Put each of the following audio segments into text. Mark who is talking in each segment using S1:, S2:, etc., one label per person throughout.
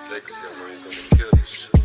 S1: Lexi, I know you're gonna kill this shit.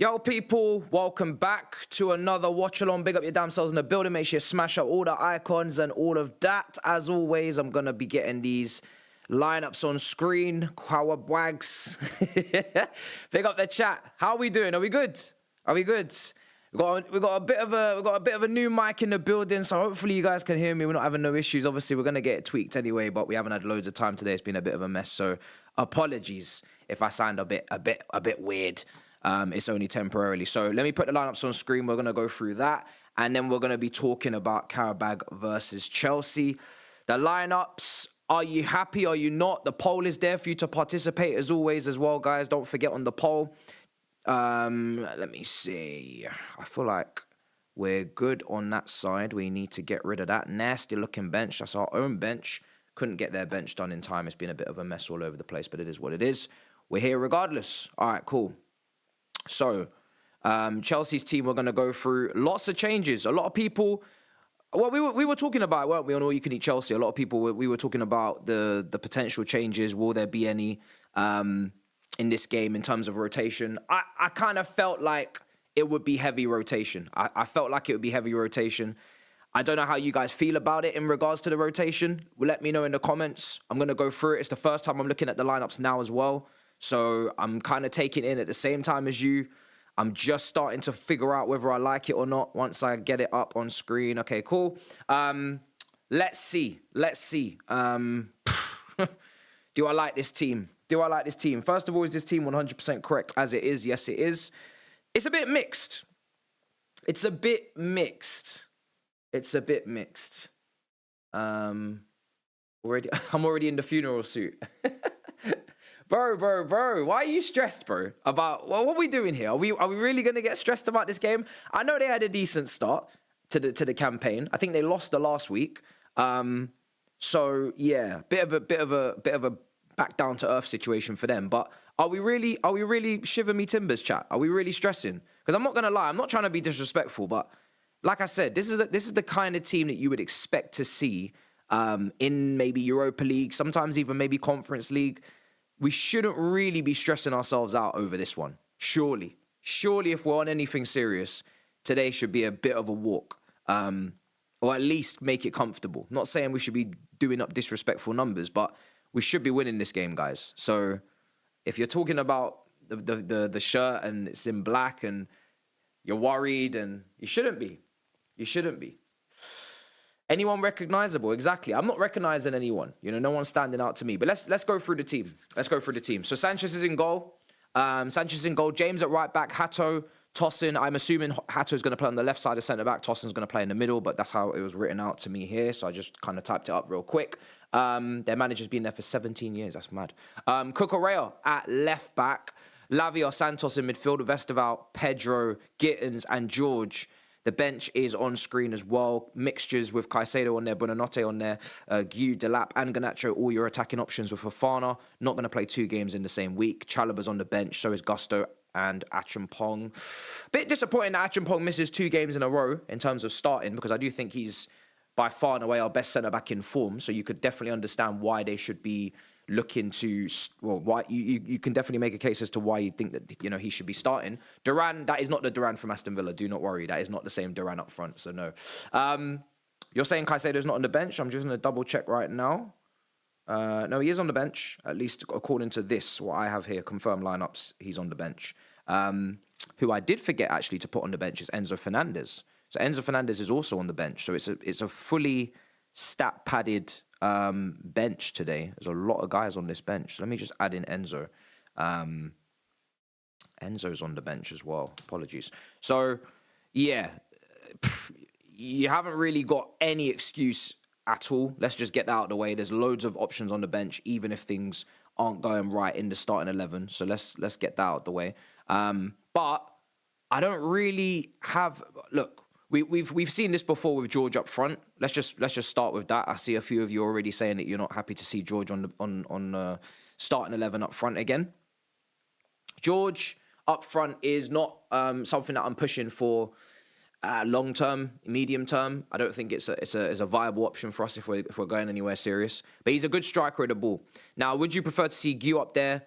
S2: Yo, people, welcome back to another watch along. Big up your damn selves in the building. Make sure you smash up all the icons and all of that. As always, I'm going to be getting these lineups on screen. Qarabags. Big up the chat. How are we doing? Are we good? Are we good? We got a bit of a new mic in the building, so hopefully you guys can hear me. We're not having no issues. Obviously, we're gonna get it tweaked anyway, but we haven't had loads of time today. It's been a bit of a mess, so apologies if I sound a bit weird. It's only temporarily. So let me put the lineups on screen. We're going to go through that. And then we're going to be talking about Qarabag versus Chelsea. The lineups, are you happy? Are you not? The poll is there for you to participate as always as well, guys. Don't forget on the poll. Let me see. I feel like we're good on that side. We need to get rid of that nasty looking bench. That's our own bench. Couldn't get their bench done in time. It's been a bit of a mess all over the place, but it is what it is. We're here regardless. All right, cool. So, Chelsea's team, we're going to go through lots of changes. A lot of people, well, we were talking about, weren't we, on All You Can Eat Chelsea? A lot of people, we were talking about the potential changes. Will there be any in this game in terms of rotation? I kind of felt like it would be heavy rotation. I felt like it would be heavy rotation. I don't know how you guys feel about it in regards to the rotation. Let me know in the comments. I'm going to go through it. It's the first time I'm looking at the lineups now as well. So I'm kind of taking it in at the same time as you. I'm just starting to figure out whether I like it or not once I get it up on screen. Okay, cool. Let's see. Do I like this team? First of all, is this team 100% correct as it is? Yes, it is. It's a bit mixed. I'm already in the funeral suit. Bro, why are you stressed, bro? About what are we doing here? Are we really gonna get stressed about this game? I know they had a decent start to the campaign. I think they lost the last week. So yeah, bit of a back down to earth situation for them. But are we really shiver me timbers, chat? Are we really stressing? Because I'm not gonna lie, I'm not trying to be disrespectful, but like I said, this is the kind of team that you would expect to see in maybe Europa League, sometimes even maybe Conference League. We shouldn't really be stressing ourselves out over this one. Surely, if we're on anything serious, today should be a bit of a walk, or at least make it comfortable. Not saying we should be doing up disrespectful numbers, but we should be winning this game, guys. So if you're talking about the shirt and it's in black and you're worried, and you shouldn't be. Anyone recognizable? Exactly. I'm not recognizing anyone. You know, no one's standing out to me. But let's go through the team. So Sanchez is in goal. James at right back. Hato, Tosin. I'm assuming Hato's going to play on the left side of centre back. Tosin's going to play in the middle, but that's how it was written out to me here. So I just kind of typed it up real quick. Their manager's been there for 17 years. That's mad. Cucurella at left back. Lavia Santos in midfield with Esteval, Pedro, Gittins, and George. The bench is on screen as well. Mixtures with Caicedo on there, Buonanotte on there, Guy, Delap, and Garnacho, all your attacking options with Fofana. Not going to play 2 games in the same week. Chalobah's on the bench, so is Gusto and Achampong. Bit disappointing that Achampong misses 2 games in a row in terms of starting, because I do think he's by far and away our best centre-back in form, so you could definitely understand why they should be looking to, well, why you can definitely make a case as to why you think that, you know, he should be starting. Duran, that is not the Duran from Aston Villa. Do not worry. That is not the same Duran up front. So no. You're saying Caicedo's not on the bench. I'm just going to double check right now. No, he is on the bench, at least according to this, what I have here, confirmed lineups, he's on the bench. Who I did forget actually to put on the bench is Enzo Fernandez. So Enzo Fernandez is also on the bench. So it's a fully stat-padded bench today. There's a lot of guys on this bench. So let me just add in Enzo. Enzo's on the bench as well. Apologies. So, yeah, you haven't really got any excuse at all. Let's just get that out of the way. There's loads of options on the bench, even if things aren't going right in the starting 11. So let's get that out of the way. But I don't really have... Look, we've seen this before with George up front. Let's just start with that. I see a few of you already saying that you're not happy to see George on starting 11 up front again. George up front is not something that I'm pushing for long term, medium term. I don't think it's a viable option for us if we're going anywhere serious. But he's a good striker of the ball. Now, would you prefer to see Guy up there?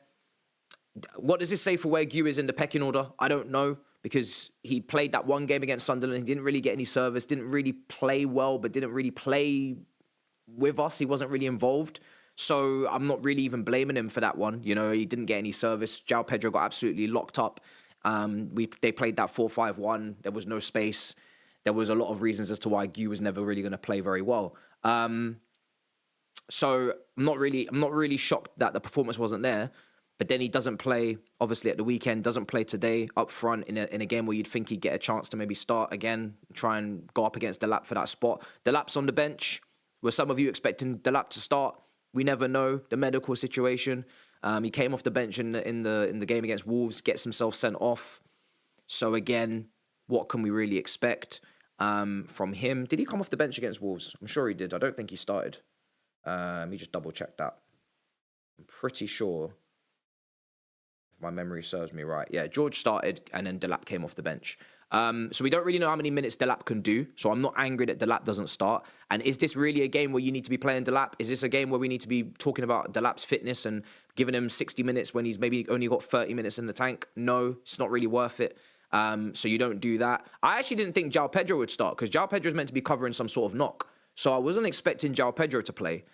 S2: What does this say for where Guy is in the pecking order? I don't know. because he played that one game against Sunderland. He didn't really get any service, didn't really play well, but didn't really play with us. He wasn't really involved. So I'm not really even blaming him for that one. You know, he didn't get any service. João Pedro got absolutely locked up. They played that 4-5-1. There was no space. There was a lot of reasons as to why Gu was never really going to play very well. So I'm not really shocked that the performance wasn't there. But then he doesn't play, obviously, at the weekend, doesn't play today up front in a game where you'd think he'd get a chance to maybe start again, try and go up against Delap for that spot. Delap's on the bench. Were some of you expecting Delap to start? We never know the medical situation. He came off the bench in the game against Wolves, gets himself sent off. So again, what can we really expect from him? Did he come off the bench against Wolves? I'm sure he did. I don't think he started. Let me just double check that. I'm pretty sure. My memory serves me right. Yeah, George started and then Delap came off the bench. So we don't really know how many minutes Delap can do. So I'm not angry that Delap doesn't start. And is this really a game where you need to be playing Delap? Is this a game where we need to be talking about Delap's fitness and giving him 60 minutes when he's maybe only got 30 minutes in the tank? No, it's not really worth it. So you don't do that. I actually didn't think João Pedro would start because João Pedro is meant to be covering some sort of knock. So I wasn't expecting João Pedro to play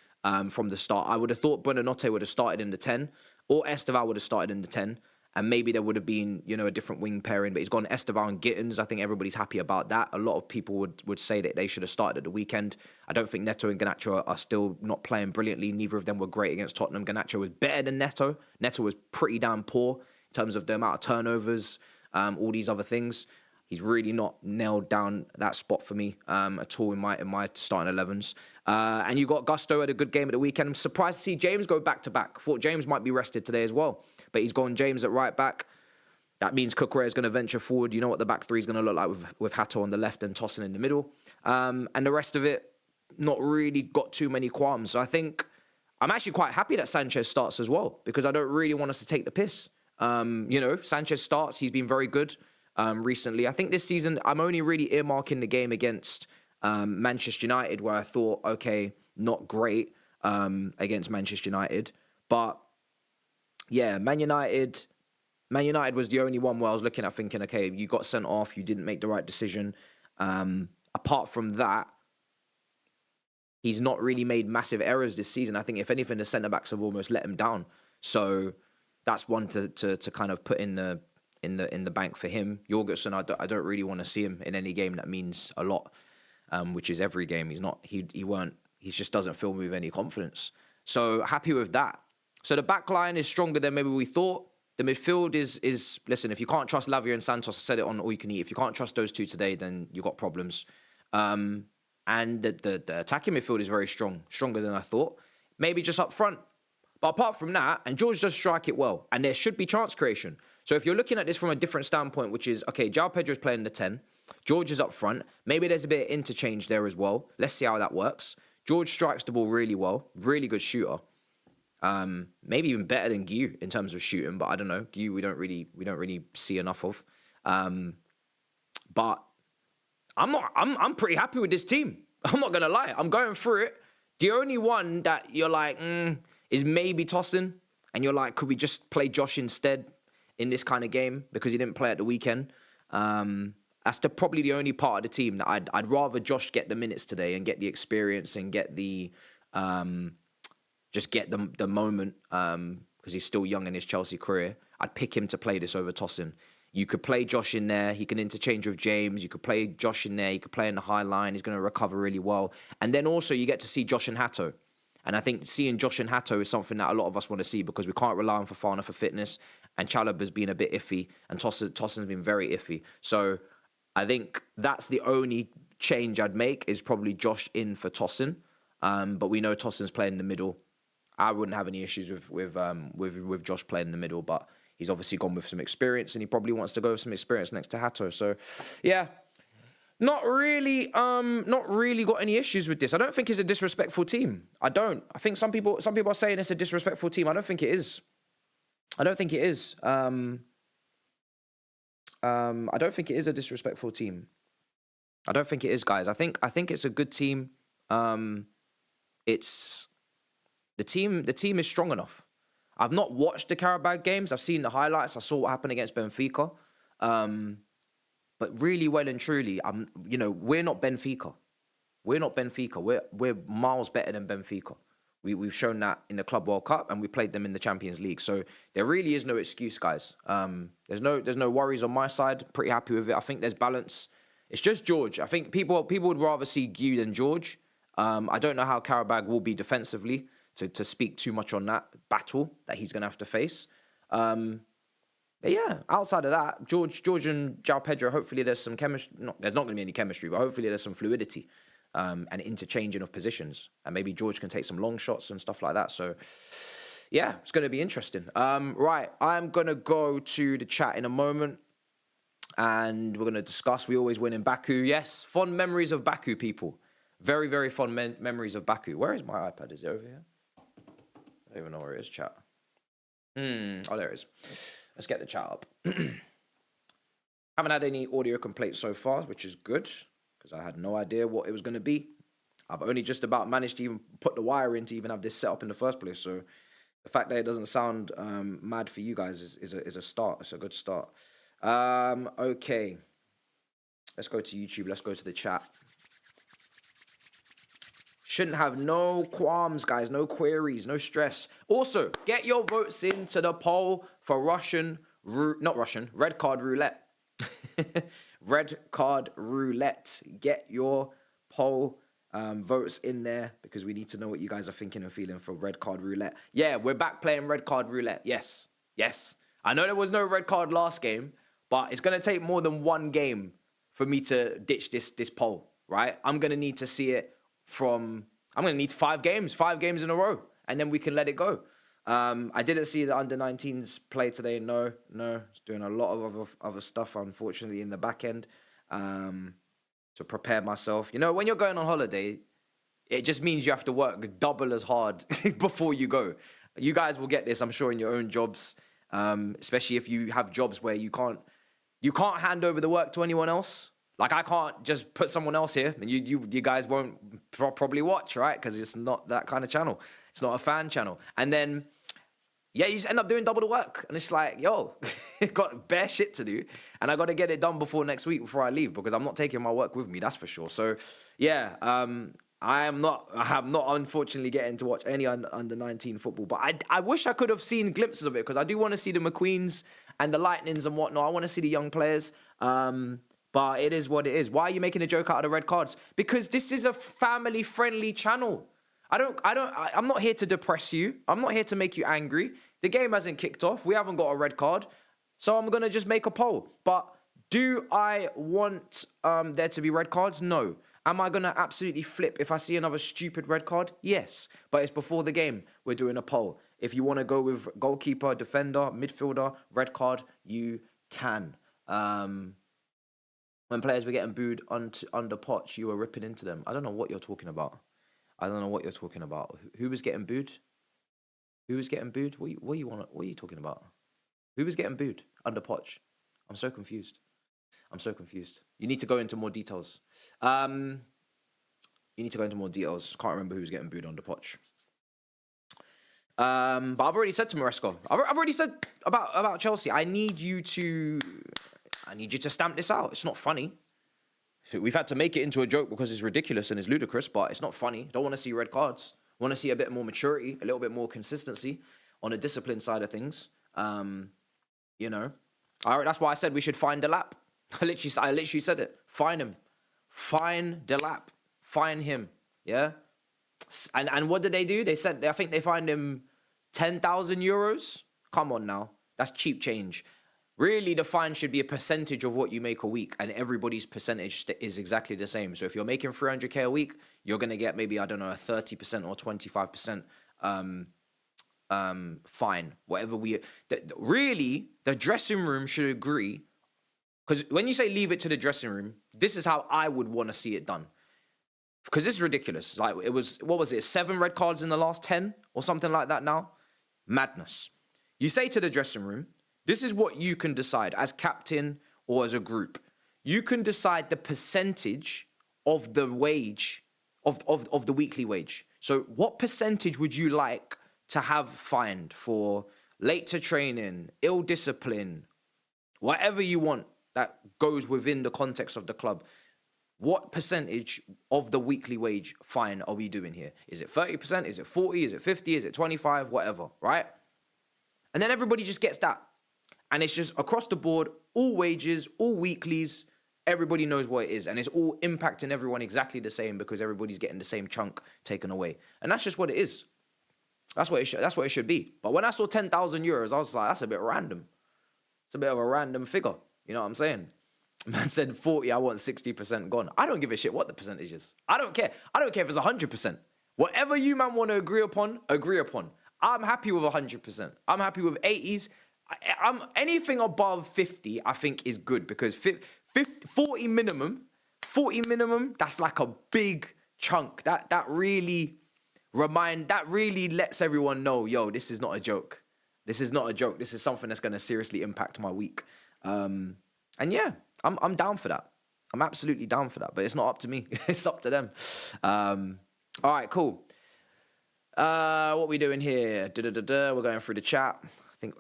S2: from the start. I would have thought Buonanotte would have started in the 10 or Esteval would have started in the 10. And maybe there would have been, you know, a different wing pairing, but he's gone Esteval and Gittins. I think everybody's happy about that. A lot of people would say that they should have started at the weekend. I don't think Neto and Garnacho are still not playing brilliantly. Neither of them were great against Tottenham. Garnacho was better than Neto. Neto was pretty damn poor in terms of the amount of turnovers, all these other things. He's really not nailed down that spot for me at all in my starting 11s. And you got Gusto at a good game at the weekend. I'm surprised to see James go back-to-back. Thought James might be rested today as well. But he's gone James at right back. That means Cucurella is going to venture forward. You know what the back three is going to look like with Hato on the left and Tosin in the middle. And the rest of it, not really got too many qualms. So I think I'm actually quite happy that Sanchez starts as well because I don't really want us to take the piss. You know, Sanchez starts. He's been very good. Recently. I think this season, I'm only really earmarking the game against Manchester United where I thought, okay, not great against Manchester United. But yeah, Man United was the only one where I was looking at thinking, okay, you got sent off, you didn't make the right decision. Apart from that, he's not really made massive errors this season. I think if anything, the centre-backs have almost let him down. So that's one to kind of put in the bank for him. Jorgensen, I don't really want to see him in any game that means a lot, which is every game. He just doesn't fill me with any confidence. So happy with that. So the back line is stronger than maybe we thought. The midfield is listen, if you can't trust Lavia and Santos, I said it on All You Can Eat, if you can't trust those two today, then you've got problems. And the attacking midfield is very strong, stronger than I thought. Maybe just up front. But apart from that, and George does strike it well, and there should be chance creation. So if you're looking at this from a different standpoint, which is, okay, João Pedro's playing the 10, George is up front, maybe there's a bit of interchange there as well. Let's see how that works. George strikes the ball really well, really good shooter. Maybe even better than Gu in terms of shooting, but I don't know. Gu we don't really see enough of. But I'm pretty happy with this team. I'm not gonna lie. I'm going through it. The only one that you're like, is maybe Tosin, and you're like, could we just play Josh instead in this kind of game because he didn't play at the weekend? That's probably the only part of the team that I'd rather Josh get the minutes today and get the experience and get the just get the moment because he's still young in his Chelsea career. I'd pick him to play this over Tosin. You could play Josh in there. He can interchange with James. You could play Josh in there. You could play in the high line. He's going to recover really well. And then also you get to see Josh and Hato. And I think seeing Josh and Hato is something that a lot of us want to see because we can't rely on Fofana for fitness. And Chalobah's been a bit iffy. And Tosin's been very iffy. So I think that's the only change I'd make is probably Josh in for Tosin. But we know Tosin's playing in the middle. I wouldn't have any issues with Josh playing in the middle, but he's obviously gone with some experience and he probably wants to go with some experience next to Hato. So, yeah, not really got any issues with this. I don't think it's a disrespectful team. I don't. I think some people are saying it's a disrespectful team. I don't think it is. I don't think it is. I don't think it is a disrespectful team. I don't think it is, guys. I think it's a good team. It's the team is strong enough. I've not watched the Qarabag games. I've seen the highlights. I saw what happened against Benfica. But really, well and truly, we're not Benfica. We're not Benfica. We're miles better than Benfica. We've shown that in the Club World Cup, and we played them in the Champions League. So there really is no excuse, guys. There's no worries on my side. Pretty happy with it. I think there's balance. It's just George. I think people would rather see Gue than George. I don't know how Qarabag will be defensively to speak too much on that battle that he's going to have to face. But yeah, outside of that, George and João Pedro, hopefully there's some chemistry. There's not going to be any chemistry, but hopefully there's some fluidity and interchanging of positions. And maybe George can take some long shots and stuff like that. So yeah, it's going to be interesting. Right, I'm going to go to the chat in a moment. And we're going to discuss, we always win in Baku. Yes, fond memories of Baku, people. Very, very fond memories of Baku. Where is my iPad? Is it over here? I don't even know where it is, chat. Oh, there it is. Let's get the chat up. Haven't had any audio complaints so far, which is good, because I had no idea what it was going to be. I've only just about managed to even put the wire in to even have this set up in the first place. So the fact that it doesn't sound mad for you guys is a start. It's a good start. Okay. Let's go to YouTube. Let's go to the chat. Shouldn't have no qualms, guys. No queries, no stress. Also, get your votes into the poll for red card roulette. Red card roulette. Get your poll votes in there because we need to know what you guys are thinking and feeling for red card roulette. Yeah, we're back playing red card roulette. Yes. Yes. I know there was no red card last game, but it's going to take more than one game for me to ditch this poll, right? I'm going to need to see it I'm going to need 5 games in a row, and then we can let it go. I didn't see the under-19s play today. No. It's doing a lot of other stuff, unfortunately, in the back end to prepare myself. You know, when you're going on holiday, it just means you have to work double as hard before you go. You guys will get this, I'm sure, in your own jobs, especially if you have jobs where you can't hand over the work to anyone else. Like, I can't just put someone else here, and you guys won't probably watch, right? Because it's not that kind of channel. It's not a fan channel. And then, yeah, you just end up doing double the work. And it's like, yo, got bare shit to do. And I got to get it done before next week, before I leave, because I'm not taking my work with me, that's for sure. So, yeah, I have not unfortunately getting to watch any under-19 football. But I wish I could have seen glimpses of it, because I do want to see the McQueens and the Lightnings and whatnot. I want to see the young players. But it is what it is. Why are you making a joke out of the red cards? Because this is a family-friendly channel. I'm not here to depress you. I'm not here to make you angry. The game hasn't kicked off. We haven't got a red card. So I'm going to just make a poll. But do I want there to be red cards? No. Am I going to absolutely flip if I see another stupid red card? Yes. But it's before the game. We're doing a poll. If you want to go with goalkeeper, defender, midfielder, red card, you can. When players were getting booed under Poch, you were ripping into them. I don't know what you're talking about. Who was getting booed? Who was getting booed? What are you talking about? Who was getting booed under Poch? I'm so confused. You need to go into more details. Can't remember who was getting booed under Poch. But I've already said to Maresco. I've already said about Chelsea. I need you to stamp this out. It's not funny. So we've had to make it into a joke because it's ridiculous and it's ludicrous, but it's not funny. Don't want to see red cards. Want to see a bit more maturity, a little bit more consistency on the discipline side of things. You know. All right, that's why I said we should find Delap. I literally said it. Find him. Find Delap. Find him. Yeah? And what did they do? They said, I think they fined him 10,000 euros. Come on now. That's cheap change. Really, the fine should be a percentage of what you make a week, and everybody's percentage is exactly the same. So if you're making 300k a week, you're going to get maybe, I don't know, a 30% or 25% fine. Whatever really, the dressing room should agree, because when you say leave it to the dressing room, this is how I would want to see it done. Because this is ridiculous. Like, it was, 7 red cards in the last 10 or something like that now? Madness. You say to the dressing room, this is what you can decide as captain or as a group. You can decide the percentage of the wage, of the weekly wage. So what percentage would you like to have fined for late to training, ill discipline, whatever you want? that goes within the context of the club. What percentage of the weekly wage fine are we doing here? Is it 30%? Is it 40? Is it 50? Is it 25? Whatever, right? And then everybody just gets that. And it's just across the board, all wages, all weeklies, everybody knows what it is. And it's all impacting everyone exactly the same because everybody's getting the same chunk taken away. And that's just what it is. That's what it should be. But when I saw 10,000 euros, I was like, that's a bit random. It's a bit of a random figure. You know what I'm saying? Man said 40, I want 60% gone. I don't give a shit what the percentage is. I don't care. I don't care if it's 100%. Whatever you man want to agree upon, agree upon. I'm happy with 100%. I'm happy with 80s. I'm anything above 50, I think is good because 40 minimum, that's like a big chunk. That really lets everyone know, yo, this is not a joke. This is not a joke. This is something that's going to seriously impact my week. And yeah, I'm down for that. I'm absolutely down for that. But it's not up to me. It's up to them. All right, cool. What we doing here? We're going through the chat.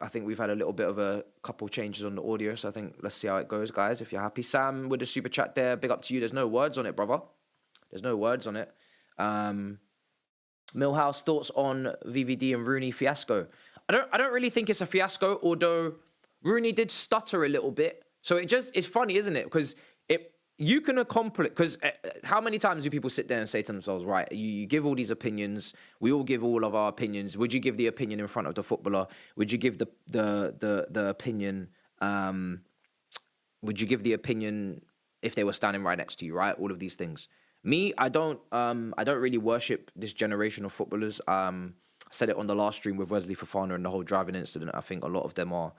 S2: I think we've had a little bit of a couple changes on the audio, so I think let's see how it goes, guys. If you're happy, Sam with the super chat there, big up to you. There's no words on it, brother. There's no words on it. Millhouse thoughts on VVD and Rooney fiasco. I don't really think it's a fiasco, although Rooney did stutter a little bit. So it's funny, isn't it? Because you can accomplish, because how many times do people sit there and say to themselves, right, you give all these opinions, we all give all of our opinions. Would you give the opinion in front of the footballer? Would you give the opinion, would you give the opinion if they were standing right next to you, right? All of these things. Me, I don't really worship this generation of footballers. I said it on the last stream with Wesley Fofana and the whole driving incident. I think a lot of them are,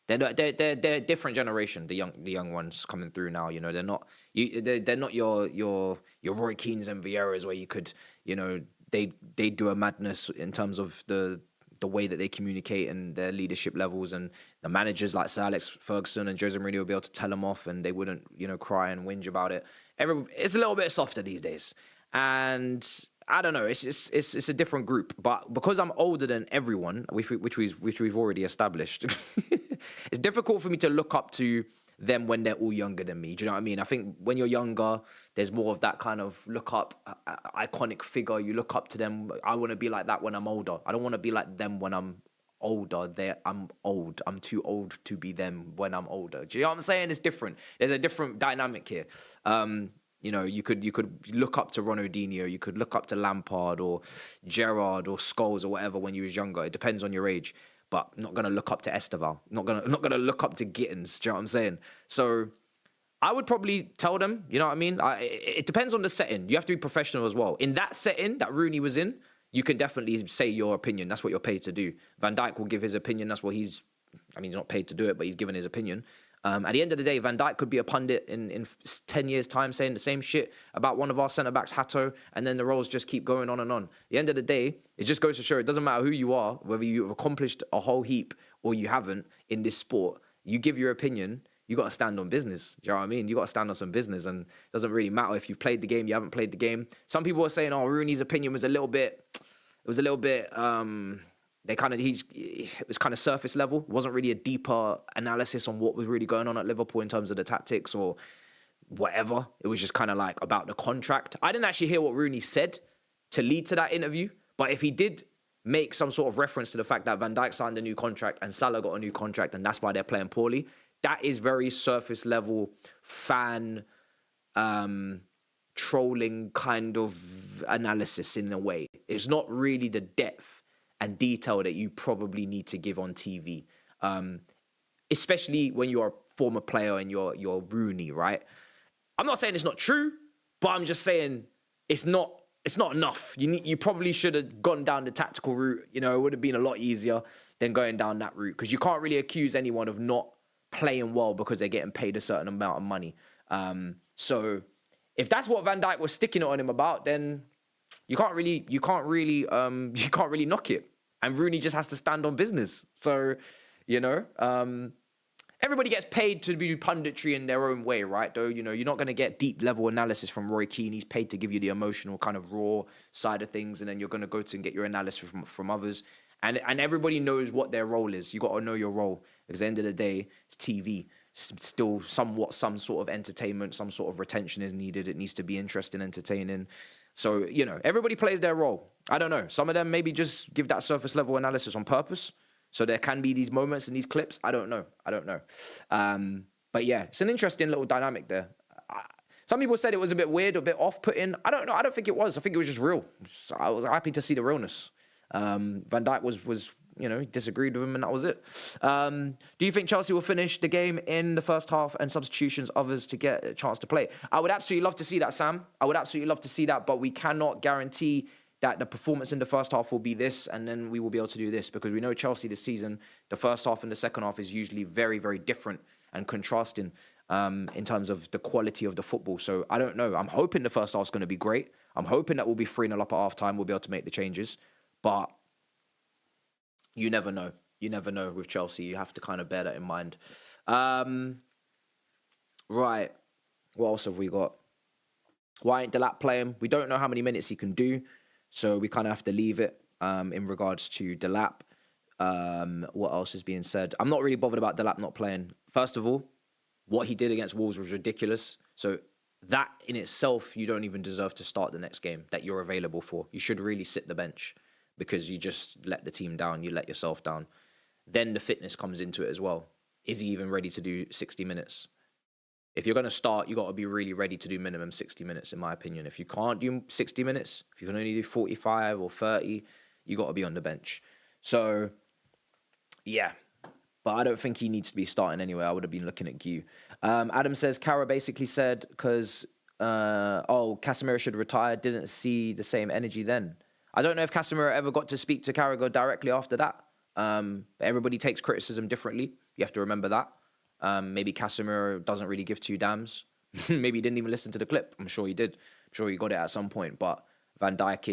S2: they're different generation. The young ones coming through now. You know, they're not your Roy Keanes and Vieiras where you could, you know, they do a madness in terms of the way that they communicate and their leadership levels, and the managers like Sir Alex Ferguson and Jose Mourinho will be able to tell them off and they wouldn't, you know, cry and whinge about it. It's a little bit softer these days, and I don't know. It's a different group, but because I'm older than everyone, which we've already established, it's difficult for me to look up to them when they're all younger than me. Do you know what I mean? I think when you're younger, there's more of that kind of look up, iconic figure. You look up to them. I want to be like that when I'm older. I don't want to be like them when I'm older. I'm old. I'm too old to be them when I'm older. Do you know what I'm saying? It's different. There's a different dynamic here. You know, you could look up to Ronaldinho, you could look up to Lampard or Gerrard or Scholes or whatever when you was younger. It depends on your age. But I'm not gonna look up to Esteval. Not gonna look up to Gittins. Do you know what I'm saying? So I would probably tell them. You know what I mean? It depends on the setting. You have to be professional as well. In that setting that Rooney was in, you can definitely say your opinion. That's what you're paid to do. Van Dijk will give his opinion. That's what he's not paid to do it, but he's given his opinion. At the end of the day, Van Dijk could be a pundit in 10 years' time saying the same shit about one of our centre-backs, Hato, and then the roles just keep going on and on. At the end of the day, it just goes to show it doesn't matter who you are, whether you've accomplished a whole heap or you haven't in this sport. You give your opinion, you got to stand on business. Do you know what I mean? You got to stand on some business, and it doesn't really matter if you've played the game, you haven't played the game. Some people are saying, oh, Rooney's opinion was a little bit... it was kind of surface level. It wasn't really a deeper analysis on what was really going on at Liverpool in terms of the tactics or whatever. It was just kind of like about the contract. I didn't actually hear what Rooney said to lead to that interview, but if he did make some sort of reference to the fact that Van Dijk signed a new contract and Salah got a new contract and that's why they're playing poorly, that is very surface level fan trolling kind of analysis in a way. It's not really the depth and detail that you probably need to give on TV, especially when you're a former player and you're Rooney, right? I'm not saying it's not true, but I'm just saying it's not enough. You probably should have gone down the tactical route. You know, it would have been a lot easier than going down that route, because you can't really accuse anyone of not playing well because they're getting paid a certain amount of money. So if that's what Van Dijk was sticking it on him about, then you can't really knock it. And Rooney just has to stand on business. So, you know, everybody gets paid to do punditry in their own way, right? Though, you know, you're not going to get deep level analysis from Roy Keane. He's paid to give you the emotional kind of raw side of things, and then you're going to go to and get your analysis from others. And everybody knows what their role is. You got to know your role. Because at the end of the day, it's TV. Still somewhat some sort of entertainment, some sort of retention is needed. It needs to be interesting, entertaining. So, you know, everybody plays their role. I don't know. Some of them maybe just give that surface level analysis on purpose. So there can be these moments in these clips. I don't know. But yeah, it's an interesting little dynamic there. Some people said it was a bit weird, a bit off-putting. I don't know. I don't think it was. I think it was just real. I was happy to see the realness. Van Dijk was you know, disagreed with him, and that was it. Do you think Chelsea will finish the game in the first half and substitutions others to get a chance to play? I would absolutely love to see that, Sam. I would absolutely love to see that, but we cannot guarantee that the performance in the first half will be this, and then we will be able to do this, because we know Chelsea this season, the first half and the second half is usually very, very different and contrasting in terms of the quality of the football. So I don't know. I'm hoping the first half's going to be great. I'm hoping that we'll be 3-0 up at half-time. We'll be able to make the changes. But you never know. You never know with Chelsea. You have to kind of bear that in mind. Right. What else have we got? Why ain't Delap playing? We don't know how many minutes he can do. So we kind of have to leave it in regards to Delap. What else is being said? I'm not really bothered about Delap not playing. First of all, what he did against Wolves was ridiculous. So that in itself, you don't even deserve to start the next game that you're available for. You should really sit the bench, because you just let the team down. You let yourself down. Then the fitness comes into it as well. Is he even ready to do 60 minutes? If you're going to start, you got to be really ready to do minimum 60 minutes, in my opinion. If you can't do 60 minutes, if you can only do 45 or 30, you got to be on the bench. So, yeah. But I don't think he needs to be starting anyway. I would have been looking at Q. Adam says, Qarabag basically said, because, Casemiro should retire, didn't see the same energy then. I don't know if Casemiro ever got to speak to Qarabag directly after that. Everybody takes criticism differently. You have to remember that. Maybe Casemiro doesn't really give two damns. Maybe he didn't even listen to the clip. I'm sure he did. I'm sure he got it at some point. But Van Dijk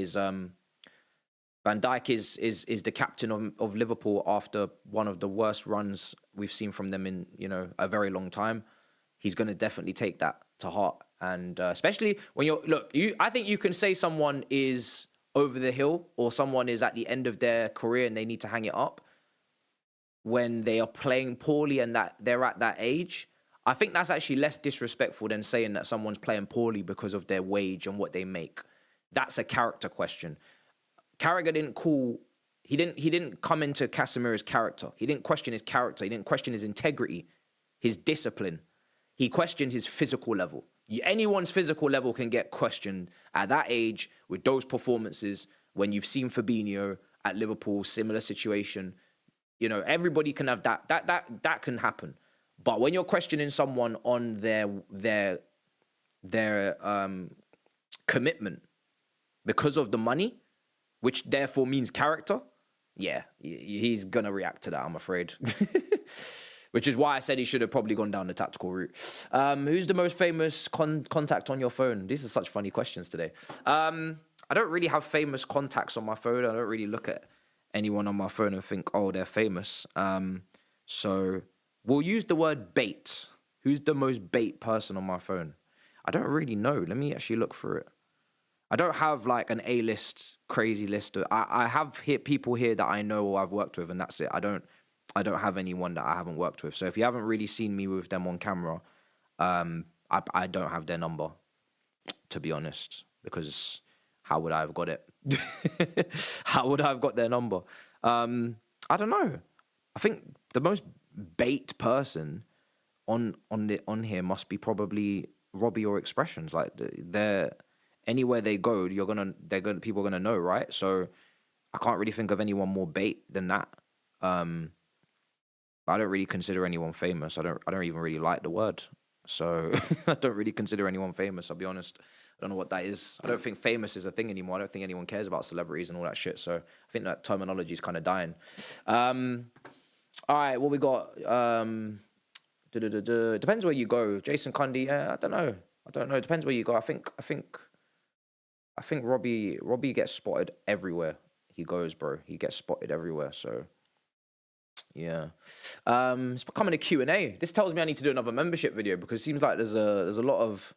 S2: is the captain of Liverpool after one of the worst runs we've seen from them in, you know, a very long time. He's going to definitely take that to heart. And especially when I think you can say someone is over the hill or someone is at the end of their career and they need to hang it up when they are playing poorly and that they're at that age. I think that's actually less disrespectful than saying that someone's playing poorly because of their wage and what they make. That's a character question. Carragher he didn't come into Casemiro's character. He didn't question his character. He didn't question his integrity, his discipline. He questioned his physical level. Anyone's physical level can get questioned at that age with those performances. When you've seen Fabinho at Liverpool, similar situation, you know, everybody can have that. That can happen. But when you're questioning someone on their commitment because of the money, which therefore means character, yeah, he's gonna react to that, I'm afraid. Which is why I said he should have probably gone down the tactical route. Who's the most famous contact on your phone? These are such funny questions today. I don't really have famous contacts on my phone. I don't really look at anyone on my phone and think, oh, they're famous. So we'll use the word bait. Who's the most bait person on my phone? I don't really know. Let me actually look for it. I don't have like an A-list, crazy list. I have people here that I know or I've worked with, and that's it. I don't have anyone that I haven't worked with. So if you haven't really seen me with them on camera, I don't have their number, to be honest, because how would I have got it? How would I have got their number? I don't know. I think the most bait person on here must be probably Robbie or Expressions. Like they're anywhere they go, people are gonna know, right? So I can't really think of anyone more bait than that. I don't really consider anyone famous. I don't even really like the word. So I don't really consider anyone famous, I'll be honest. I don't know what that is. I don't think famous is a thing anymore. I don't think anyone cares about celebrities and all that shit. So I think that terminology is kind of dying. All right, what we got? Depends where you go. Jason Cundy, I don't know. Depends where you go. I think Robbie gets spotted everywhere he goes, bro. He gets spotted everywhere. So yeah, it's becoming a Q&A. This tells me I need to do another membership video because it seems like there's a lot of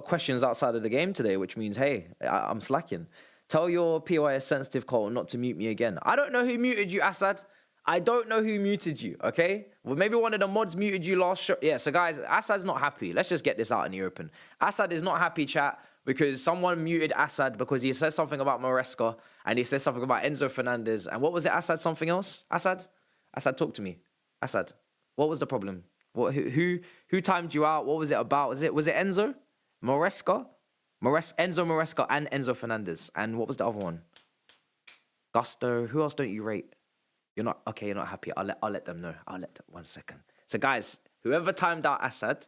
S2: questions outside of the game today, which means hey, I'm slacking. Tell your POIS sensitive call not to mute me again. I don't know who muted you, Assad. I don't know who muted you, okay? Well, maybe one of the mods muted you last show. Yeah, so guys, Assad's not happy. Let's just get this out in the open. Assad is not happy, chat, because someone muted Assad because he said something about Maresca and he said something about Enzo Fernandez. And what was it, Assad? Something else? Assad, talk to me. Assad, what was the problem? Who timed you out? What was it about? Was it Enzo? Maresca? Enzo Maresca and Enzo Fernandez. And what was the other one? Gusto. Who else don't you rate? You're not happy. I'll let them know. 1 second. So guys, whoever timed out Assad,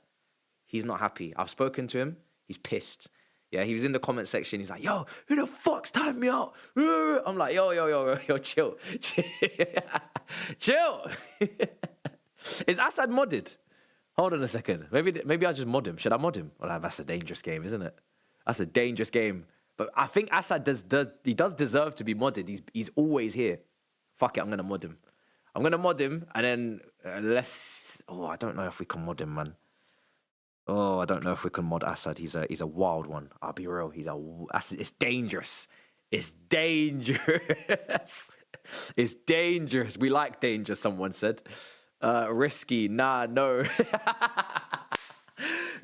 S2: he's not happy. I've spoken to him. He's pissed. Yeah, he was in the comment section. He's like, yo, who the fuck's timed me out? I'm like, yo, chill. Chill. Is Assad modded? Hold on a second. Maybe I'll just mod him. Should I mod him? Well, that's a dangerous game, isn't it? That's a dangerous game. But I think Assad does deserve to be modded. He's always here. Fuck it, I'm gonna mod him. And then I don't know if we can mod him, man. Oh, I don't know if we can mod Assad. He's a wild one. I'll be real. It's dangerous. It's dangerous. It's dangerous. We like danger, someone said. Risky. Nah, no.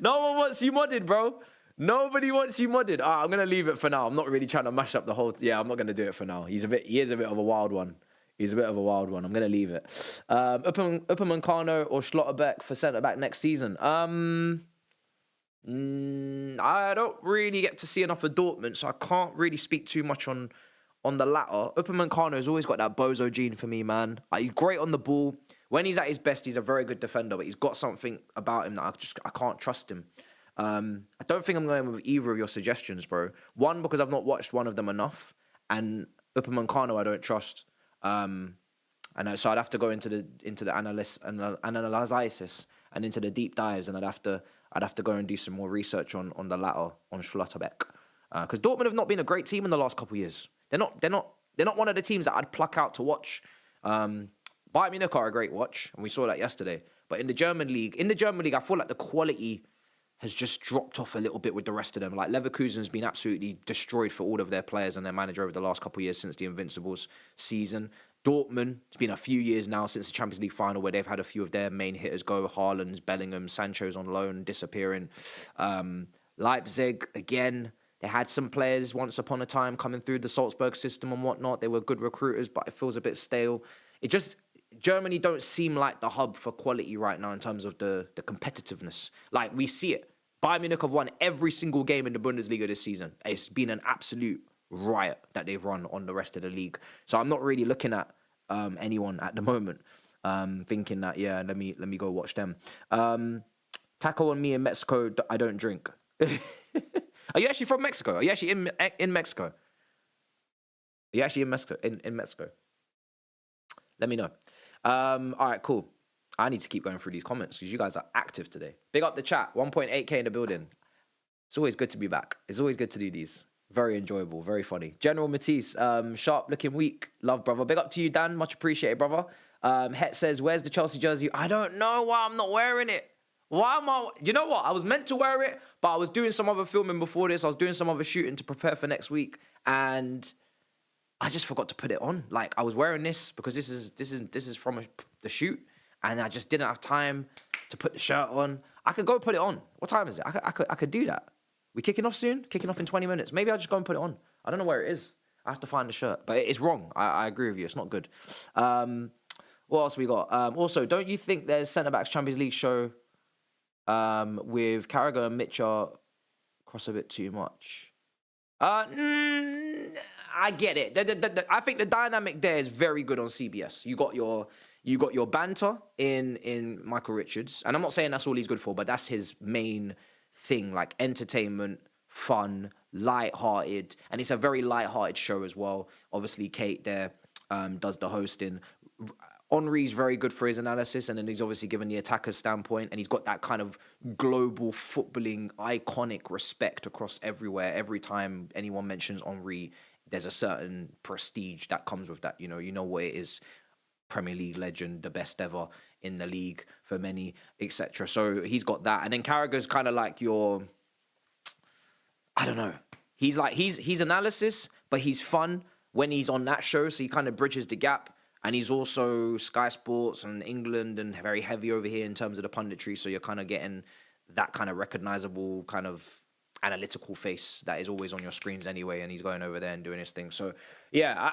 S2: No one wants you modded, bro. Nobody wants you modded. I'm gonna leave it for now. I'm not really trying to mash up the whole. Yeah, I'm not gonna do it for now. He is a bit of a wild one. I'm going to leave it. Upamecano or Schlotterbeck for centre-back next season. I don't really get to see enough of Dortmund, so I can't really speak too much on the latter. Upamecano has always got that bozo gene for me, man. He's great on the ball. When he's at his best, he's a very good defender, but he's got something about him that I can't trust him. I don't think I'm going with either of your suggestions, bro. One, because I've not watched one of them enough, and Upamecano I don't trust. So I'd have to go into the analysis and into the deep dives, and I'd have to go and do some more research on the latter, on Schlotterbeck, because Dortmund have not been a great team in the last couple of years. They're not one of the teams that I'd pluck out to watch. Bayern Munich are a great watch, and we saw that yesterday. But in the German league, I feel like the quality has just dropped off a little bit with the rest of them. Like Leverkusen's been absolutely destroyed for all of their players and their manager over the last couple of years since the Invincibles season. Dortmund, it's been a few years now since the Champions League final where they've had a few of their main hitters go. Haaland's, Bellingham, Sancho's on loan, disappearing. Leipzig, again, they had some players once upon a time coming through the Salzburg system and whatnot. They were good recruiters, but it feels a bit stale. Germany don't seem like the hub for quality right now in terms of the competitiveness. Like, we see it. Bayern Munich have won every single game in the Bundesliga this season. It's been an absolute riot that they've run on the rest of the league. So I'm not really looking at anyone at the moment, thinking that, yeah, let me go watch them. Taco and me in Mexico, I don't drink. Are you actually from Mexico? Are you actually in Mexico? Are you actually in Mexico? Let me know. All right, cool. I need to keep going through these comments because you guys are active today. Big up the chat. 1.8K in the building. It's always good to be back. It's always good to do these. Very enjoyable, very funny. General Matisse, sharp looking weak. Love, brother. Big up to you, Dan. Much appreciated, brother. Het says, where's the Chelsea jersey? I don't know why I'm not wearing it. Why am I? You know what? I was meant to wear it, but I was doing some other filming before this. I was doing some other shooting to prepare for next week. And I just forgot to put it on. Like, I was wearing this because this is from the shoot. And I just didn't have time to put the shirt on. I could go put it on. What time is it? I could do that. We kicking off soon? Kicking off in 20 minutes. Maybe I'll just go and put it on. I don't know where it is. I have to find the shirt. But it's wrong. I agree with you. It's not good. What else we got? Also, don't you think there's Centre-Backs Champions League show with Qarabag and Mitchell cross a bit too much? I get it. I think the dynamic there is very good on CBS. You got your banter in Michael Richards, and I'm not saying that's all he's good for, but that's his main thing, like entertainment, fun, light-hearted, and it's a very light-hearted show as well. Obviously, Kate there does the hosting. Henri's very good for his analysis, and then he's obviously given the attacker's standpoint, and he's got that kind of global footballing iconic respect across everywhere. Every time anyone mentions Henri, there's a certain prestige that comes with that. You know what it is. Premier League legend, the best ever in the league for many, etc. So he's got that. And then Carragher's kind of like your, I don't know. He's analysis, but he's fun when he's on that show. So he kind of bridges the gap. And he's also Sky Sports and England and very heavy over here in terms of the punditry. So you're kind of getting that kind of recognizable kind of analytical face that is always on your screens anyway. And he's going over there and doing his thing. So yeah,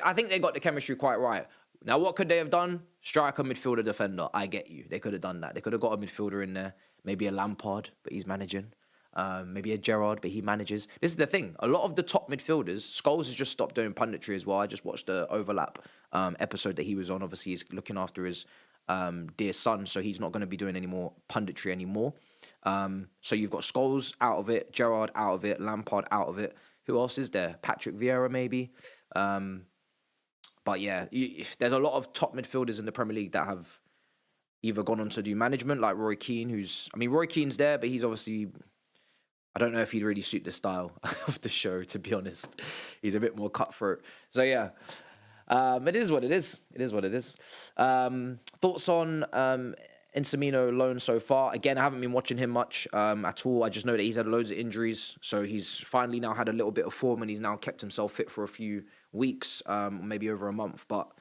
S2: I think they got the chemistry quite right. Now, what could they have done? Striker, midfielder, defender. I get you. They could have done that. They could have got a midfielder in there. Maybe a Lampard, but he's managing. Maybe a Gerrard, but he manages. This is the thing. A lot of the top midfielders, Scholes has just stopped doing punditry as well. I just watched the Overlap episode that he was on. Obviously, he's looking after his dear son, so he's not going to be doing any more punditry anymore. So you've got Scholes out of it, Gerrard out of it, Lampard out of it. Who else is there? Patrick Vieira, maybe. But yeah, there's a lot of top midfielders in the Premier League that have either gone on to do management, like Roy Keane, Roy Keane's there, but he's obviously... I don't know if he'd really suit the style of the show, to be honest. He's a bit more cutthroat. So, yeah. It is what it is. It is what it is. Thoughts on Insamino loan so far? Again, I haven't been watching him much at all. I just know that he's had loads of injuries. So, he's finally now had a little bit of form and he's now kept himself fit for a few weeks, maybe over a month. But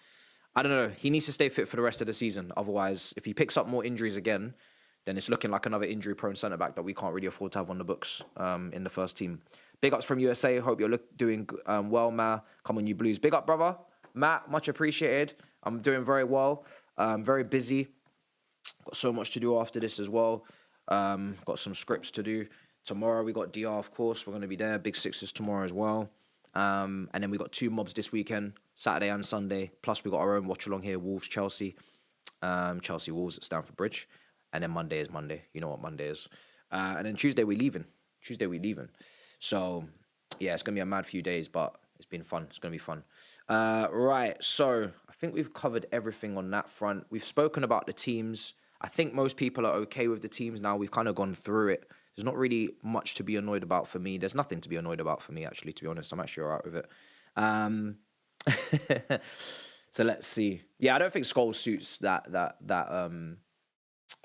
S2: I don't know. He needs to stay fit for the rest of the season. Otherwise, if he picks up more injuries again... then it's looking like another injury-prone centre-back that we can't really afford to have on the books in the first team. Big ups from USA. Hope you're doing well, Matt. Come on, you Blues. Big up, brother. Matt, much appreciated. I'm doing very well. Very busy. Got so much to do after this as well. Got some scripts to do. Tomorrow we got DR, of course. We're going to be there. Big Sixers tomorrow as well. And then we got 2 mobs this weekend, Saturday and Sunday. Plus we got our own watch-along here, Wolves-Chelsea. Chelsea-Wolves at Stamford Bridge. And then Monday is Monday. You know what Monday is. And then Tuesday we're leaving. So, yeah, it's going to be a mad few days, but it's been fun. It's going to be fun. Right, so I think we've covered everything on that front. We've spoken about the teams. I think most people are okay with the teams now. We've kind of gone through it. There's not really much to be annoyed about for me. There's nothing to be annoyed about for me, actually, to be honest. I'm actually all right with it. So let's see. Yeah, I don't think Scholes suits that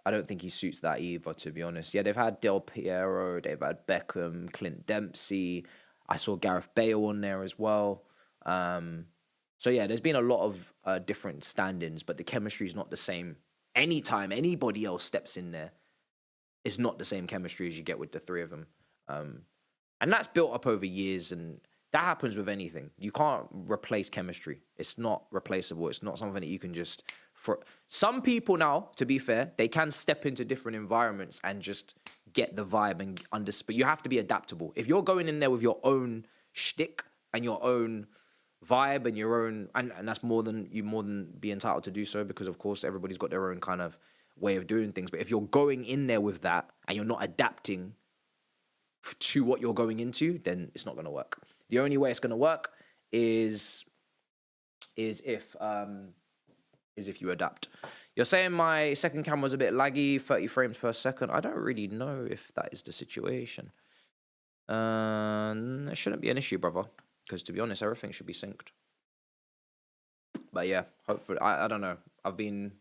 S2: I don't think he suits that either, to be honest. Yeah, they've had Del Piero, they've had Beckham, Clint Dempsey. I saw Gareth Bale on there as well. So, yeah, there's been a lot of different stand-ins, but the chemistry is not the same. Anytime anybody else steps in there, it's not the same chemistry as you get with the three of them. And that's built up over years, and that happens with anything. You can't replace chemistry. It's not replaceable. It's not something that you can just... For some people now, to be fair, they can step into different environments and just get the vibe and but you have to be adaptable. If you're going in there with your own shtick and your own vibe and your own, and that's more than be entitled to do so, because of course everybody's got their own kind of way of doing things. But if you're going in there with that and you're not adapting to what you're going into, then it's not going to work. The only way it's going to work is if you adapt. You're saying my second camera's a bit laggy, 30 frames per second. I don't really know if that is the situation. It shouldn't be an issue, brother, because to be honest, everything should be synced. But yeah, hopefully, I don't know. I didn't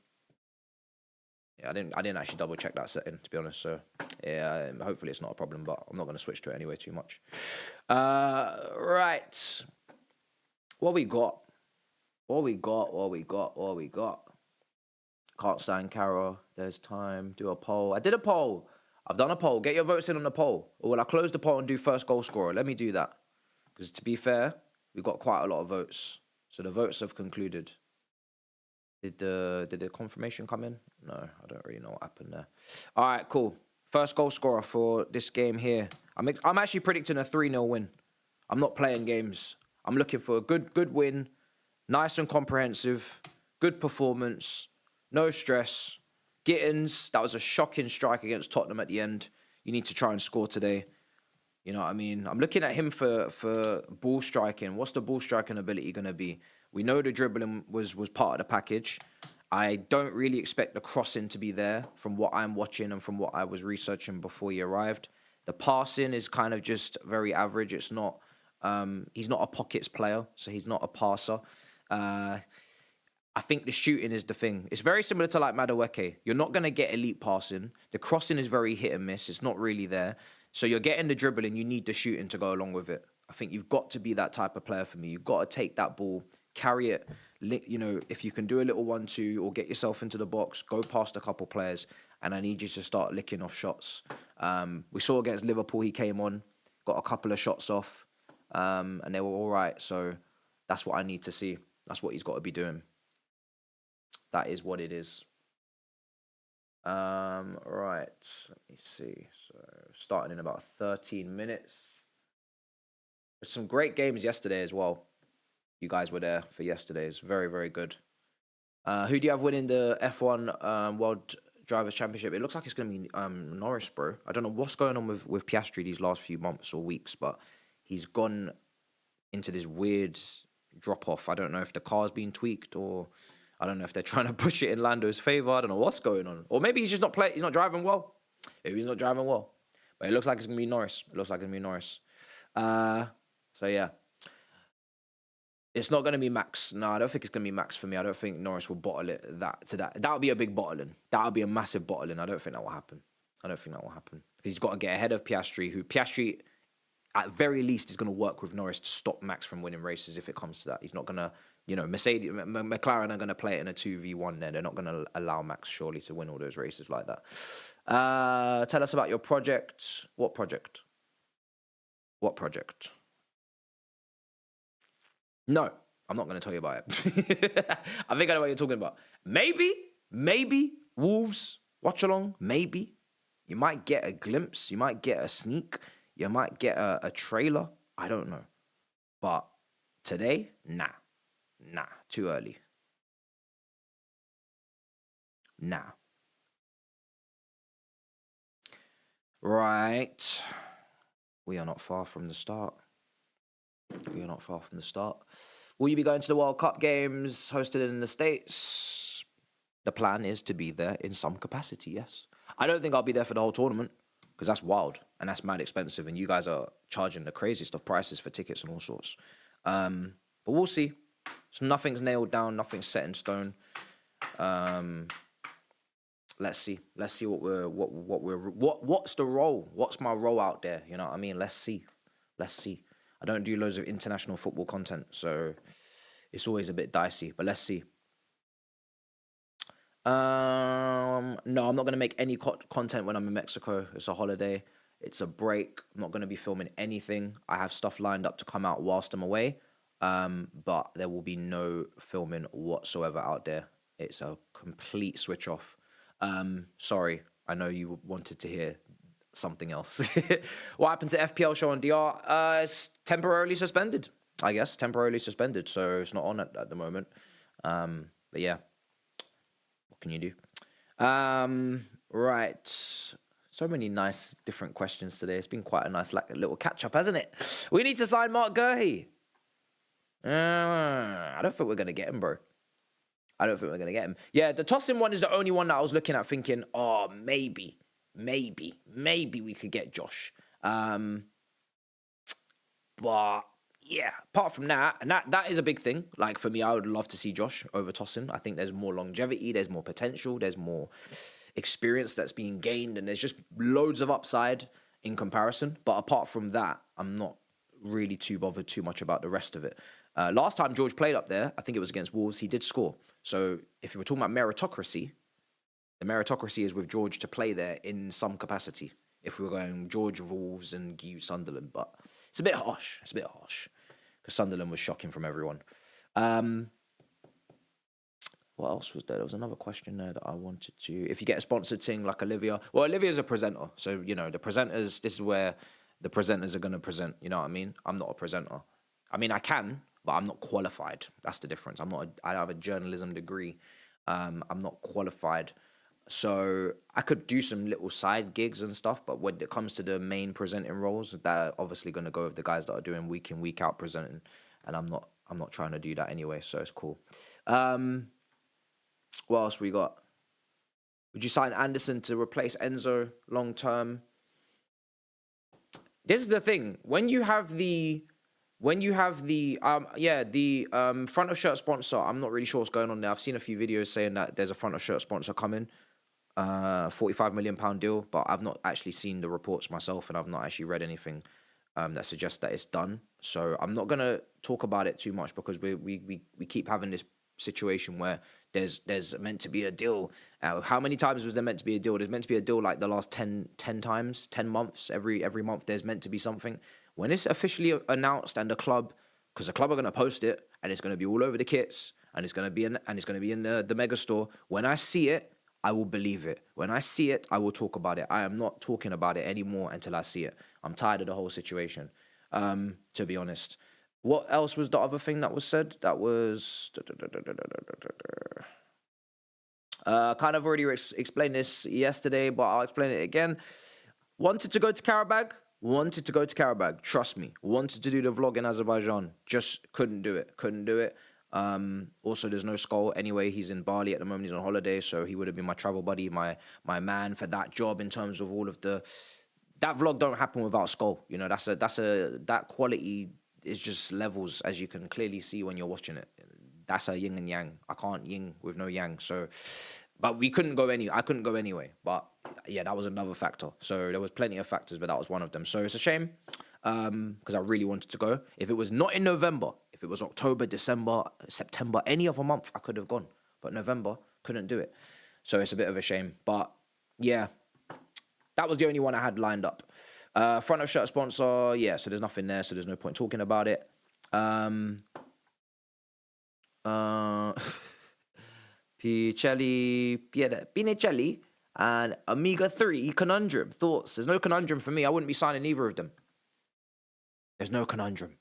S2: actually double check that setting, to be honest. So yeah, hopefully it's not a problem, but I'm not going to switch to it anyway too much. Right. What we got? Can't stand Carol. There's time. Do a poll. I did a poll. I've done a poll. Get your votes in on the poll. Or will I close the poll and do first goal scorer? Let me do that. Because to be fair, we got quite a lot of votes. So the votes have concluded. Did the confirmation come in? No, I don't really know what happened there. All right, cool. First goal scorer for this game here. I'm actually predicting a 3-0 win. I'm not playing games. I'm looking for a good win. Nice and comprehensive. Good performance. No stress. Gittins, that was a shocking strike against Tottenham at the end. You need to try and score today. You know what I mean? I'm looking at him for ball striking. What's the ball striking ability going to be? We know the dribbling was part of the package. I don't really expect the crossing to be there from what I'm watching and from what I was researching before he arrived. The passing is kind of just very average. It's not. He's not a pockets player, so he's not a passer. I think the shooting is the thing. It's very similar to like Madueke. You're not going to get elite passing. The crossing is very hit and miss. It's not really there. So you're getting the dribbling. You need the shooting to go along with it. I think you've got to be that type of player for me. You've got to take that ball, carry it. You know, if you can do a little 1-2 or get yourself into the box, go past a couple players, and I need you to start licking off shots. We saw against Liverpool, he came on, got a couple of shots off, and they were all right. So that's what I need to see. That's what he's got to be doing. That is what it is. Right, let me see. So starting in about 13 minutes. There's some great games yesterday as well. You guys were there for yesterday's. Very, very good. Who do you have winning the F1 World Drivers' Championship? It looks like it's going to be Norris, bro. I don't know what's going on with Piastri these last few months or weeks, but he's gone into this weird drop-off. I don't know if the car's been tweaked, or I don't know if they're trying to push it in Lando's favour. I don't know what's going on. Or maybe he's just not he's not driving well. Maybe he's not driving well. But it looks like it's going to be Norris. So, yeah. It's not going to be Max. No, I don't think it's going to be Max for me. I don't think Norris will bottle it to that. That would be a big bottling. That would be a massive bottling. I don't think that will happen. Because he's got to get ahead of Piastri, who Piastri, at very least, is going to work with Norris to stop Max from winning races if it comes to that. He's not going to, McLaren are going to play it in a 2v1 there. They're not going to allow Max, surely, to win all those races like that. Tell us about your project. What project? No, I'm not going to tell you about it. I think I know what you're talking about. Maybe Wolves watch along. Maybe you might get a glimpse. You might get a sneak. You might get a trailer. I don't know. But today, nah, too early. Nah. Right. We are not far from the start. Will you be going to the World Cup games hosted in the States? The plan is to be there in some capacity, yes. I don't think I'll be there for the whole tournament, because that's wild and that's mad expensive, and you guys are charging the craziest of prices for tickets and all sorts. But we'll see. So nothing's nailed down, nothing's set in stone. Let's see what's the role? What's my role out there? You know what I mean? Let's see. I don't do loads of international football content, so it's always a bit dicey, but let's see. No, I'm not going to make any content when I'm in Mexico. It's a holiday. It's a break. I'm not going to be filming anything. I have stuff lined up to come out whilst I'm away, but there will be no filming whatsoever out there. It's a complete switch off. Sorry, I know you wanted to hear something else. What happened to FPL show on DR? It's temporarily suspended, I guess. So it's not on at the moment. But yeah, what can you do? Right. So many nice different questions today. It's been quite a nice little catch-up, hasn't it? We need to sign Mark Gurhey. I don't think we're going to get him, bro. Yeah, the tossing one is the only one that I was looking at thinking, oh, maybe we could get Josh. But yeah, apart from that, and that is a big thing. Like for me, I would love to see Josh over Tosin. I think there's more longevity, there's more potential, there's more experience that's being gained, and there's just loads of upside in comparison. But apart from that, I'm not really too bothered too much about the rest of it. Last time George played up there, I think it was against Wolves, he did score. So if you were talking about meritocracy, the meritocracy is with George to play there in some capacity. If we were going George Wolves and Guy Sunderland, but it's a bit harsh. Because Sunderland was shocking from everyone. What else was there? There was another question there that I wanted to... If you get a sponsored thing like Olivia... Well, Olivia's a presenter. So, the presenters... This is where the presenters are going to present. You know what I mean? I'm not a presenter. I mean, I can, but I'm not qualified. That's the difference. I have a journalism degree. I'm not qualified. So I could do some little side gigs and stuff, but when it comes to the main presenting roles, they're obviously going to go with the guys that are doing week in, week out presenting, and I'm not trying to do that anyway, so it's cool. What else we got? Would you sign Anderson to replace Enzo long term? This is the thing. When you have the front of shirt sponsor, I'm not really sure what's going on there. I've seen a few videos saying that there's a front of shirt sponsor coming. £45 million deal, but I've not actually seen the reports myself, and I've not actually read anything that suggests that it's done. So I'm not gonna talk about it too much because we keep having this situation where there's meant to be a deal. How many times was there meant to be a deal? There's meant to be a deal like the last 10 times, 10 months. Every month there's meant to be something. When it's officially announced and the club, because the club are gonna post it and it's gonna be all over the kits and it's gonna be in the mega store. When I see it, I will believe it. When I see it, I will talk about it. I am not talking about it anymore until I see it. I'm tired of the whole situation, to be honest. What else was the other thing that was said? That was... kind of already explained this yesterday, but I'll explain it again. Wanted to go to Qarabag. Trust me. Wanted to do the vlog in Azerbaijan. Just couldn't do it. Also, there's no Skull anyway. He's in Bali at the moment. He's on holiday, so he would have been my travel buddy, my man for that job in terms of all of the... That vlog don't happen without Skull. You know, that quality is just levels, as you can clearly see when you're watching it. That's a yin and yang. I can't yin with no yang. So, but I couldn't go anyway. But yeah, that was another factor. So there was plenty of factors, but that was one of them. So it's a shame because I really wanted to go. If it was not in November, if it was October, December, September, any other month, I could have gone. But November, couldn't do it. So it's a bit of a shame. But yeah, that was the only one I had lined up. Front of shirt sponsor, yeah, so there's nothing there, so there's no point talking about it. Pinicelli and Omega 3 conundrum. Thoughts? There's no conundrum for me. I wouldn't be signing either of them. There's no conundrum.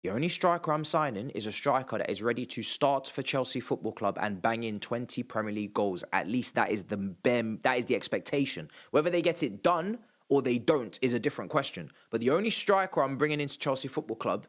S2: The only striker I'm signing is a striker that is ready to start for Chelsea Football Club and bang in 20 Premier League goals. At least that is the expectation. Whether they get it done or they don't is a different question. But the only striker I'm bringing into Chelsea Football Club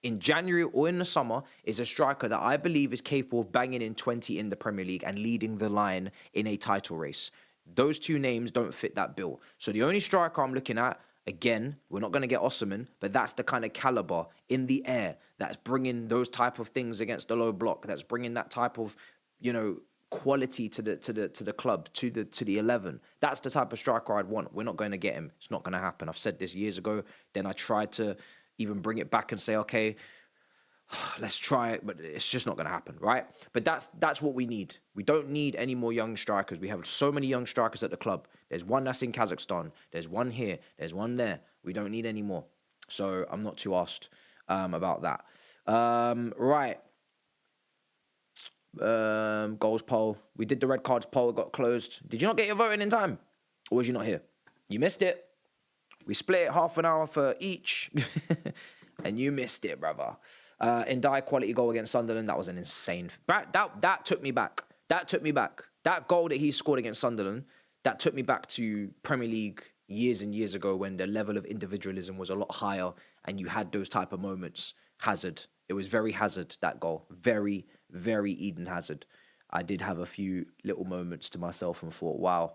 S2: in January or in the summer is a striker that I believe is capable of banging in 20 in the Premier League and leading the line in a title race. Those two names don't fit that bill. So the only striker I'm looking at, again, we're not going to get Osimhen, but that's the kind of caliber in the air that's bringing those type of things against the low block, that's bringing that type of, you know, quality to the club, to the 11. That's the type of striker I'd want. We're not going to get him. It's not going to happen. I've said this years ago. Then I tried to even bring it back and say, okay, let's try it, but it's just not going to happen, right? But that's what we need. We don't need any more young strikers. We have so many young strikers at the club. There's one that's in Kazakhstan. There's one here. There's one there. We don't need any more. So I'm not too asked about that. Right. Goals poll. We did the red cards poll. It got closed. Did you not get your voting in time? Or was you not here? You missed it. We split it half an hour for each. And you missed it, brother. Ndiaye quality goal against Sunderland. That was an insane... That took me back. That goal that he scored against Sunderland, that took me back to Premier League years and years ago when the level of individualism was a lot higher and you had those type of moments. Hazard. It was very Hazard, that goal. Very, very Eden Hazard. I did have a few little moments to myself and thought, wow,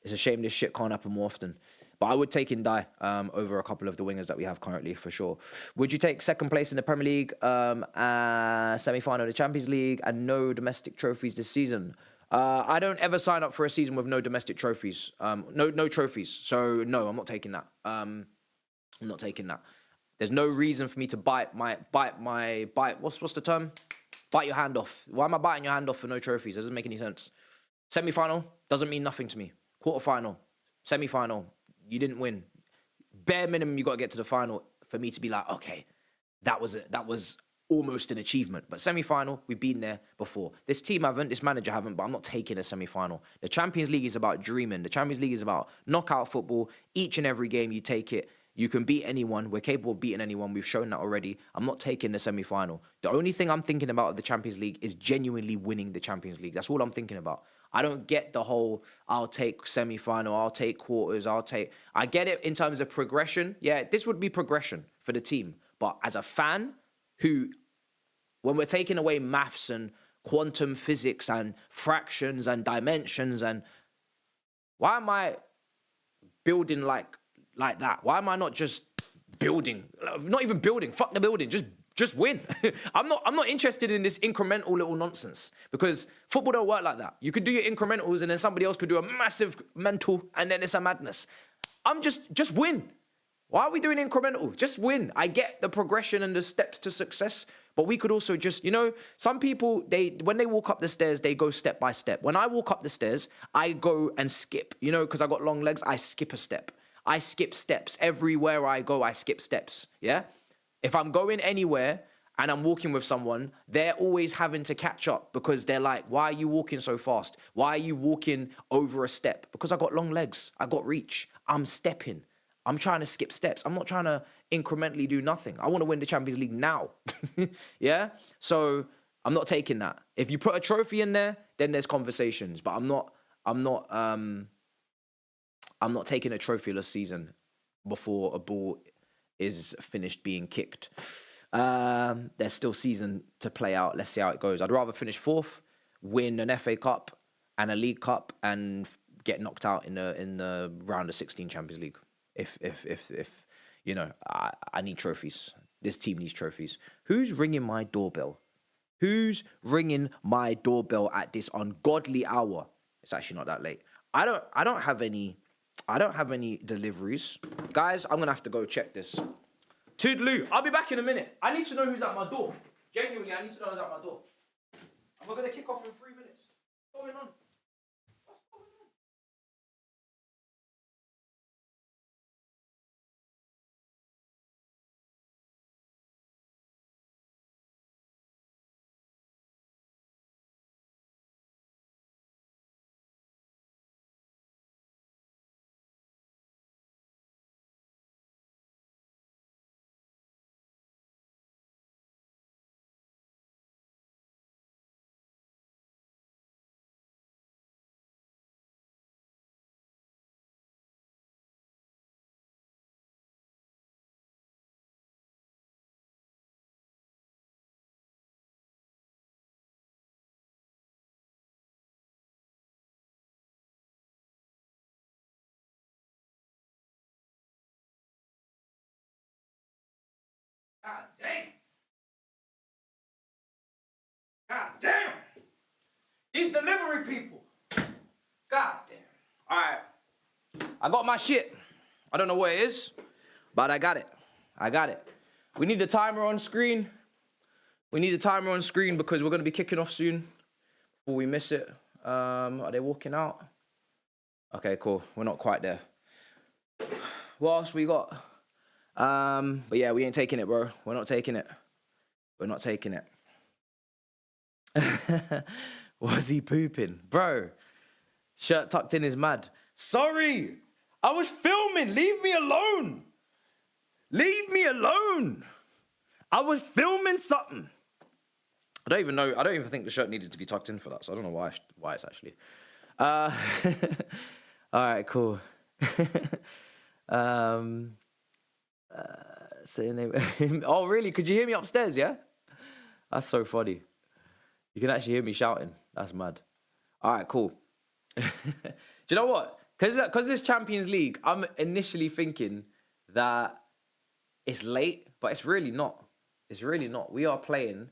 S2: it's a shame this shit can't happen more often. But I would take Ndiaye over a couple of the wingers that we have currently, for sure. Would you take second place in the Premier League, semi-final of the Champions League, and no domestic trophies this season? I don't ever sign up for a season with no domestic trophies. No trophies. So, no, I'm not taking that. I'm not taking that. There's no reason for me to bite what's the term? Bite your hand off. Why am I biting your hand off for no trophies? That doesn't make any sense. Semi-final doesn't mean nothing to me. Quarter-final, semi-final, you didn't win. Bare minimum, you got to get to the final for me to be like, okay, that was almost an achievement. But semi-final, we've been there before. This team haven't, this manager haven't, but I'm not taking a semi-final. The Champions League is about dreaming. The Champions League is about knockout football. Each and every game you take it. You can beat anyone. We're capable of beating anyone. We've shown that already. I'm not taking the semi-final. The only thing I'm thinking about of the Champions League is genuinely winning the Champions League. That's all I'm thinking about. I don't get the whole, I'll take semi-final, I'll take quarters, I get it in terms of progression. Yeah, this would be progression for the team. But as a fan who, when we're taking away maths and quantum physics and fractions and dimensions and why am I building like that? Why am I not just building? Not even building, fuck the building, just win. I'm not interested in this incremental little nonsense because football don't work like that. You could do your incrementals and then somebody else could do a massive mental and then it's a madness. I'm just win. Why are we doing incremental? Just win. I get the progression and the steps to success, but we could also just, you know, some people, when they walk up the stairs, they go step by step. When I walk up the stairs, I go and skip, you know, because I got long legs, I skip a step. I skip steps. Everywhere I go, I skip steps, yeah? If I'm going anywhere and I'm walking with someone, they're always having to catch up because they're like, why are you walking so fast? Why are you walking over a step? Because I got long legs. I got reach. I'm stepping. I'm trying to skip steps. I'm not trying to incrementally do nothing. I want to win the Champions League now. Yeah? So I'm not taking that. If you put a trophy in there, then there's conversations. But I'm not taking a trophyless season before a ball is finished being kicked. There's still season to play out. Let's see how it goes. I'd rather finish fourth, win an FA Cup and a League Cup, and get knocked out in the round of 16 Champions League. If you know, I need trophies. This team needs trophies. Who's ringing my doorbell? Who's ringing my doorbell at this ungodly hour? It's actually not that late. I don't have any deliveries. Guys, I'm gonna have to go check this. Toodaloo, I'll be back in a minute. I need to know who's at my door. Genuinely, I need to know who's at my door. And we're gonna kick off in 3 minutes. What's going on? What's going on? God damn. God damn. These delivery people. God damn. All right. I got my shit. I don't know where it is, but I got it. I got it. We need the timer on screen. We need a timer on screen because we're going to be kicking off soon before we miss it. Are they walking out? Okay, cool. We're not quite there. What else we got? But yeah, we ain't taking it, bro. We're not taking it. We're not taking it. Was he pooping? Bro, shirt tucked in is mad. Sorry, I was filming. Leave me alone. Leave me alone. I was filming something. I don't even know. I don't even think the shirt needed to be tucked in for that, so I don't know why it's actually. All right, cool. Say your name. Oh, really? Could you hear me upstairs, yeah? That's so funny. You can actually hear me shouting. That's mad. All right, cool. Do you know what? Because this Champions League, I'm initially thinking that it's late, but it's really not. It's really not. We are playing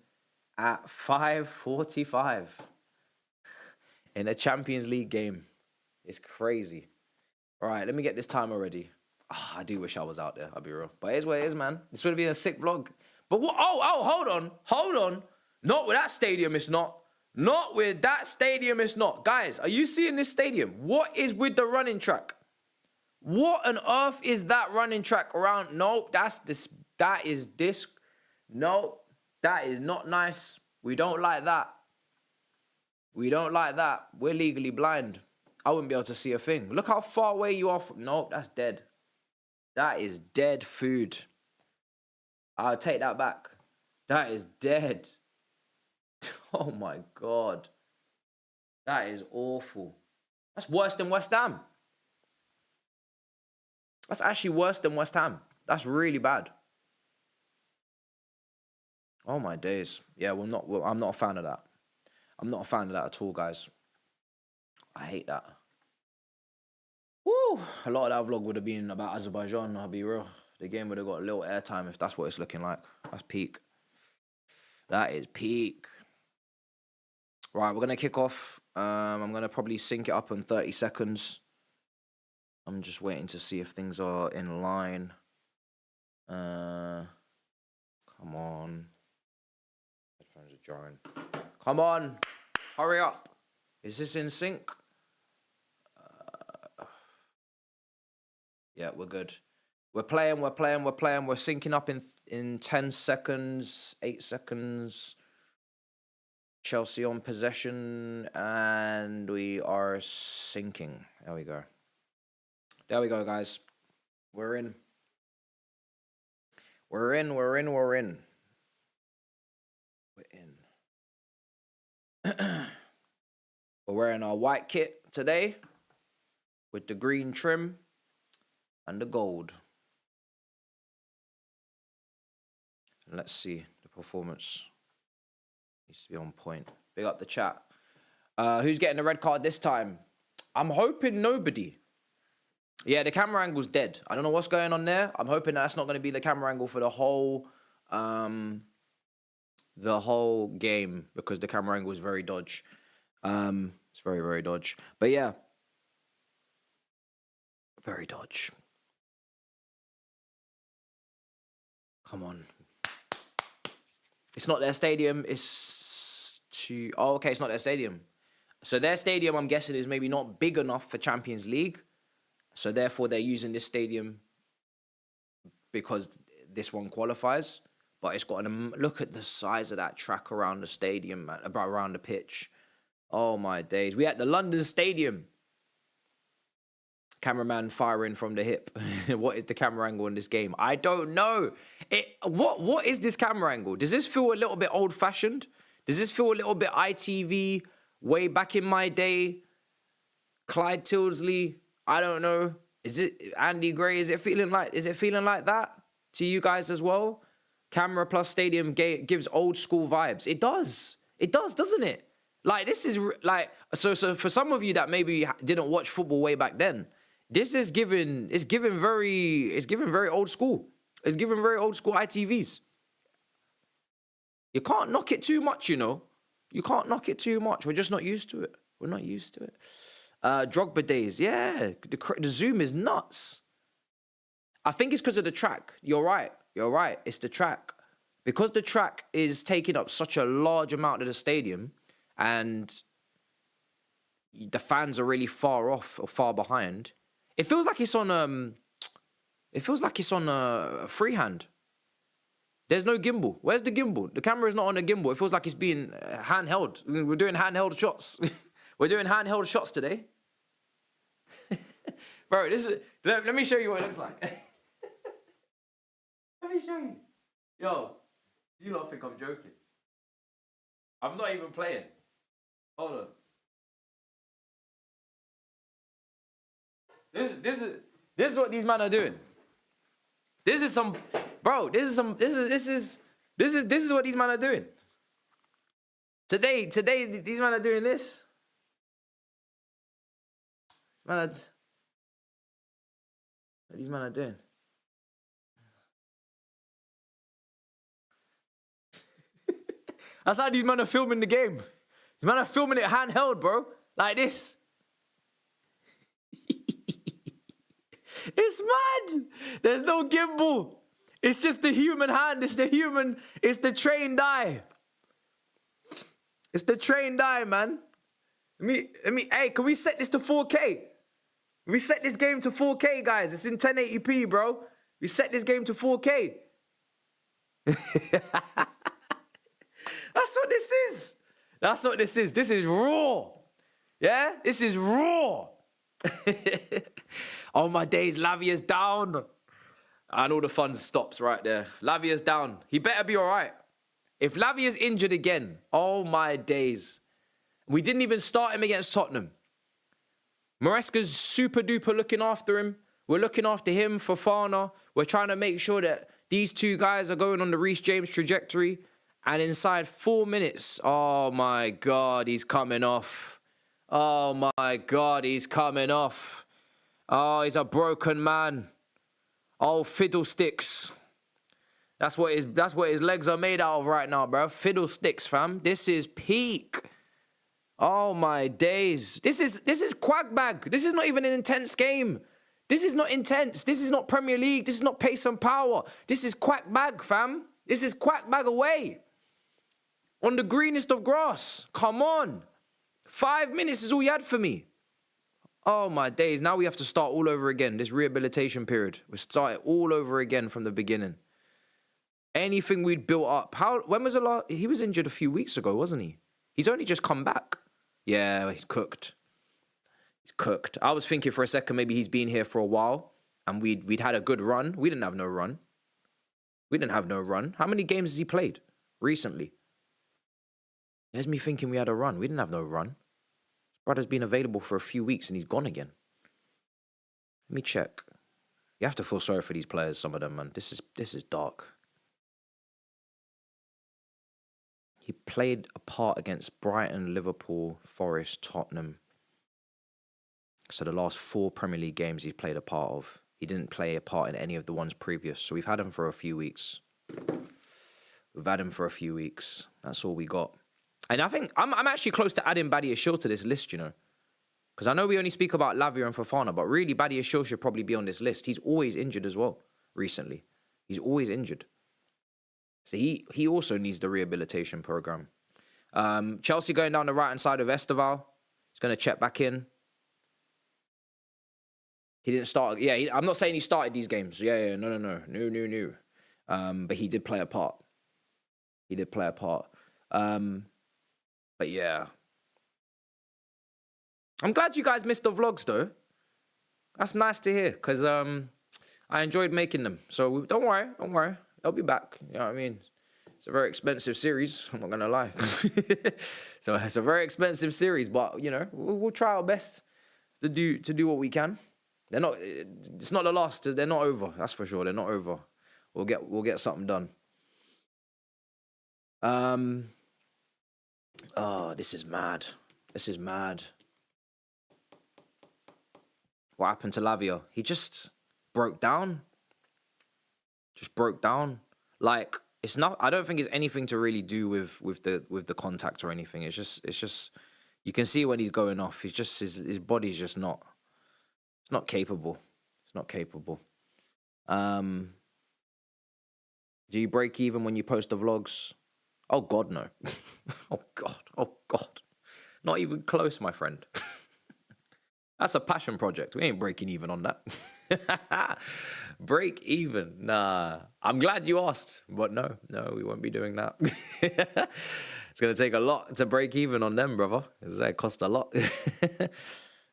S2: at 5:45 in a Champions League game. It's crazy. All right, let me get this timer ready. Oh, I do wish I was out there, I'll be real. But here's what it is, man. This would have been a sick vlog. But what? Oh, hold on. Not with that stadium, it's not. Not with that stadium, it's not. Guys, are you seeing this stadium? What is with the running track? What on earth is that running track around? No, that is this. No, that is not nice. We don't like that. We don't like that. We're legally blind. I wouldn't be able to see a thing. Look how far away you are from. No, that's dead. That is dead food. I'll take that back. That is dead. Oh my God. That is awful. That's worse than West Ham. That's actually worse than West Ham. That's really bad. Oh my days. Yeah, I'm not a fan of that. I'm not a fan of that at all, guys. I hate that. Woo! A lot of that vlog would have been about Azerbaijan, I'll be real. The game would have got a little airtime if that's what it's looking like. That's peak. That is peak. Right, we're going to kick off. I'm going to probably sync it up in 30 seconds. I'm just waiting to see if things are in line. Come on. Headphones are jarring. Come on. Hurry up. Is this in sync? Yeah, we're good. We're playing. We're syncing up in 10 seconds, 8 seconds. Chelsea on possession, and we are syncing. There we go. There we go, guys. We're in. We're in. We're wearing our white kit today with the green trim and the gold. And let's see the performance. Needs to be on point. Big up the chat. Who's getting the red card this time? I'm hoping nobody. Yeah, the camera angle's dead. I don't know what's going on there. I'm hoping that's not going to be the camera angle for the whole game, because the camera angle is very dodge. It's very, very dodge. But yeah, very dodge. Come on. It's not their stadium. Oh, okay, it's not their stadium. So their stadium, I'm guessing, is maybe not big enough for Champions League. So therefore, they're using this stadium because this one qualifies. But it's got look at the size of that track around the stadium, man, around the pitch. Oh my days. We at the London Stadium. Cameraman firing from the hip. What is the camera angle in this game? I don't know. What is this camera angle? Does this feel a little bit old-fashioned? Does this feel a little bit ITV, way back in my day? Clyde Tildesley? I don't know. Is it Andy Gray? Is it feeling like that to you guys as well? Camera plus stadium gives old school vibes. It does. It does, doesn't it? Like, this is like, so for some of you that maybe didn't watch football way back then, this is giving very old school. It's giving very old school ITVs. You can't knock it too much, you know. You can't knock it too much. We're just not used to it. We're not used to it. Drogba days, yeah. The zoom is nuts. I think it's because of the track. You're right. It's the track. Because the track is taking up such a large amount of the stadium, and the fans are really far off or far behind. It feels like it's on freehand. There's no gimbal. Where's the gimbal? The camera is not on a gimbal. It feels like it's being handheld. We're doing handheld shots. We're doing handheld shots today. Bro, let me show you what it looks like. Let me show you. Yo, you don't think I'm joking? I'm not even playing. Hold on. This is what these men are doing. This is what these men are doing. Today these men are doing this. What these men are doing. That's how these men are filming the game. These men are filming it handheld, bro. Like this. It's mad. There's no gimbal. It's just the human hand. It's the trained eye. It's the trained eye, man. Hey, can we set this to 4K? We set this game to 4K, guys. It's in 1080p, bro. We set this game to 4K. That's what this is. That's what this is. This is raw. Yeah? This is raw. Oh my days, Lavia's down. And all the fun stops right there. Lavia's down. He better be all right. If Lavia's injured again, oh my days. We didn't even start him against Tottenham. Maresca's super duper looking after him. We're looking after him, Fofana. We're trying to make sure that these two guys are going on the Reece James trajectory. And inside 4 minutes, oh my God, he's coming off. Oh my God, he's coming off. Oh, he's a broken man. Oh, fiddlesticks. That's what his legs are made out of right now, bro. Fiddlesticks, fam. This is peak. Oh my days. This is Qarabag. This is not even an intense game. This is not intense. This is not Premier League. This is not pace and power. This is quack bag, fam. This is quack bag away. On the greenest of grass. Come on. 5 minutes is all you had for me. Oh, my days. Now we have to start all over again. This rehabilitation period. We start it all over again from the beginning. Anything we'd built up. When was the last? He was injured a few weeks ago, wasn't he? He's only just come back. Yeah, he's cooked. He's cooked. I was thinking for a second maybe he's been here for a while and we'd had a good run. We didn't have no run. We didn't have no run. How many games has he played recently? There's me thinking we had a run. We didn't have no run. His brother's been available for a few weeks and he's gone again. Let me check. You have to feel sorry for these players, some of them, man. This is dark. He played a part against Brighton, Liverpool, Forest, Tottenham. So the last 4 Premier League games he's played a part of. He didn't play a part in any of the ones previous. So we've had him for a few weeks. That's all we got. And I think I'm actually close to adding Badiashile to this list, you know. Because I know we only speak about Lavia and Fofana, but really Badiashile should probably be on this list. He's always injured as well, recently. He's always injured. So he also needs the rehabilitation program. Chelsea going down the right-hand side of Esteval. He's going to check back in. He didn't start. Yeah, I'm not saying he started these games. Yeah, no. But he did play a part. But yeah. I'm glad you guys missed the vlogs, though. That's nice to hear, because I enjoyed making them. So don't worry. I'll be back. You know what I mean? It's a very expensive series. I'm not going to lie. So it's a very expensive series, but, you know, we'll try our best to do what we can. It's not the last. They're not over. That's for sure. They're not over. We'll get something done. Oh, this is mad. What happened to Lavia? He just broke down. Like, it's not. I don't think it's anything to really do with the contact or anything. It's just. You can see when he's going off. He's just his body's just not. It's not capable. Do you break even when you post the vlogs? Oh God, no. Oh God. Not even close, my friend. That's a passion project. We ain't breaking even on that. Break even? Nah. I'm glad you asked, but no, we won't be doing that. It's going to take a lot to break even on them, brother. It costs a lot.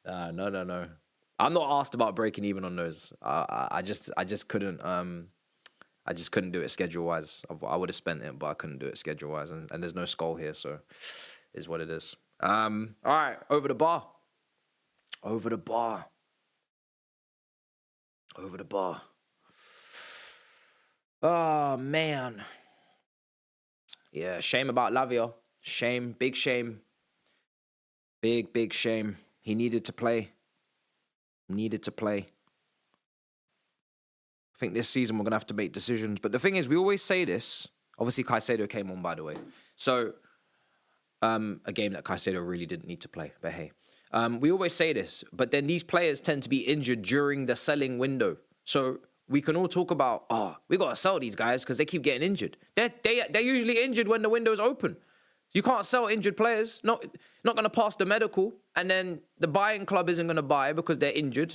S2: No. I'm not asked about breaking even on those. I just couldn't. I just couldn't do it schedule-wise. I would have spent it, but I couldn't do it schedule-wise. And there's no skull here, so is what it is. All right, over the bar. Oh, man. Yeah, shame about Lavia. Shame, big shame. Big shame. He needed to play. I think this season we're going to have to make decisions. But the thing is, we always say this. Obviously, Caicedo came on, by the way. So, a game that Caicedo really didn't need to play. But hey, we always say this. But then these players tend to be injured during the selling window. So we can all talk about, we got to sell these guys because they keep getting injured. They're usually injured when the window's open. You can't sell injured players. Not going to pass the medical. And then the buying club isn't going to buy because they're injured.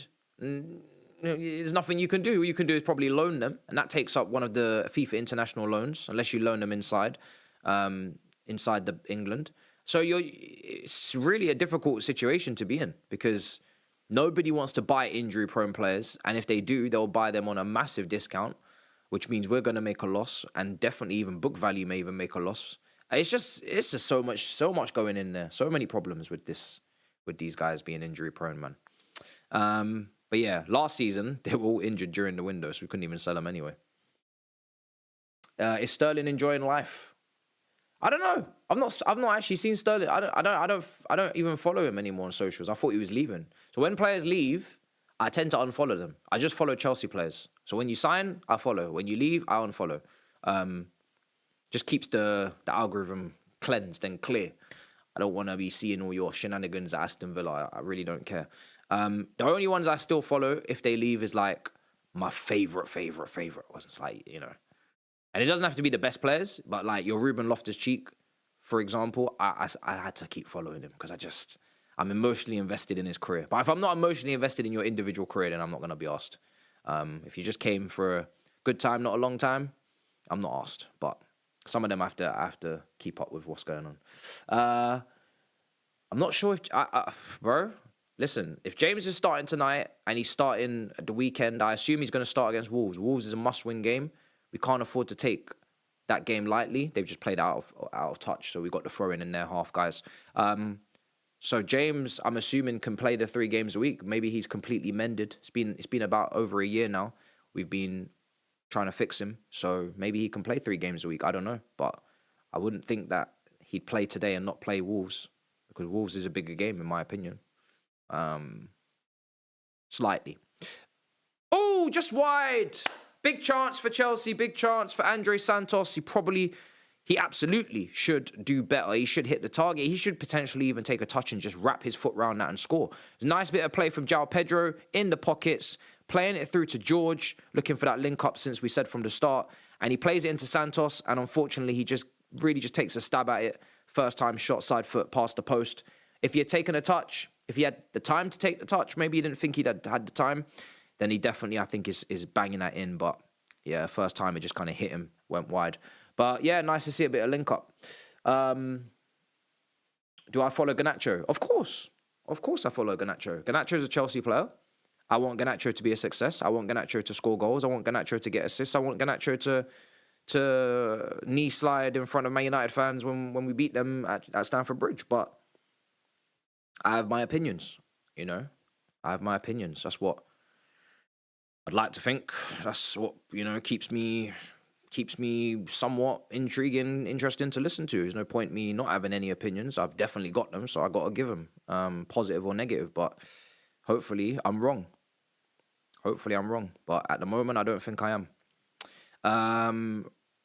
S2: There's nothing you can do. All you can do is probably loan them. And that takes up one of the FIFA international loans, unless you loan them inside the England. So it's really a difficult situation to be in because nobody wants to buy injury-prone players. And if they do, they'll buy them on a massive discount, which means we're going to make a loss. And definitely even book value may even make a loss. It's just so much going in there. So many problems with these guys being injury-prone, man. But yeah, last season, they were all injured during the window, so we couldn't even sell them anyway. Is Sterling enjoying life? I don't know. I've not actually seen Sterling. I don't even follow him anymore on socials. I thought he was leaving. So when players leave, I tend to unfollow them. I just follow Chelsea players. So when you sign, I follow. When you leave, I unfollow. Just keeps the algorithm cleansed and clear. I don't want to be seeing all your shenanigans at Aston Villa. I really don't care. The only ones I still follow if they leave is like my favorite ones. It's like, you know, and it doesn't have to be the best players, but like your Ruben Loftus-Cheek, for example, I had to keep following him because I'm emotionally invested in his career. But if I'm not emotionally invested in your individual career, then I'm not going to be asked. If you just came for a good time, not a long time, I'm not asked. But some of them I have to keep up with what's going on. I'm not sure if... bro, listen, if James is starting tonight and he's starting at the weekend, I assume he's going to start against Wolves. Wolves is a must-win game. We can't afford to take that game lightly. They've just played out of touch, so we got the throw-in their half, guys. So James, I'm assuming, can play the 3 games a week. Maybe he's completely mended. It's been about over a year now. We've been trying to fix him, so maybe he can play 3 games a week. I don't know, but I wouldn't think that he'd play today and not play Wolves because Wolves is a bigger game in my opinion. Slightly. Oh, just wide. Big chance for Chelsea. Big chance for Andre Santos. He absolutely should do better. He should hit the target. He should potentially even take a touch and just wrap his foot around that and score. It's a nice bit of play from João Pedro in the pockets, playing it through to George, looking for that link up since we said from the start. And he plays it into Santos, and unfortunately, he just really takes a stab at it. First time shot, side foot, past the post. If he had taken a touch, if he had the time to take the touch, maybe he didn't think he'd had the time, then he definitely, I think, is banging that in. But yeah, first time it just kind of hit him, went wide. But yeah, nice to see a bit of link up. Do I follow Garnacho? Of course I follow Garnacho. Garnacho is a Chelsea player. I want Garnacho to be a success. I want Garnacho to score goals. I want Garnacho to get assists. I want Garnacho to knee slide in front of Man United fans when we beat them at Stamford Bridge. But I have my opinions, you know. I have my opinions. That's what I'd like to think. That's what, you know, keeps me somewhat intriguing, interesting to listen to. There's no point me not having any opinions. I've definitely got them, so I got to give them, positive or negative. But hopefully I'm wrong. But at the moment, I don't think I am.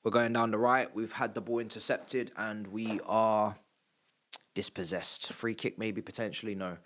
S2: We're going down the right. We've had the ball intercepted, and we are dispossessed. Free kick, maybe, potentially, no.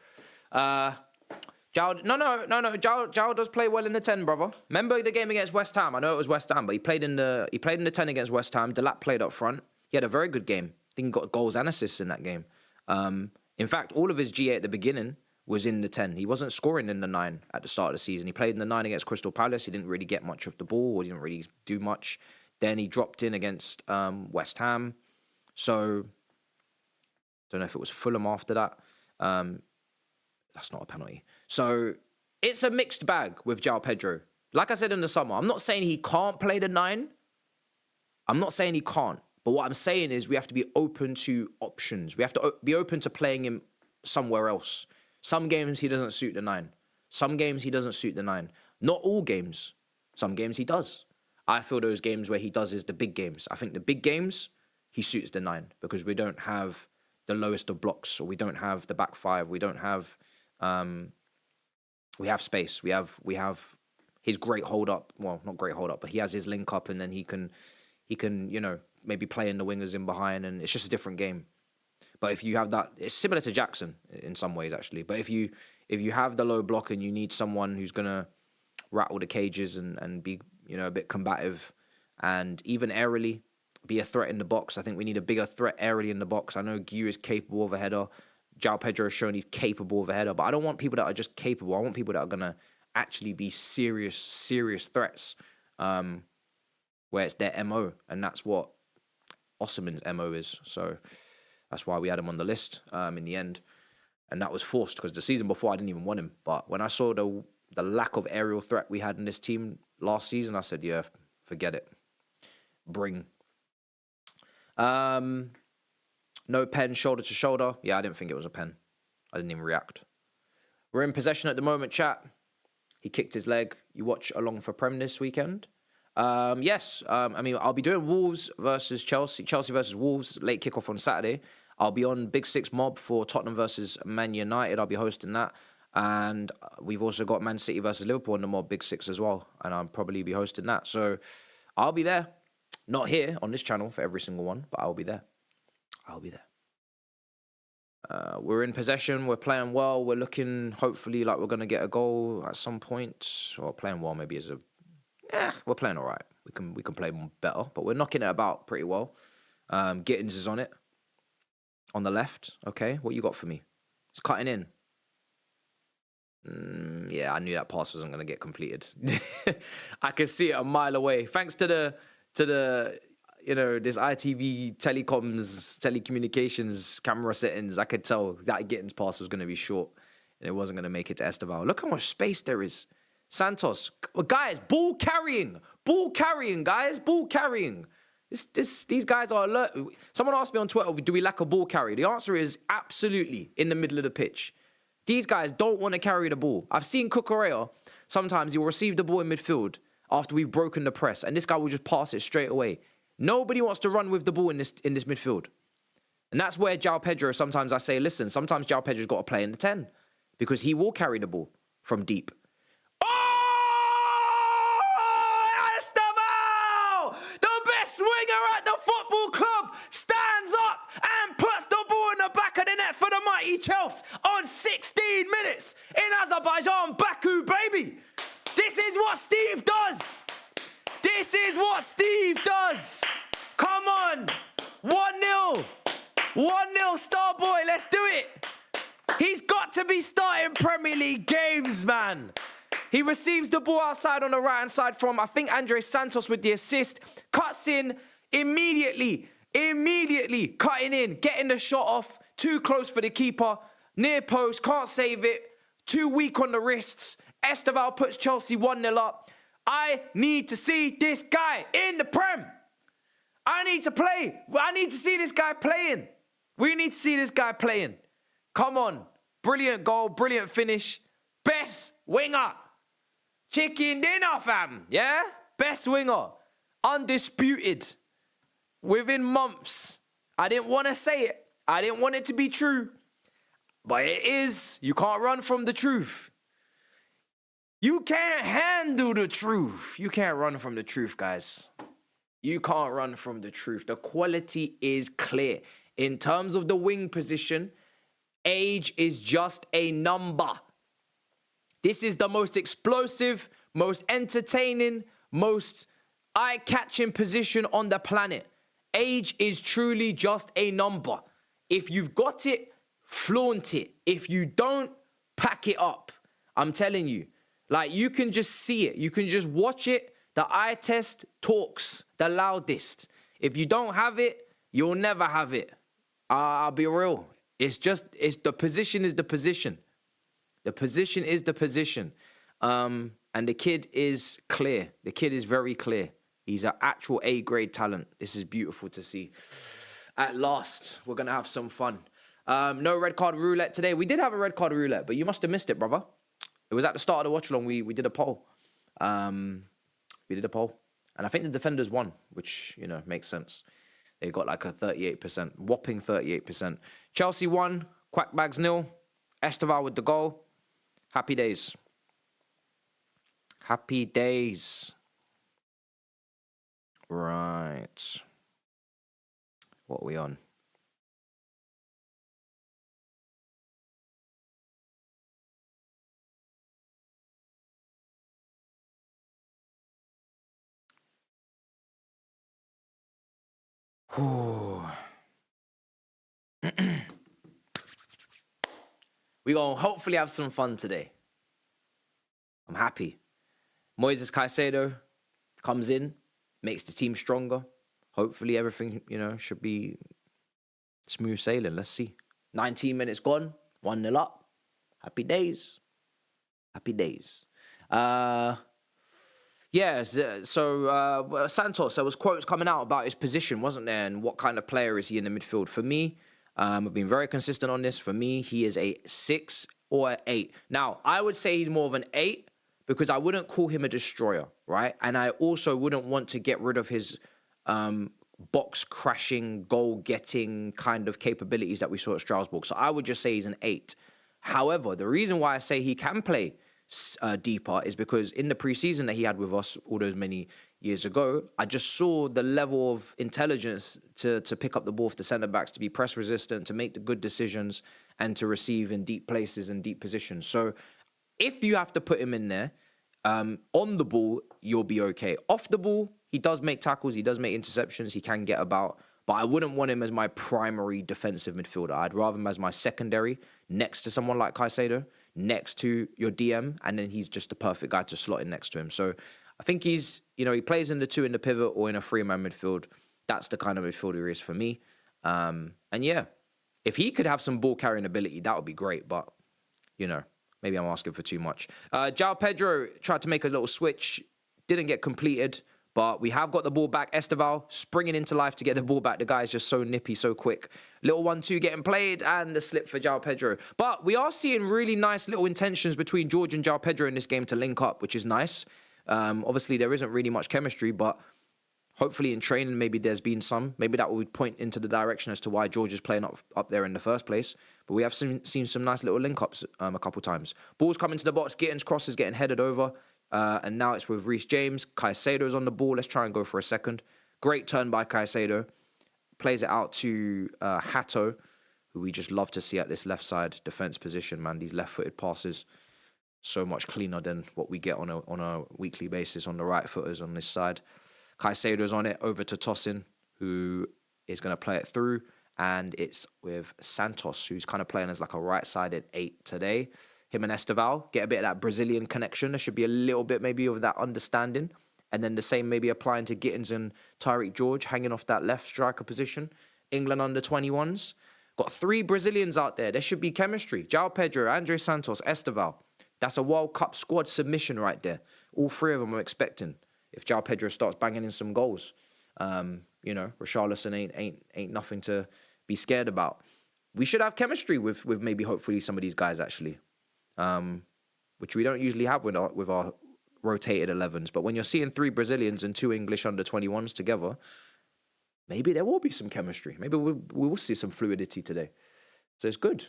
S2: João, no. João does play well in the 10, brother. Remember the game against West Ham? I know it was West Ham, but he played in the 10 against West Ham. Delap played up front. He had a very good game. I think he got goals and assists in that game. In fact, all of his GA at the beginning was in the 10. He wasn't scoring in the 9 at the start of the season. He played in the 9 against Crystal Palace. He didn't really get much of the ball, or he didn't really do much. Then he dropped in against West Ham. So, don't know if it was Fulham after that. That's not a penalty. So, it's a mixed bag with João Pedro. Like I said in the summer, I'm not saying he can't play the 9. I'm not saying he can't. But what I'm saying is we have to be open to options. We have to be open to playing him somewhere else. Some games he doesn't suit the 9. Some games he doesn't suit the 9. Not all games. Some games he does. I feel those games where he does is the big games. I think the big games, he suits the 9 because we don't have the lowest of blocks, or we don't have the back 5. We don't have... we have space. We have his great hold up. Well, not great hold up, but he has his link up, and then he can, you know, maybe play in the wingers in behind, and it's just a different game. But if you have that, it's similar to Jackson in some ways, actually. But if you have the low block and you need someone who's gonna rattle the cages and be, you know, a bit combative, and even aerially be a threat in the box, I think we need a bigger threat aerially in the box. I know Gu is capable of a header. João Pedro has shown he's capable of a header, but I don't want people that are just capable. I want people that are gonna actually be serious threats, where it's their MO, and that's what Osimhen's MO is. So that's why we had him on the list in the end, and that was forced because the season before I didn't even want him. But when I saw the lack of aerial threat we had in this team last season, I said, yeah, forget it. Bring. No pen, shoulder to shoulder. Yeah, I didn't think it was a pen. I didn't even react. We're in possession at the moment, chat. He kicked his leg. You watch along for Prem this weekend? Yes. I mean, I'll be doing Wolves versus Chelsea. Chelsea versus Wolves, late kickoff on Saturday. I'll be on Big Six Mob for Tottenham versus Man United. I'll be hosting that. And we've also got Man City versus Liverpool in the Mob Big Six as well. And I'll probably be hosting that. So I'll be there. Not here on this channel for every single one, but I'll be there. I'll be there. We're in possession. We're playing well. We're looking, hopefully, like we're going to get a goal at some point. Or playing well maybe is a... Yeah, we're playing all right. We can play better, but we're knocking it about pretty well. Gittins is on it. On the left. Okay, what you got for me? It's cutting in. Yeah, I knew that pass wasn't going to get completed. I could see it a mile away. Thanks to the you know, this ITV telecommunications camera settings, I could tell that Gittins pass was going to be short and it wasn't going to make it to Esteval. Look how much space there is. Santos, guys, ball carrying, guys, ball carrying. These guys are alert. Someone asked me on Twitter, do we lack a ball carrier? The answer is absolutely in the middle of the pitch. These guys don't want to carry the ball. I've seen Cucurella, sometimes he will receive the ball in midfield after we've broken the press, and this guy will just pass it straight away. Nobody wants to run with the ball in this midfield. And that's where João Pedro, sometimes I say, listen, sometimes João Pedro's got to play in the 10 because he will carry the ball from deep. Oh! Esteval! The best winger at the football club stands up and puts the ball in the back of the net for the mighty Chelsea on 16 minutes in Azerbaijan, Baku, baby. This is what Steve does. This is what Steve does. Come on. 1-0. 1-0 Starboy. Let's do it. He's got to be starting Premier League games, man. He receives the ball outside on the right-hand side from, I think, Andres Santos with the assist. Cuts in immediately. Cutting in. Getting the shot off. Too close for the keeper. Near post. Can't save it. Too weak on the wrists. Esteval puts Chelsea 1-0 up. I need to see this guy in the Prem. I need to play. I need to see this guy playing. We need to see this guy playing. Come on. Brilliant goal. Brilliant finish. Best winger. Chicken dinner, fam. Yeah? Best winger. Undisputed. Within months. I didn't want to say it. I didn't want it to be true. But it is. You can't run from the truth. You can't handle the truth. You can't run from the truth, guys. You can't run from the truth. The quality is clear. In terms of the wing position, age is just a number. This is the most explosive, most entertaining, most eye-catching position on the planet. Age is truly just a number. If you've got it, flaunt it. If you don't, pack it up. I'm telling you. Like, you can just see it. You can just watch it. The eye test talks the loudest. If you don't have it, you'll never have it. I'll be real. It's the position is the position. The position is the position. And the kid is clear. The kid is very clear. He's an actual A-grade talent. This is beautiful to see. At last, we're going to have some fun. No red card roulette today. We did have a red card roulette, but you must have missed it, brother. It was at the start of the watch-along. We did a poll. We did a poll. And I think the defenders won, which, you know, makes sense. They got like a 38%, whopping 38%. Chelsea won, Quackbags 0. Esteval with the goal. Happy days. Happy days. Right. What are we on? We're going to hopefully have some fun today. I'm happy. Moises Caicedo comes in, makes the team stronger. Hopefully everything, you know, should be smooth sailing. Let's see. 19 minutes gone, 1-0 up. Happy days. Happy days. Yeah, so Santos, there was quotes coming out about his position, wasn't there? And what kind of player is he in the midfield? For me, I've been very consistent on this. For me, he is a 6 or an 8. Now, I would say he's more of an 8 because I wouldn't call him a destroyer, right? And I also wouldn't want to get rid of his box-crashing, goal-getting kind of capabilities that we saw at Strasbourg. So I would just say he's an 8. However, the reason why I say he can play deeper is because in the preseason that he had with us all those many years ago, I just saw the level of intelligence to pick up the ball for the centre-backs, to be press resistant, to make the good decisions, and to receive in deep places and deep positions. So if you have to put him in there, on the ball, you'll be okay. Off the ball, he does make tackles, he does make interceptions, he can get about, but I wouldn't want him as my primary defensive midfielder. I'd rather him as my secondary, next to someone like Caicedo, next to your DM, and then he's just the perfect guy to slot in next to him. So I think he's, he plays in the 2 in the pivot or in a 3-man midfield. That's the kind of midfielder he is for me. And yeah, if he could have some ball carrying ability, that would be great, but, maybe I'm asking for too much. João Pedro tried to make a little switch, didn't get completed, but we have got the ball back. Esteval springing into life to get the ball back. The guy is just so nippy, so quick. Little 1-2 getting played, and the slip for João Pedro. But we are seeing really nice little intentions between George and João Pedro in this game to link up, which is nice. Obviously, there isn't really much chemistry, but hopefully in training, maybe there's been some. Maybe that would point into the direction as to why George is playing up there in the first place. But we have seen some nice little link-ups a couple times. Ball's coming to the box, Gittins' cross is getting headed over. And now it's with Reece James. Caicedo's on the ball. Let's try and go for a second. Great turn by Caicedo. Plays it out to Hato, who we just love to see at this left side defense position, man. These left-footed passes, so much cleaner than what we get on a weekly basis on the right footers on this side. Caicedo's on it, over to Tosin, who is going to play it through. And it's with Santos, who's kind of playing as like a right-sided 8 today. Him and Esteval get a bit of that Brazilian connection. There should be a little bit maybe of that understanding. And then the same maybe applying to Gittins and Tyreek George, hanging off that left striker position. England under 21s. Got 3 Brazilians out there. There should be chemistry. João Pedro, Andre Santos, Esteval. That's a World Cup squad submission right there. All 3 of them I'm expecting. If João Pedro starts banging in some goals. Richarlison ain't nothing to be scared about. We should have chemistry with maybe hopefully some of these guys actually. Which we don't usually have with our rotated 11s. But when you're seeing 3 Brazilians and 2 English under 21s together, maybe there will be some chemistry. Maybe we will see some fluidity today. So it's good.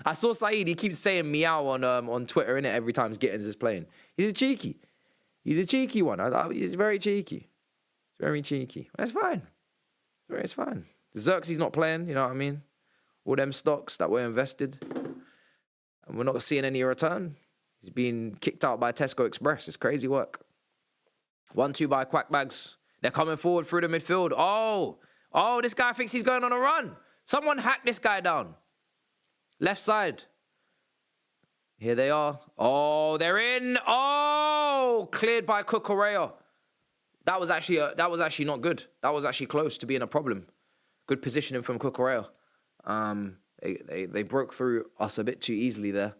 S2: I saw Saeed, he keeps saying meow on Twitter, innit, every time Gittins is playing. He's a cheeky one. He's very cheeky. Very cheeky. That's fine. It's fine. Xerxes not playing, you know what I mean? All them stocks that were invested. And we're not seeing any return. He's being kicked out by Tesco Express. It's crazy work. 1-2 by Quackbags. They're coming forward through the midfield. Oh, this guy thinks he's going on a run. Someone hack this guy down. Left side. Here they are. Oh, they're in. Oh, cleared by Cucurella. That was actually not good. That was actually close to being a problem. Good positioning from Cucurella. They broke through us a bit too easily there,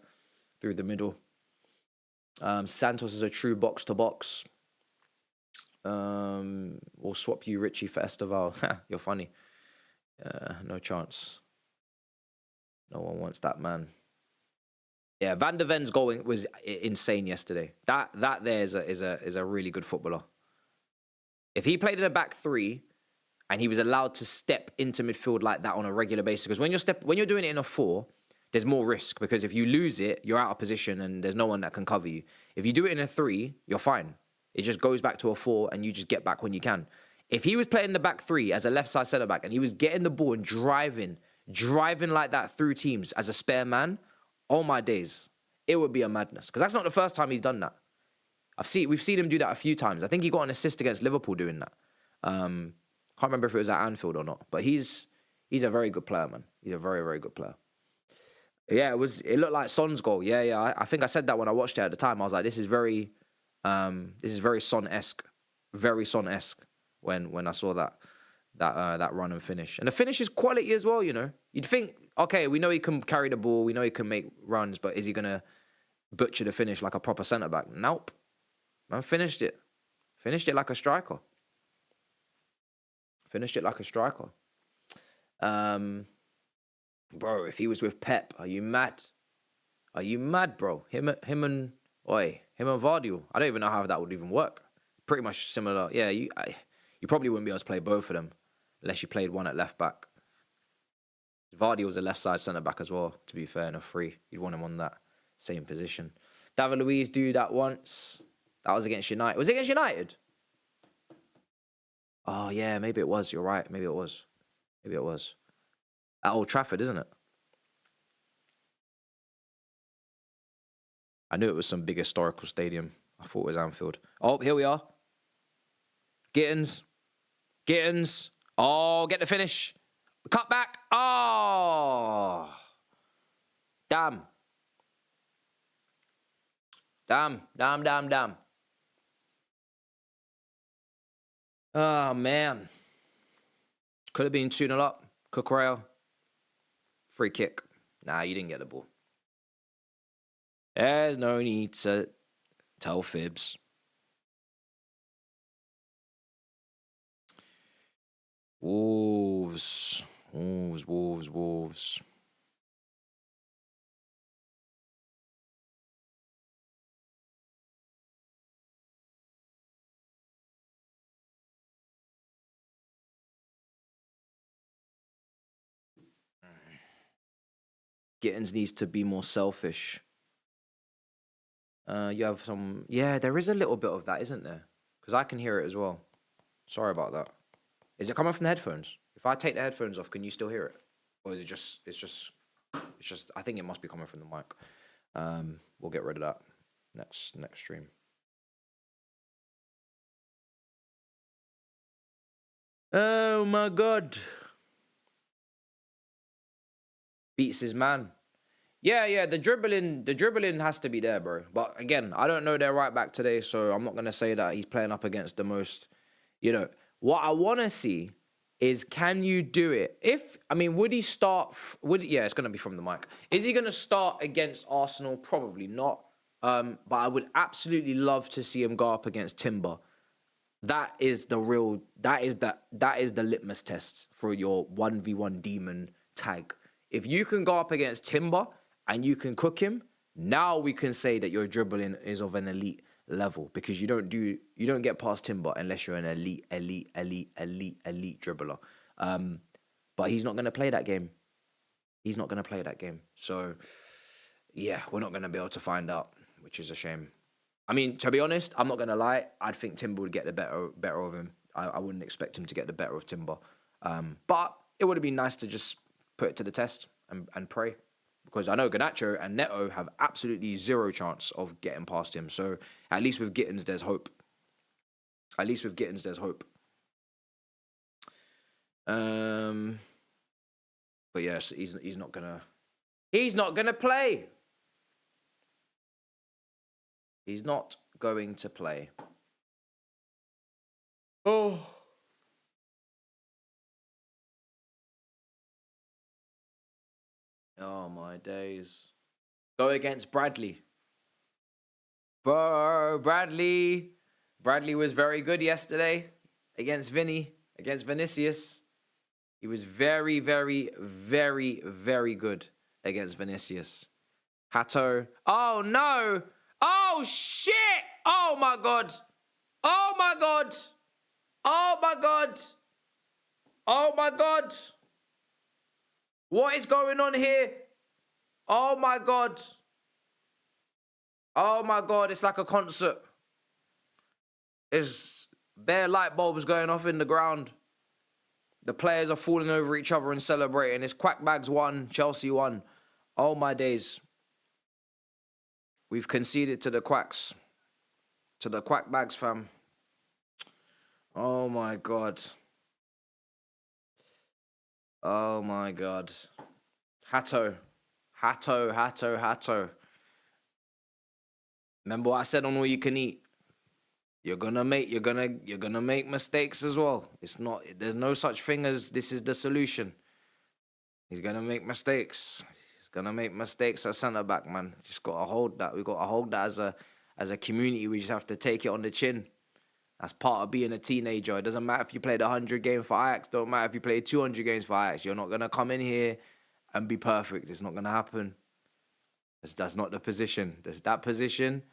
S2: through the middle. Santos is a true box-to-box. We'll swap you, Richie, for Esteval. You're funny. No chance. No one wants that man. Yeah, Van der Ven's goal was insane yesterday. That there is a really good footballer. If he played in a back 3 and he was allowed to step into midfield like that on a regular basis, because when you're doing it in a 4, there's more risk, because if you lose it, you're out of position and there's no one that can cover you. If you do it in a 3, you're fine. It just goes back to a 4 and you just get back when you can. If he was playing the back 3 as a left side centre back and he was getting the ball and driving like that through teams as a spare man, oh my days, it would be a madness. Because that's not the first time he's done that. We've seen him do that a few times. I think he got an assist against Liverpool doing that. Can't remember if it was at Anfield or not. But he's a very good player, man. He's a very, very good player. Yeah, it looked like Son's goal. Yeah. I think I said that when I watched it at the time. I was like, this is very Son-esque. Very Son-esque when I saw that run and finish. And the finish is quality as well, you know. You'd think, okay, we know he can carry the ball, we know he can make runs, but is he going to butcher the finish like a proper centre-back? Nope. Man finished it. Finished it like a striker. Bro, if he was with Pep, are you mad? Are you mad, bro? Him and Vardy. I don't even know how that would even work. Pretty much similar. Yeah, you probably wouldn't be able to play both of them unless you played one at left back. Vardy was a left side centre back as well, to be fair, in a 3. You'd want him on that Same position. David Luiz do that once. That was against United. Was it against United? Oh, yeah, maybe it was. You're right. Maybe it was. Maybe it was. At Old Trafford, isn't it? I knew it was some big historical stadium. I thought it was Anfield. Oh, here we are. Gittins. Gittins. Oh, get the finish. Cut back. Oh. Damn. Damn. Damn, damn, damn. Oh, man. Could have been 2-0 up. Cucurella. Free kick. Nah, you didn't get the ball. There's no need to tell fibs. Wolves. Wolves, Wolves, Wolves. Gittins needs to be more selfish. You have some... Yeah, there is a little bit of that, isn't there? Because I can hear it as well. Sorry about that. Is it coming from the headphones? If I take the headphones off, can you still hear it? Or is it just... It's just... I think it must be coming from the mic. We'll get rid of that next stream. Oh, my God. Beats his man. Yeah, the dribbling has to be there, bro. But again, I don't know their right back today, so I'm not gonna say that he's playing up against the most, What I wanna see is, can you do it? Would he start? Yeah, it's gonna be from the mic. Is he gonna start against Arsenal? Probably not. But I would absolutely love to see him go up against Timber. That is the litmus test for your 1v1 demon tag. If you can go up against Timber and you can cook him, now we can say that your dribbling is of an elite level, because you don't get past Timber unless you're an elite dribbler. But he's not going to play that game. So, yeah, we're not going to be able to find out, which is a shame. To be honest, I'm not going to lie. I'd think Timber would get the better of him. I wouldn't expect him to get the better of Timber. But it would have been nice to just put it to the test and pray. Because I know Garnacho and Neto have absolutely zero chance of getting past him. So at least with Gittins, there's hope. But yes, he's not gonna play. He's not going to play. Oh. Oh, my days. Go against Bradley. Bro, Bradley. Bradley was very good yesterday against Vinicius. He was very, very, very, very good against Vinicius. Hato. Oh, no. Oh, shit. Oh, my God. Oh, my God. Oh, my God. Oh, my God. What is going on here? Oh, my God. Oh, my God. It's like a concert. There's bare light bulbs going off in the ground. The players are falling over each other and celebrating. It's Quackbags 1, Chelsea 1. Oh, my days. We've conceded to the Quacks. To the Quackbags, fam. Oh, my God. Oh, my God. Hato. Remember what I said on All You Can Eat? You're gonna make mistakes as well. There's no such thing as this is the solution. He's gonna make mistakes. He's gonna make mistakes at centre back, man. Just gotta hold that. We gotta hold that as a community. We just have to take it on the chin. That's part of being a teenager. It doesn't matter if you played 100 games for Ajax. Don't matter if you played 200 games for Ajax. You're not going to come in here and be perfect. It's not going to happen. That's not the position. That position.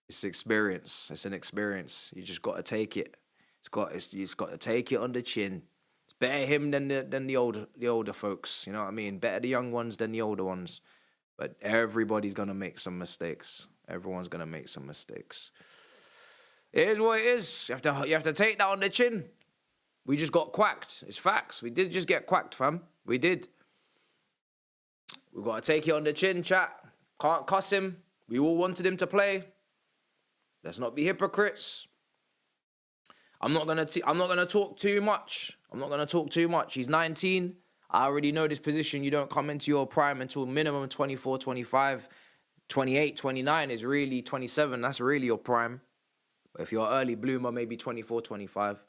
S2: It's experience. It's an experience. You just got to take it. You just got to take it on the chin. It's better him than the older folks. You know what I mean? Better the young ones than the older ones. But everybody's going to make some mistakes. Everyone's going to make some mistakes. It is what it is. You have to take that on the chin. We just got quacked. It's facts. We did just get quacked, fam. We did. We got to take it on the chin, chat. Can't cuss him. We all wanted him to play. Let's not be hypocrites. I'm not gonna talk too much. I'm not gonna talk too much. He's 19. I already know this position. You don't come into your prime until minimum 24, 25, 28, 29 is really 27. That's really your prime. But if you're an early bloomer, maybe 24, 25.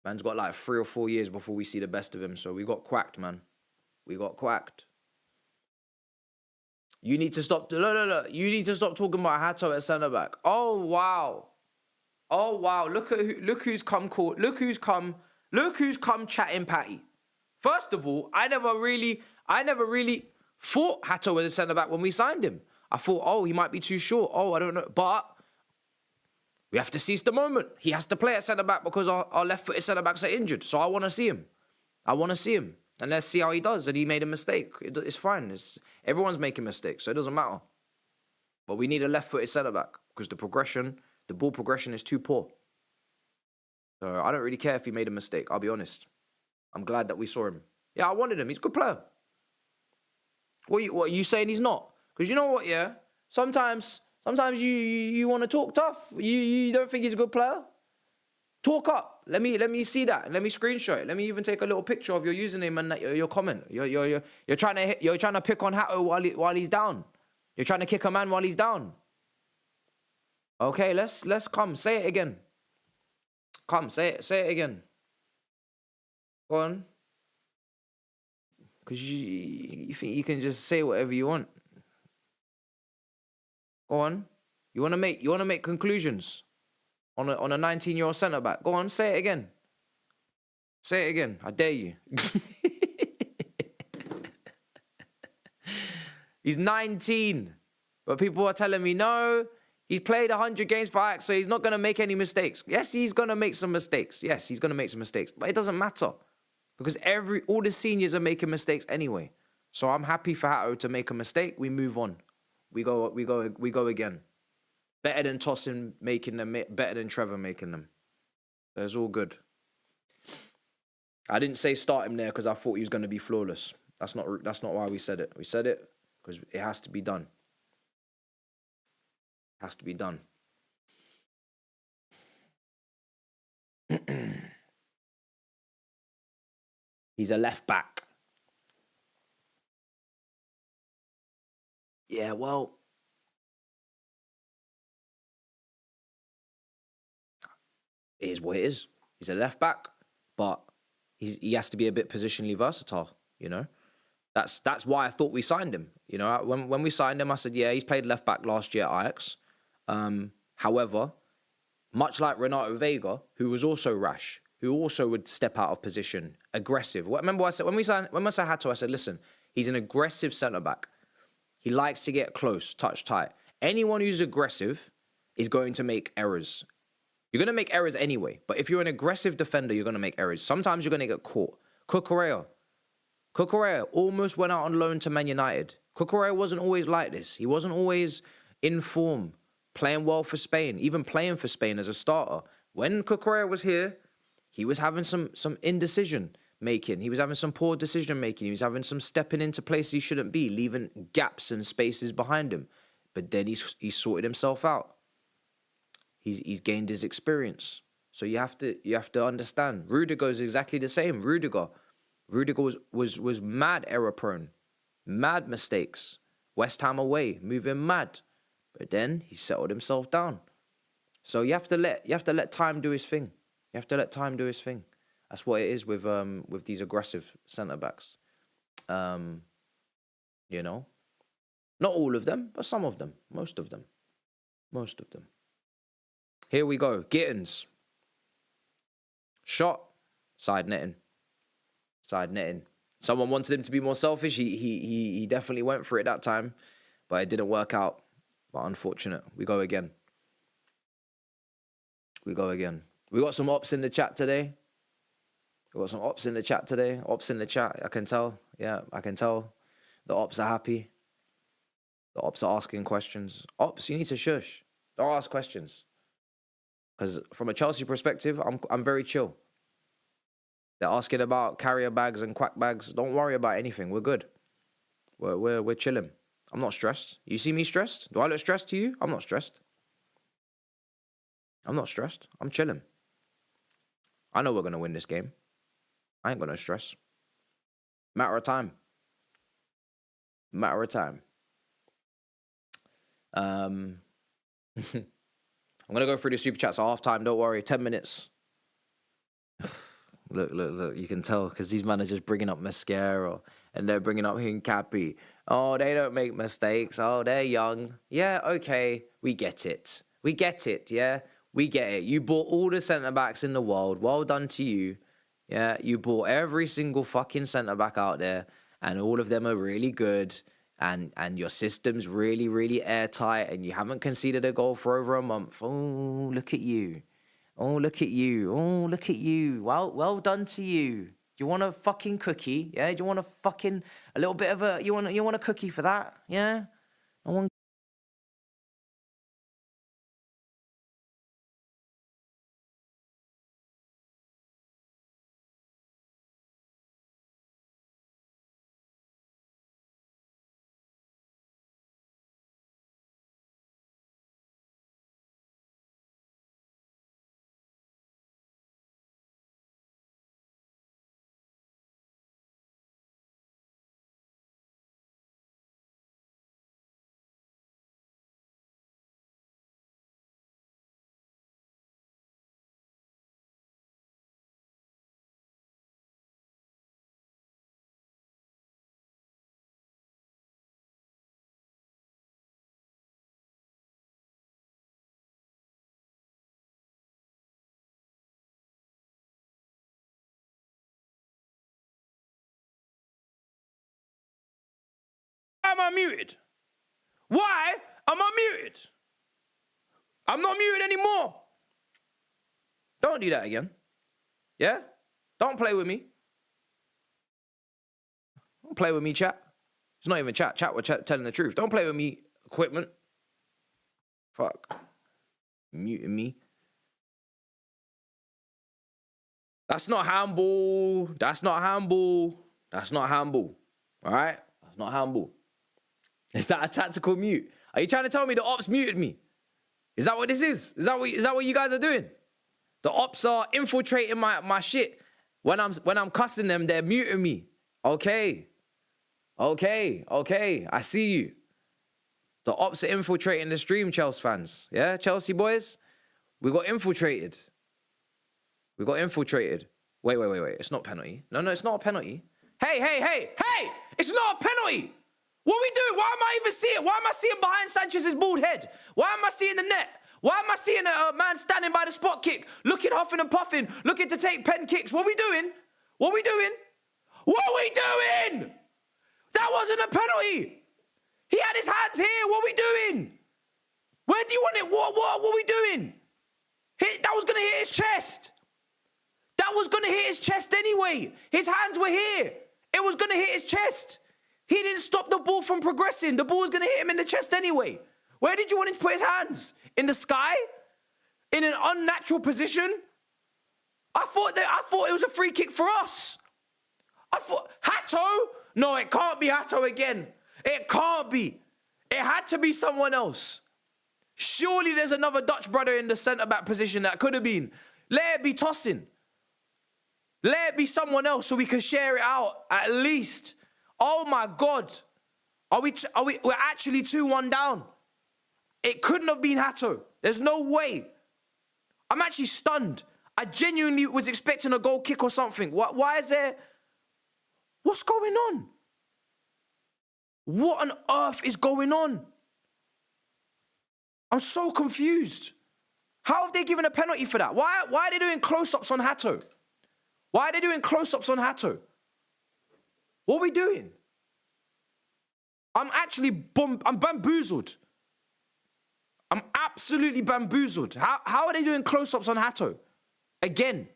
S2: Man's got like 3 or 4 years before we see the best of him. So we got quacked, man. We got quacked. You need to stop. Look. You need to stop talking about Hato at centre back. Oh wow. Oh wow. Look who's come chatting Patty. First of all, I never really thought Hato was a centre back when we signed him. I thought, oh, he might be too short. Oh, I don't know. But we have to seize the moment. He has to play at centre back because our left-footed centre backs are injured. So I want to see him. And let's see how he does. And he made a mistake. It's fine. Everyone's making mistakes, so it doesn't matter. But we need a left-footed centre-back because the ball progression is too poor. So I don't really care if he made a mistake, I'll be honest. I'm glad that we saw him. Yeah, I wanted him. He's a good player. What are you saying he's not? Because you know what, yeah? Sometimes you want to talk tough. You don't think he's a good player? Talk up. Let me see that. Let me screenshot it. Let me even take a little picture of your username and your comment. You're trying to pick on Hato while he's down. You're trying to kick a man while he's down. Okay, let's come. Say it again. Come, say it again. Go on. Because you think you can just say whatever you want. Go on. You wanna make conclusions on a 19-year-old centre back. Go on, say it again. Say it again. I dare you. He's 19. But people are telling me, no, he's played 100 games for Ajax, so he's not going to make any mistakes. Yes, he's going to make some mistakes. Yes, he's going to make some mistakes. But it doesn't matter. Because all the seniors are making mistakes anyway. So I'm happy for Hato to make a mistake. We move on. We go again. Better than Tosin making them, better than Trevor making them. It's all good. I didn't say start him there because I thought he was going to be flawless. That's not why we said it. We said it because it has to be done. It has to be done. He's a left back. Yeah, well, it is what it is. He's a left back, but he has to be a bit positionally versatile, you know? That's why I thought we signed him. You know, when we signed him, I said, yeah, he's played left back last year at Ajax. However, much like Renato Vega, who was also rash, who also would step out of position, aggressive. Remember I said when I said Hato, I said, listen, he's an aggressive centre-back. He likes to get close, touch tight. Anyone who's aggressive is going to make errors. You're going to make errors anyway. But if you're an aggressive defender, you're going to make errors. Sometimes you're going to get caught. Cucurella almost went out on loan to Man United. Cucurella wasn't always like this. He wasn't always in form, playing well for Spain, even playing for Spain as a starter. When Cucurella was here, he was having some indecision making. He was having some poor decision making. He was having some stepping into places he shouldn't be, leaving gaps and spaces behind him. But then he's sorted himself out. He's gained his experience. So you have to understand. Rudiger is exactly the same. Rudiger was mad error prone, mad mistakes. West Ham away, moving mad. But then he settled himself down. So you have to let time do his thing. You have to let time do his thing. That's what it is with these aggressive centre backs. You know, not all of them, but some of them, most of them. Here we go. Gittins. Shot. Side netting. Someone wanted him to be more selfish. He definitely went for it that time, but it didn't work out. But unfortunate. We go again. We got some ops in the chat today. Ops in the chat. I can tell. Yeah, I can tell. The ops are happy. The ops are asking questions. Ops, you need to shush. Don't ask questions. Because from a Chelsea perspective, I'm very chill. They're asking about carrier bags and quack bags. Don't worry about anything. We're good. We're chilling. I'm not stressed. You see me stressed? Do I look stressed to you? I'm not stressed. I'm not stressed. I'm chilling. I know we're going to win this game. I ain't going to stress. Matter of time. Matter of time. I'm going to go through the super chats at half-time. Don't worry. 10 minutes. Look. You can tell because these managers bringing up mascara and they're bringing up Hincapi. Oh, they don't make mistakes. Oh, they're young. Yeah, okay. We get it. We get it, yeah? We get it. You bought all the centre-backs in the world. Well done to you. Yeah, you bought every single fucking centre-back out there and all of them are really good and your system's really, really airtight and you haven't conceded a goal for over a month. Oh, look at you. Oh, look at you. Oh, look at you. Well done to you. Do you want a fucking cookie? Yeah? Do you want a fucking, a little bit of a, you want a cookie for that? Yeah? I want. Why am I muted? Why am I muted? I'm not muted anymore. Don't do that again. Yeah? Don't play with me. Don't play with me, chat. It's not even chat. Chat, we're telling the truth. Don't play with me, equipment. Fuck. Muting me. That's not handball. That's not handball. That's not handball. All right? That's not handball. Is that a tactical mute? Are you trying to tell me the ops muted me? Is that what this is? Is that what you guys are doing? The ops are infiltrating my shit. When I'm cussing them, they're muting me. Okay. I see you. The ops are infiltrating the stream, Chelsea fans. Yeah, Chelsea boys? We got infiltrated. Wait. It's not penalty. No, it's not a penalty. Hey! It's not a penalty! What are we doing? Why am I even seeing? Why am I seeing behind Sanchez's bald head? Why am I seeing the net? Why am I seeing a man standing by the spot kick, looking, huffing and puffing, looking to take pen kicks? What are we doing? That wasn't a penalty. He had his hands here. What are we doing? Where do you want it? What are we doing? That was going to hit his chest. That was going to hit his chest anyway. His hands were here. It was going to hit his chest. He didn't stop the ball from progressing. The ball was going to hit him in the chest anyway. Where did you want him to put his hands? In the sky? In an unnatural position? I thought it was a free kick for us. I thought, Hato? No, it can't be Hato again. It can't be. It had to be someone else. Surely there's another Dutch brother in the centre-back position that could have been. Let it be Tosin. Let it be someone else so we can share it out at least. Oh my God. We're actually 2-1 down. It couldn't have been Hato. There's no way. I'm actually stunned. I genuinely was expecting a goal kick or something. Why is there... What's going on? What on earth is going on? I'm so confused. How have they given a penalty for that? Why are they doing close-ups on Hato? Why are they doing close-ups on Hato? What are we doing? I'm bamboozled. I'm absolutely bamboozled. How are they doing close-ups on Hato? Again.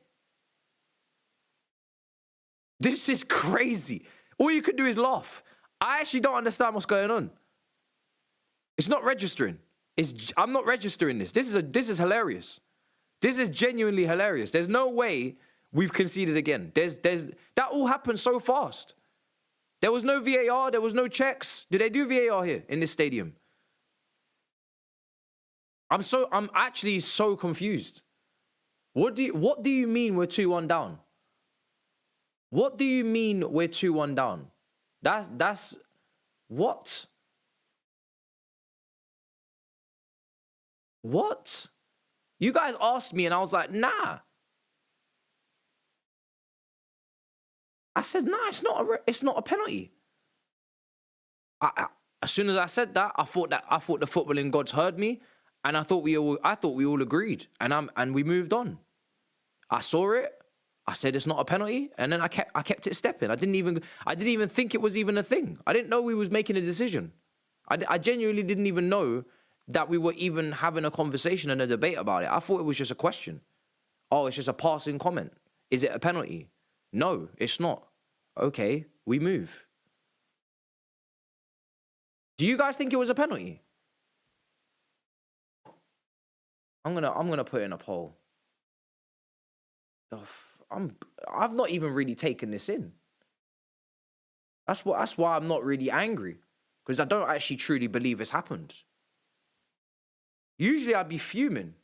S2: This is crazy. All you could do is laugh. I actually don't understand what's going on. It's not registering. I'm not registering this. This is hilarious. This is genuinely hilarious. There's no way we've conceded again. That all happened so fast. There was no VAR. There was no checks. Did they do VAR here in this stadium? I'm actually so confused. What do you mean we're 2-1 down? What do you mean we're 2-1 down? That's what? What? You guys asked me and I was like, nah. I said, nah, it's not a penalty. As soon as I said that, I thought the footballing gods heard me, and I thought we all agreed, and we moved on. I saw it. I said it's not a penalty, and then I kept it stepping. I didn't even think it was even a thing. I didn't know we was making a decision. I genuinely didn't even know that we were even having a conversation and a debate about it. I thought it was just a question. Oh, it's just a passing comment. Is it a penalty? No, it's not. Okay, we move. Do you guys think it was a penalty? I'm gonna put in a poll. I've not even really taken this in. That's why I'm not really angry, because I don't actually truly believe it's happened. Usually I'd be fuming,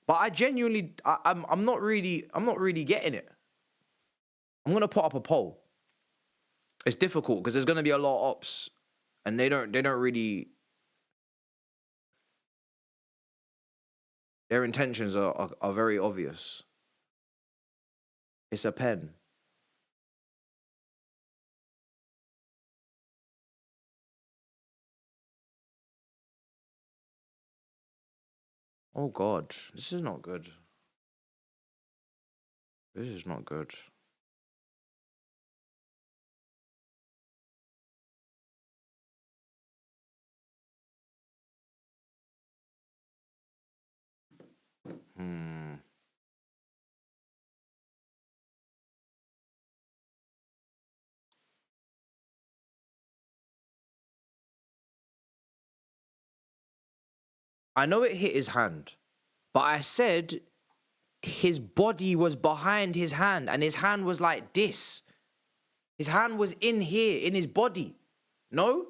S2: but I genuinely I'm not really getting it. I'm gonna put up a poll. It's difficult because there's gonna be a lot of ops, and they don't really. Their intentions are very obvious. It's a pen. Oh God, this is not good. This is not good. I know it hit his hand, but I said his body was behind his hand and his hand was like this. His hand was in here, in his body. No?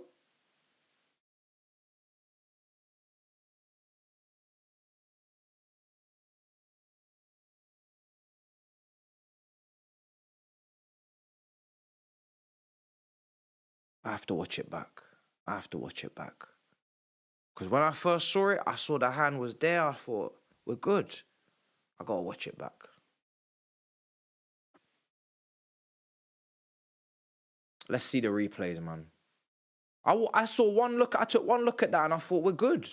S2: I have to watch it back. I have to watch it back. Because when I first saw it, I saw the hand was there. I thought, we're good. I gotta watch it back. Let's see the replays, man. I saw one look. I took one look at that and I thought, we're good.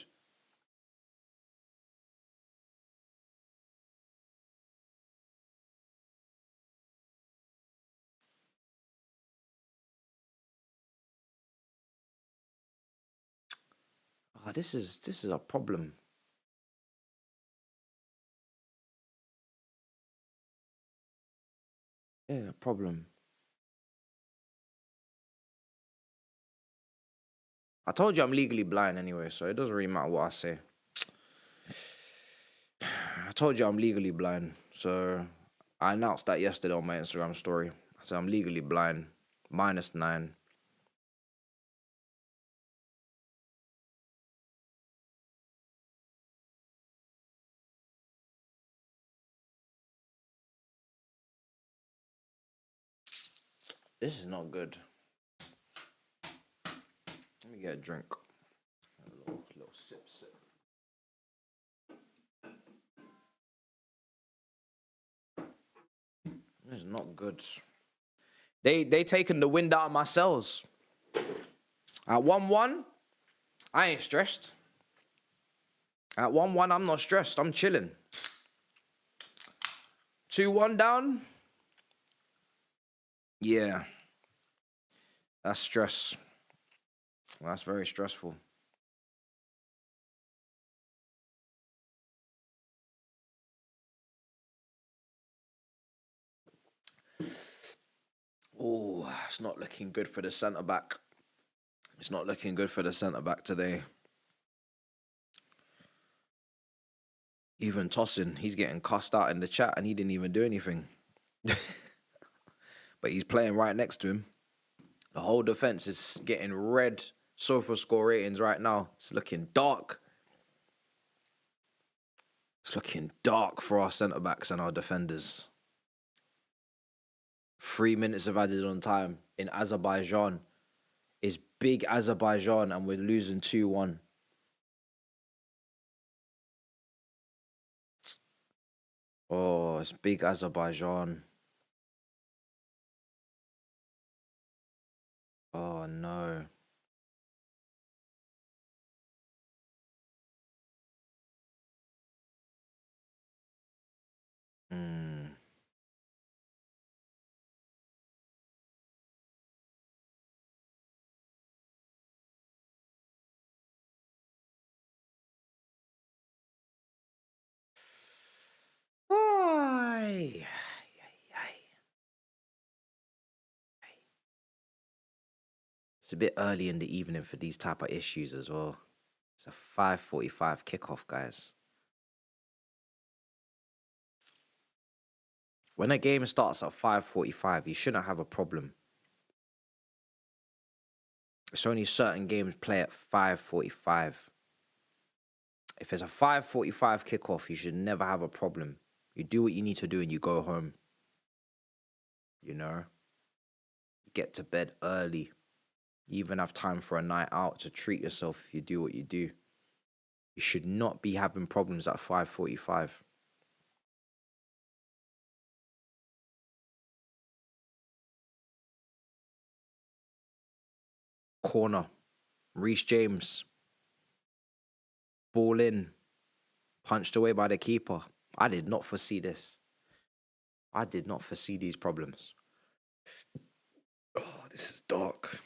S2: Oh, this is a problem. Yeah, a problem. I told you I'm legally blind anyway, so it doesn't really matter what I say. I told you I'm legally blind, so I announced that yesterday on my Instagram story. I said I'm legally blind, -9. This is not good. Let me get a drink. A little sip. This is not good. They taking the wind out of my sails. At 1-1, I ain't stressed. At 1-1, I'm not stressed. I'm chilling. 2-1 down. Yeah. That's stress. That's very stressful. Oh, it's not looking good for the centre-back. It's not looking good for the centre-back today. Even Tosin, he's getting cussed out in the chat and he didn't even do anything. But he's playing right next to him. The whole defense is getting red sofa score ratings right now. It's looking dark. It's looking dark for our centre-backs and our defenders. 3 minutes of added on time in Azerbaijan. It's big Azerbaijan and we're losing 2-1. Oh, it's big Azerbaijan. Oh, no. Ay. It's a bit early in the evening for these type of issues as well. It's a 5:45 kickoff, guys. When a game starts at 5:45, you shouldn't have a problem. It's only certain games play at 5:45. If it's a 5:45 kickoff, you should never have a problem. You do what you need to do and you go home. You know? You get to bed early. You even have time for a night out to treat yourself if you do what you do. You should not be having problems at 5:45. Corner. Reece James. Ball in. Punched away by the keeper. I did not foresee this. I did not foresee these problems. Oh, this is dark.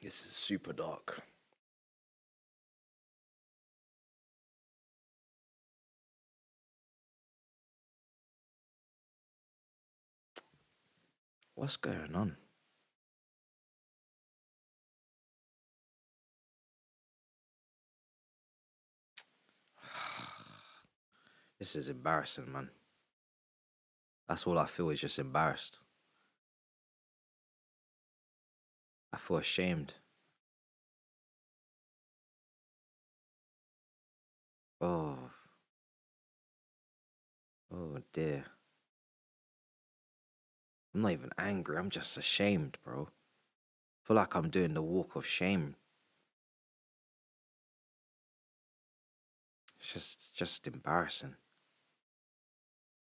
S2: This is super dark. What's going on? This is embarrassing, man. That's all I feel is just embarrassed. I feel ashamed. Oh. Oh, dear. I'm not even angry. I'm just ashamed, bro. I feel like I'm doing the walk of shame. It's just embarrassing.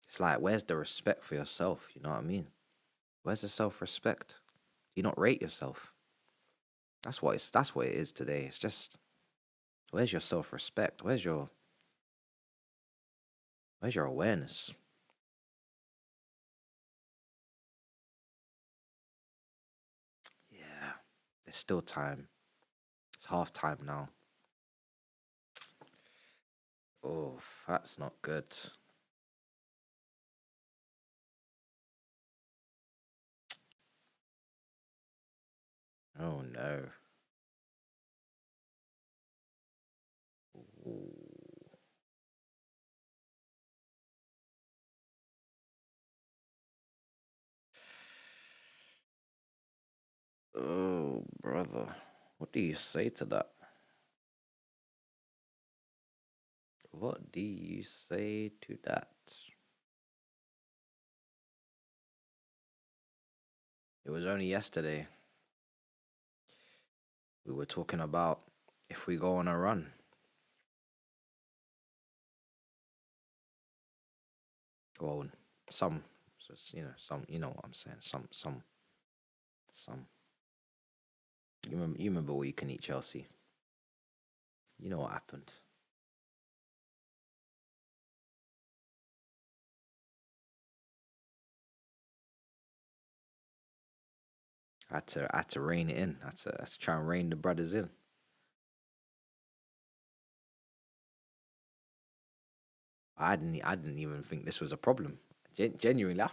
S2: It's like, where's the respect for yourself? You know what I mean? Where's the self-respect? Do you not rate yourself? That's what it is today. It's just, where's your self-respect? Where's your awareness? Yeah, there's still time. It's half time now. Oh, that's not good. Oh no. Ooh. Oh, brother. What do you say to that? What do you say to that? It was only yesterday we were talking about if we go on a run. Well, some, so it's, some, you know what I'm saying. Some. You remember where you can eat Chelsea. You know what happened. I had to rein it in. I had to try and rein the brothers in. I didn't even think this was a problem. Genuinely, I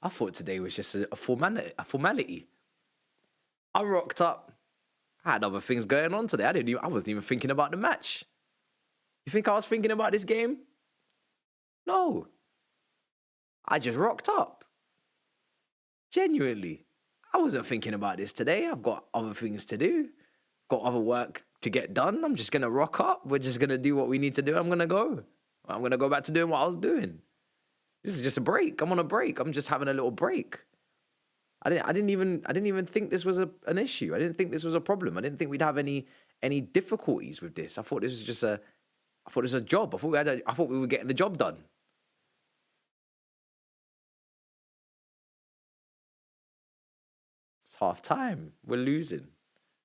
S2: thought today was just a formality. I rocked up. I had other things going on today. I wasn't even thinking about the match. You think I was thinking about this game? No. I just rocked up. Genuinely. I wasn't thinking about this today. I've got other things to do. Got other work to get done. I'm just going to rock up. We're just going to do what we need to do. I'm going to go. I'm going to go back to doing what I was doing. This is just a break. I'm on a break. I'm just having a little break. I didn't even think this was an issue. I didn't think this was a problem. I didn't think we'd have any difficulties with this. I thought this was just a job. I thought we were getting the job done. It's half time. We're losing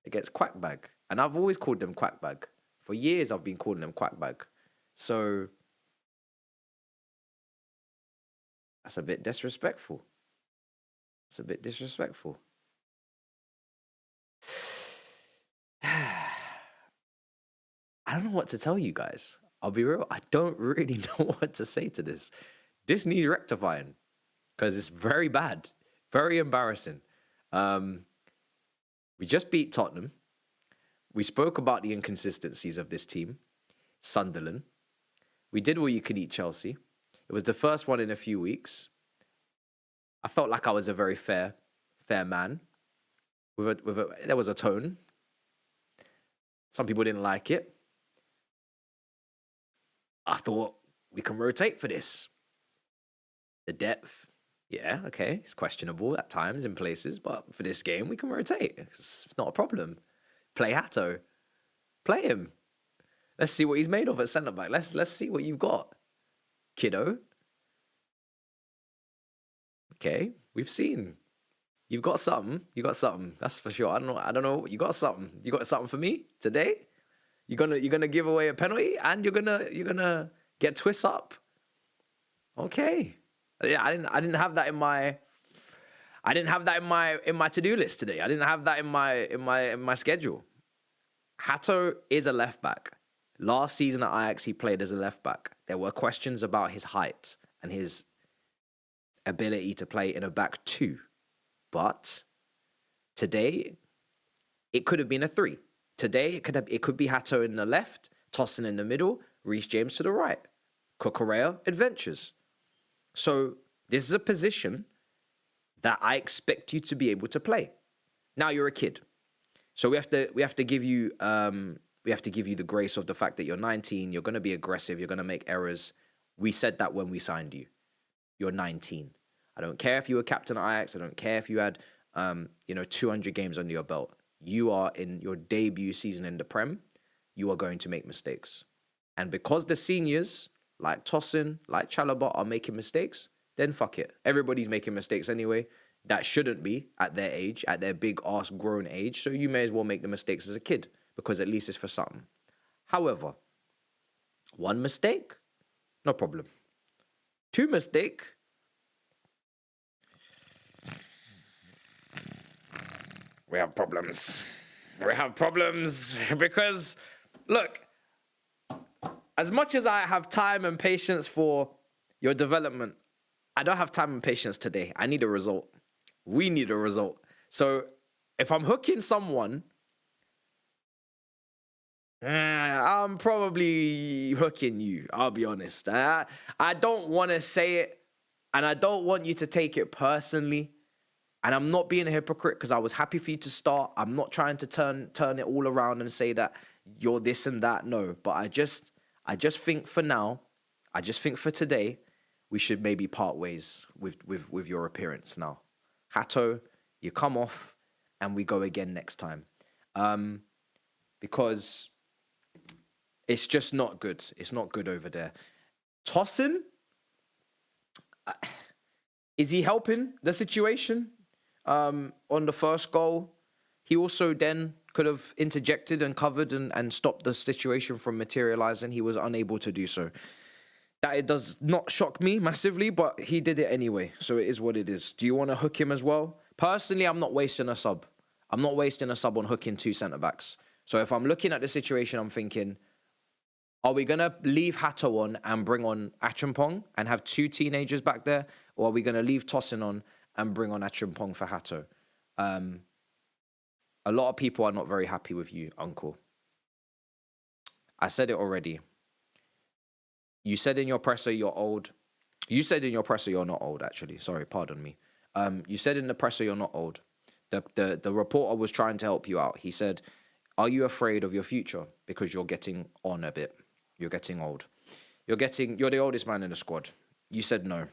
S2: against Qarabag. And I've always called them Qarabag. For years I've been calling them Qarabag. So that's a bit disrespectful. It's a bit disrespectful. I don't know what to tell you guys. I'll be real. I don't really know what to say to this. This needs rectifying because it's very bad, very embarrassing. We just beat Tottenham. We spoke about the inconsistencies of this team. Sunderland. We did all you could eat Chelsea. It was the first one in a few weeks. I felt like I was a very fair man. There was a tone. Some people didn't like it. I thought we can rotate for this. The depth, yeah, okay, it's questionable at times in places, but for this game we can rotate. It's not a problem. Play Hatto. Play him. Let's see what he's made of at centre back. Let's see what you've got, kiddo. Okay, we've seen. You've got something. You got something. That's for sure. I don't know. You got something. You got something for me today? You're gonna give away a penalty and you're gonna get twist up. Okay. Yeah, I didn't have that in my to-do list today. I didn't have that in my schedule. Hatto is a left back. Last season at Ajax he played as a left back. There were questions about his height and his ability to play in a back two. But today, it could have been a 3. Today, it could be Hatto in the left, Tosin in the middle, Reece James to the right. Cucurella adventures. So this is a position that I expect you to be able to play. Now you're a kid, so we have to give you the grace of the fact that you're 19. You're going to be aggressive. You're going to make errors. We said that when we signed you. You're 19. I don't care if you were captain at Ajax. I don't care if you had 200 games under your belt. You are in your debut season in the Prem. You are going to make mistakes. And because the seniors, like Tosin, like Chalobah, are making mistakes, then fuck it. Everybody's making mistakes anyway. That shouldn't be at their age, at their big-ass grown age. So you may as well make the mistakes as a kid, because at least it's for something. However, 1 mistake, no problem. 2 mistake, we have problems. We have problems because, look, as much as I have time and patience for your development, I don't have time and patience today. I need a result. We need a result. So if I'm hooking someone, I'm probably hooking you. I'll be honest. I don't want to say it, and I don't want you to take it personally. And I'm not being a hypocrite because I was happy for you to start. I'm not trying to turn it all around and say that you're this and that. No, but I just think for now, I just think for today, we should maybe part ways with your appearance now. Hatto, you come off and we go again next time. Because it's just not good. It's not good over there. Tosin, is he helping the situation? On the first goal, he also then could have interjected and covered and stopped the situation from materializing. He was unable to do so. That it does not shock me massively, but he did it anyway, so it is what it is. Do you want to hook him as well? Personally, I'm not wasting a sub. I'm not wasting a sub on hooking 2 centre-backs. So if I'm looking at the situation, I'm thinking, are we going to leave Hatto on and bring on Achampong and have 2 teenagers back there? Or are we going to leave Tosin on and bring on Achampong for Hatto? A lot of people are not very happy with you, Uncle. I said it already. You said in your presser you're old. You said in your presser you're not old, actually. Sorry, pardon me. You said in the presser you're not old. The reporter was trying to help you out. He said, are you afraid of your future? Because you're getting on a bit. You're getting old. You're the oldest man in the squad. You said no.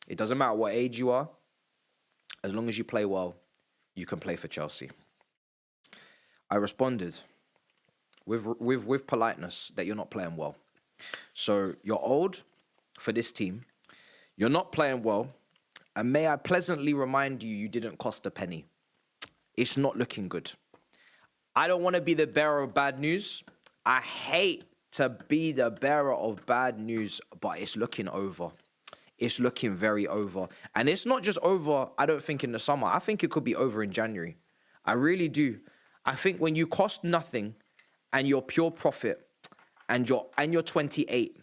S2: It doesn't matter what age you are. As long as you play well, you can play for Chelsea. I responded with politeness that you're not playing well. So you're old for this team. You're not playing well. And may I pleasantly remind you, you didn't cost a penny. It's not looking good. I don't want to be the bearer of bad news. I hate to be the bearer of bad news, but it's looking over. It's looking very over. And it's not just over, I don't think, in the summer. I think it could be over in January. I really do. I think when you cost nothing and you're pure profit and you're 28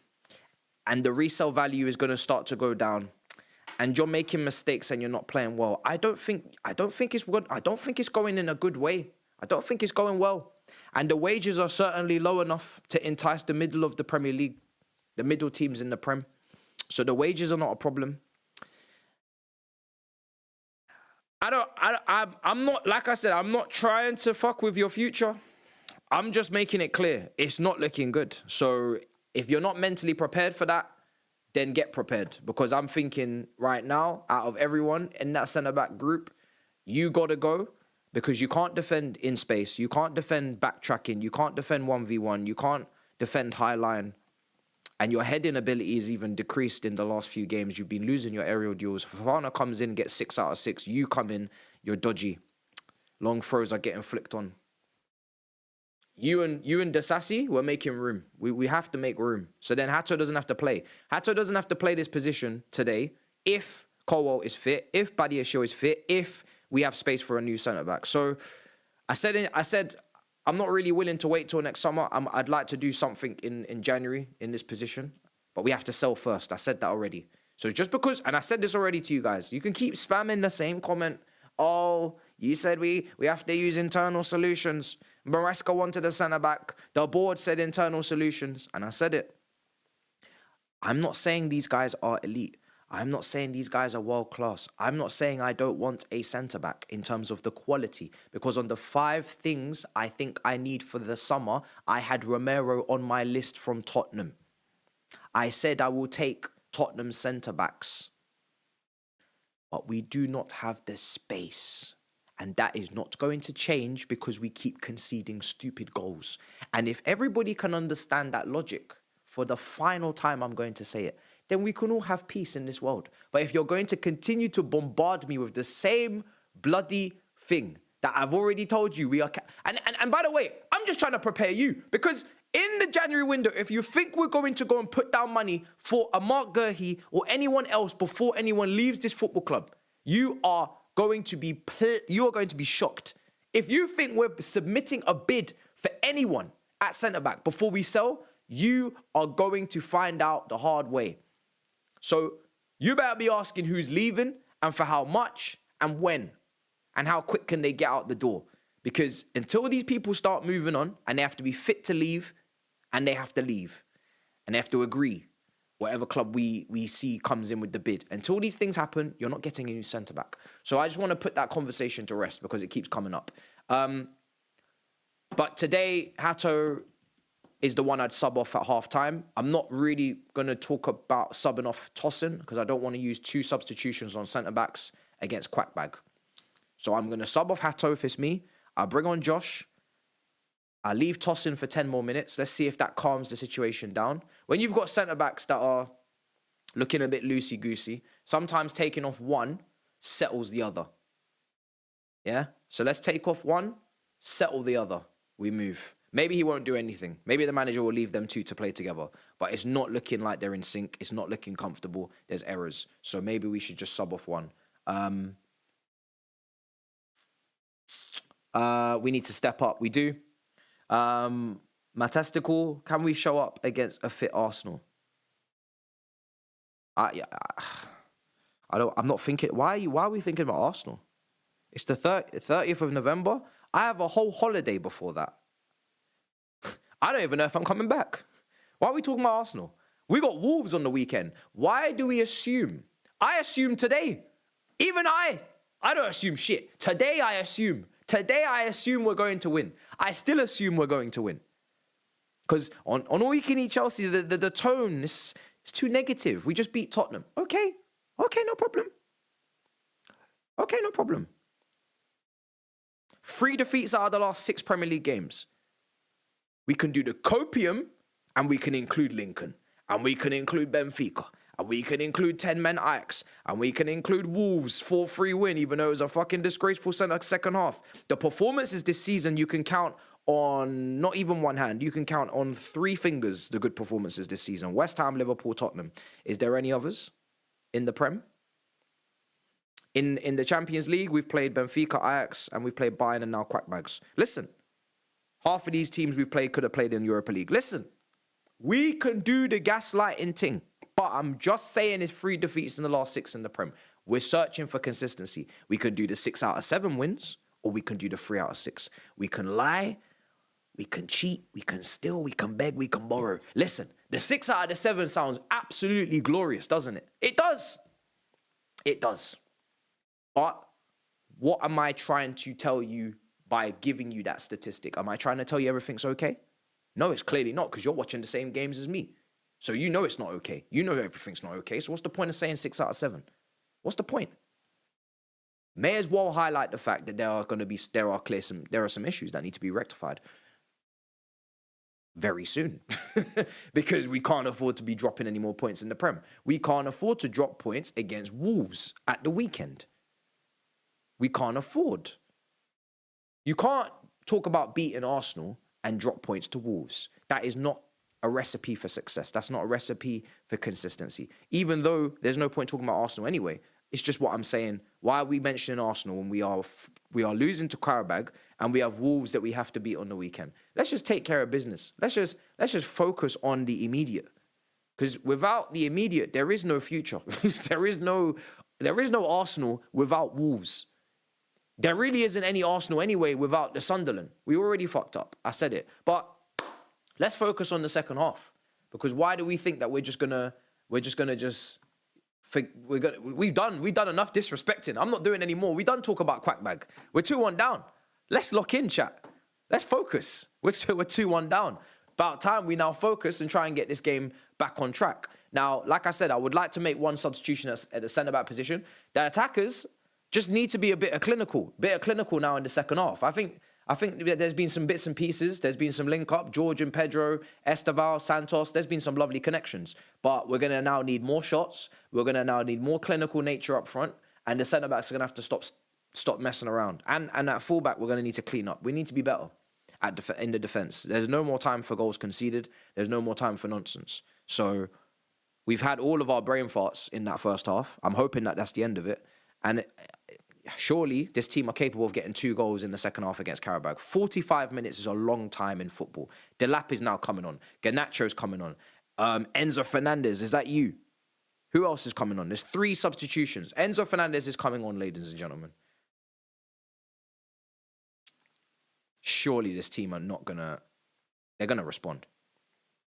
S2: and the resale value is going to start to go down and you're making mistakes and you're not playing well, I don't think it's going in a good way. I don't think it's going well. And the wages are certainly low enough to entice the middle of the Premier League, the middle teams in the Prem. So the wages are not a problem. I'm not, like I said, I'm not trying to fuck with your future. I'm just making it clear. It's not looking good. So if you're not mentally prepared for that, then get prepared. Because I'm thinking right now, out of everyone in that centre-back group, you got to go. Because you can't defend in space. You can't defend backtracking. You can't defend 1v1. You can't defend high line. And your heading ability is even decreased in the last few games. You've been losing your aerial duels. Fofana comes in, gets 6 out of 6. You come in, you're dodgy. Long throws are getting flicked on. You and Dasasi, we're making room. We have to make room. So then Hato doesn't have to play. Hato doesn't have to play this position today if Colwell is fit, if Badiashile is fit, if we have space for a new centre-back. So I said, I'm not really willing to wait till next summer. I'd like to do something in January in this position. But we have to sell first. I said that already. So just because, and I said this already to you guys, you can keep spamming the same comment. Oh, you said we have to use internal solutions. Maresca wanted a centre-back. The board said internal solutions. And I said it. I'm not saying these guys are elite. I'm not saying these guys are world-class. I'm not saying I don't want a centre-back in terms of the quality. Because on the 5 things I think I need for the summer, I had Romero on my list from Tottenham. I said I will take Tottenham centre-backs. But we do not have the space. And that is not going to change because we keep conceding stupid goals. And if everybody can understand that logic, for the final time I'm going to say it, then we can all have peace in this world. But if you're going to continue to bombard me with the same bloody thing that I've already told you, we are... And by the way, I'm just trying to prepare you. Because in the January window, if you think we're going to go and put down money for a Mark Gurhey or anyone else before anyone leaves this football club, you are going to be shocked. If you think we're submitting a bid for anyone at centre-back before we sell, you are going to find out the hard way. So you better be asking who's leaving and for how much and when and how quick can they get out the door. Because until these people start moving on and they have to be fit to leave and they have to leave and they have to agree whatever club we see comes in with the bid. Until these things happen, you're not getting a new centre-back. So I just want to put that conversation to rest because it keeps coming up. But today, Hato is the one I'd sub off at half-time. I'm not really going to talk about subbing off Tosin because I don't want to use 2 substitutions on centre-backs against Qarabag. So I'm going to sub off Hato if it's me. I'll bring on Josh. I'll leave Tosin for 10 more minutes. Let's see if that calms the situation down. When you've got centre-backs that are looking a bit loosey-goosey, sometimes taking off one settles the other. Yeah? So let's take off one, settle the other. We move. Maybe he won't do anything. Maybe the manager will leave them 2 to play together. But it's not looking like they're in sync. It's not looking comfortable. There's errors. So maybe we should just sub off one. We need to step up. We do. Matastical, can we show up against a fit Arsenal? I'm not thinking. Why are we thinking about Arsenal? It's the 30th of November. I have a whole holiday before that. I don't even know if I'm coming back. Why are we talking about Arsenal? We got Wolves on the weekend. Why do we assume? I assume today. Even I don't assume shit. Today I assume we're going to win. I still assume we're going to win. Because on All You Can Eat Chelsea, the tone is too negative. We just beat Tottenham. Okay, no problem. Okay, no problem. 3 defeats out of the last 6 Premier League games. We can do the copium, and we can include Lincoln, and we can include Benfica, and we can include 10-man Ajax, and we can include Wolves 4-3 win, even though it was a fucking disgraceful second half. The performances this season you can count on not even one hand. You can count on 3 fingers the good performances this season. West Ham, Liverpool, Tottenham. Is there any others in the Prem? In the Champions League, we've played Benfica, Ajax, and we've played Bayern and now Quackbags. Listen, half of these teams we played could have played in Europa League. Listen, we can do the gaslighting thing, but I'm just saying it's 3 defeats in the last 6 in the Prem. We're searching for consistency. We could do the 6 out of 7 wins, or we can do the 3 out of 6. We can lie, we can cheat, we can steal, we can beg, we can borrow. Listen, the 6 out of the 7 sounds absolutely glorious, doesn't it? It does. It does. But what am I trying to tell you by giving you that statistic? Am I trying to tell you everything's okay? No, it's clearly not, because you're watching the same games as me. So you know it's not okay. You know everything's not okay. So what's the point of saying 6 out of 7? What's the point? May as well highlight the fact that there are some issues that need to be rectified very soon. Because we can't afford to be dropping any more points in the Prem. We can't afford to drop points against Wolves at the weekend. We can't afford. You can't talk about beating Arsenal and drop points to Wolves. That is not a recipe for success. That's not a recipe for consistency. Even though there's no point talking about Arsenal anyway. It's just what I'm saying. Why are we mentioning Arsenal when we are losing to Qarabag and we have Wolves that we have to beat on the weekend? Let's just take care of business. Let's just focus on the immediate. Because without the immediate, there is no future. There is no Arsenal without Wolves. There really isn't any Arsenal anyway without the Sunderland. We already fucked up. I said it. But let's focus on the second half. Because why do we think that we've done enough disrespecting. I'm not doing any more. We done talk about Quackbag. We're 2-1 down. Let's lock in, chat. Let's focus. We're 2-1 down. About time we now focus and try and get this game back on track. Now, like I said, I would like to make one substitution at the centre-back position. The attackers just need to be a bit of clinical now in the second half. I think there's been some bits and pieces. There's been some link-up. George and Pedro, Esteval, Santos. There's been some lovely connections. But we're going to now need more shots. We're going to now need more clinical nature up front. And the centre-backs are going to have to stop messing around. And at full-back, we're going to need to clean up. We need to be better in the defence. There's no more time for goals conceded. There's no more time for nonsense. So we've had all of our brain farts in that first half. I'm hoping that that's the end of it. And surely this team are capable of getting 2 goals in the second half against Qarabag. 45 minutes is a long time in football. Delap is now coming on. Garnacho's coming on. Enzo Fernandez, is that you? Who else is coming on? There's 3 substitutions. Enzo Fernandez is coming on, ladies and gentlemen. Surely this team are not gonna... They're gonna respond.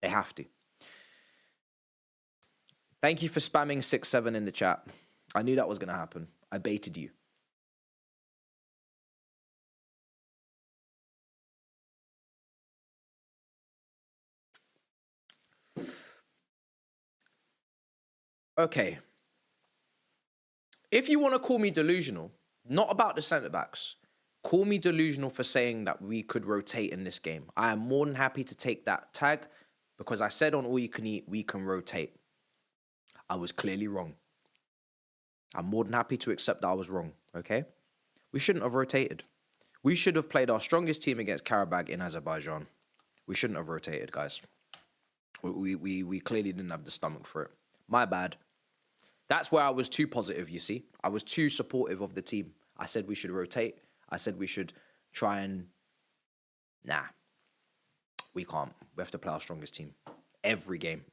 S2: They have to. Thank you for spamming 6-7 in the chat. I knew that was gonna happen. I baited you. Okay. If you want to call me delusional, not about the centre-backs, call me delusional for saying that we could rotate in this game. I am more than happy to take that tag because I said on All You Can Eat, we can rotate. I was clearly wrong. I'm more than happy to accept that I was wrong, okay? We shouldn't have rotated. We should have played our strongest team against Qarabag in Azerbaijan. We shouldn't have rotated, guys. We clearly didn't have the stomach for it. My bad. That's where I was too positive, you see. I was too supportive of the team. I said we should rotate. I said we should try and... Nah. We can't. We have to play our strongest team. Every game.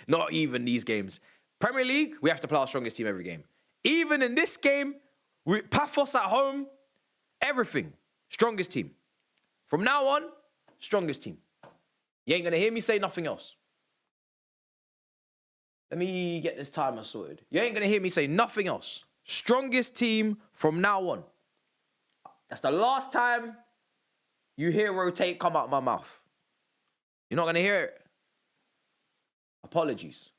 S2: Not even these games. Premier League, we have to play our strongest team every game. Even in this game, with Paphos at home, everything. Strongest team. From now on, strongest team. You ain't going to hear me say nothing else. Let me get this timer sorted. You ain't going to hear me say nothing else. Strongest team from now on. That's the last time you hear rotate come out of my mouth. You're not going to hear it. Apologies.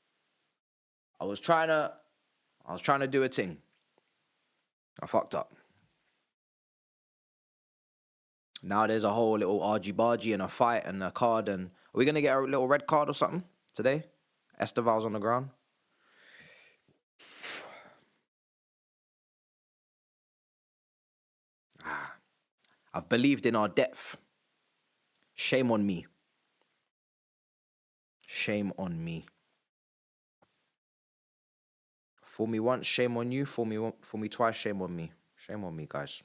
S2: I was trying to do a thing. I fucked up. Now there's a whole little argy-bargy and a fight and a card. And are we going to get a little red card or something today? Esteval's on the ground. I've believed in our depth. Shame on me. Shame on me. Fool me once, shame on you. Fool me twice, shame on me. Shame on me, guys.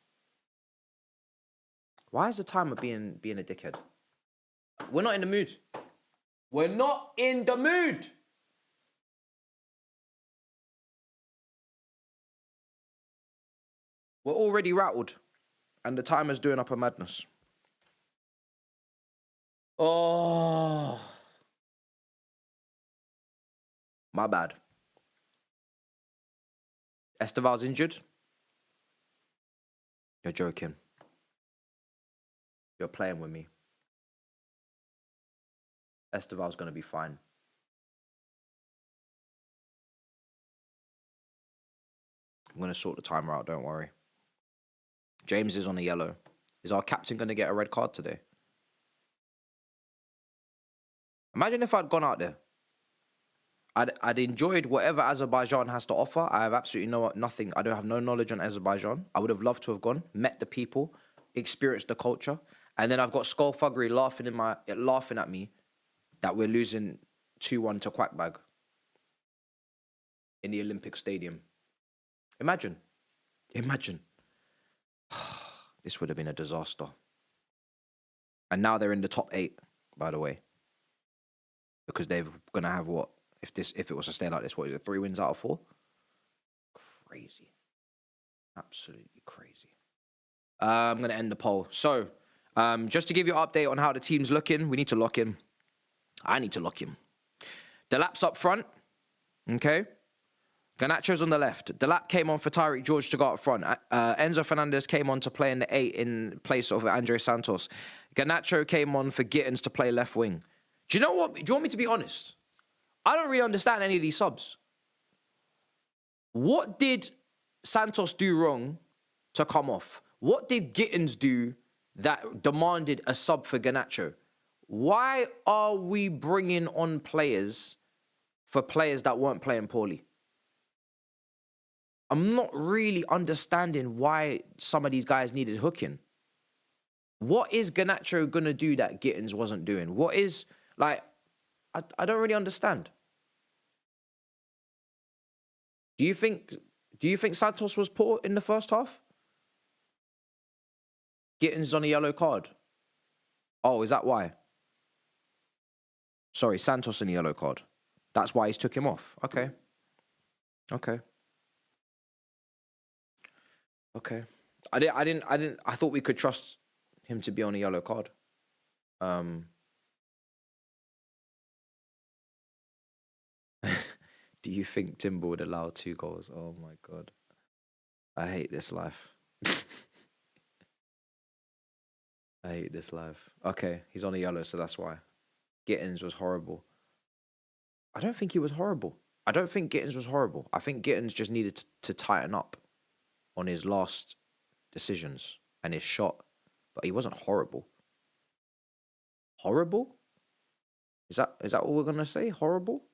S2: Why is the timer being a dickhead? We're not in the mood. We're not in the mood. We're already rattled. And the timer's doing up a madness. Oh. My bad. Esteval's injured. You're joking. You're playing with me. Esteval's going to be fine. I'm going to sort the timer out, don't worry. James is on a yellow. Is our captain going to get a red card today? Imagine if I'd gone out there. I'd enjoyed whatever Azerbaijan has to offer. I have absolutely nothing. I don't have no knowledge on Azerbaijan. I would have loved to have gone, met the people, experienced the culture. And then I've got Thuggery laughing at me that we're losing 2-1 to Qarabag in the Olympic Stadium. Imagine. This would have been a disaster. And now they're in the top 8, by the way. Because they're going to have what? If it was to stay like this, what is it? 3 wins out of 4? Crazy. Absolutely crazy. I'm going to end the poll. So, just to give you an update on how the team's looking, we need to lock in. I need to lock in. Delap's up front. Okay. Garnacho's on the left. Delap came on for Tyreek George to go up front. Enzo Fernandez came on to play in the 8 in place of Andre Santos. Garnacho came on for Gittins to play left wing. Do you know what? Do you want me to be honest? I don't really understand any of these subs. What did Santos do wrong to come off? What did Gittins do that demanded a sub for Garnacho? Why are we bringing on players for players that weren't playing poorly? I'm not really understanding why some of these guys needed hooking. What is Garnacho going to do that Gittins wasn't doing? What is, like, I don't really understand. Do you think Santos was poor in the first half? Gittins on a yellow card. Oh, is that why? Sorry, Santos in a yellow card. That's why he's took him off. Okay. I thought we could trust him to be on a yellow card. Do you think Timber would allow 2 goals? Oh my God. I hate this life. I hate this life. Okay, he's on a yellow, so that's why. Gittins was horrible. I don't think he was horrible. I don't think Gittins was horrible. I think Gittins just needed to tighten up on his last decisions and his shot. But he wasn't horrible. Horrible? Is that what we're going to say? Horrible?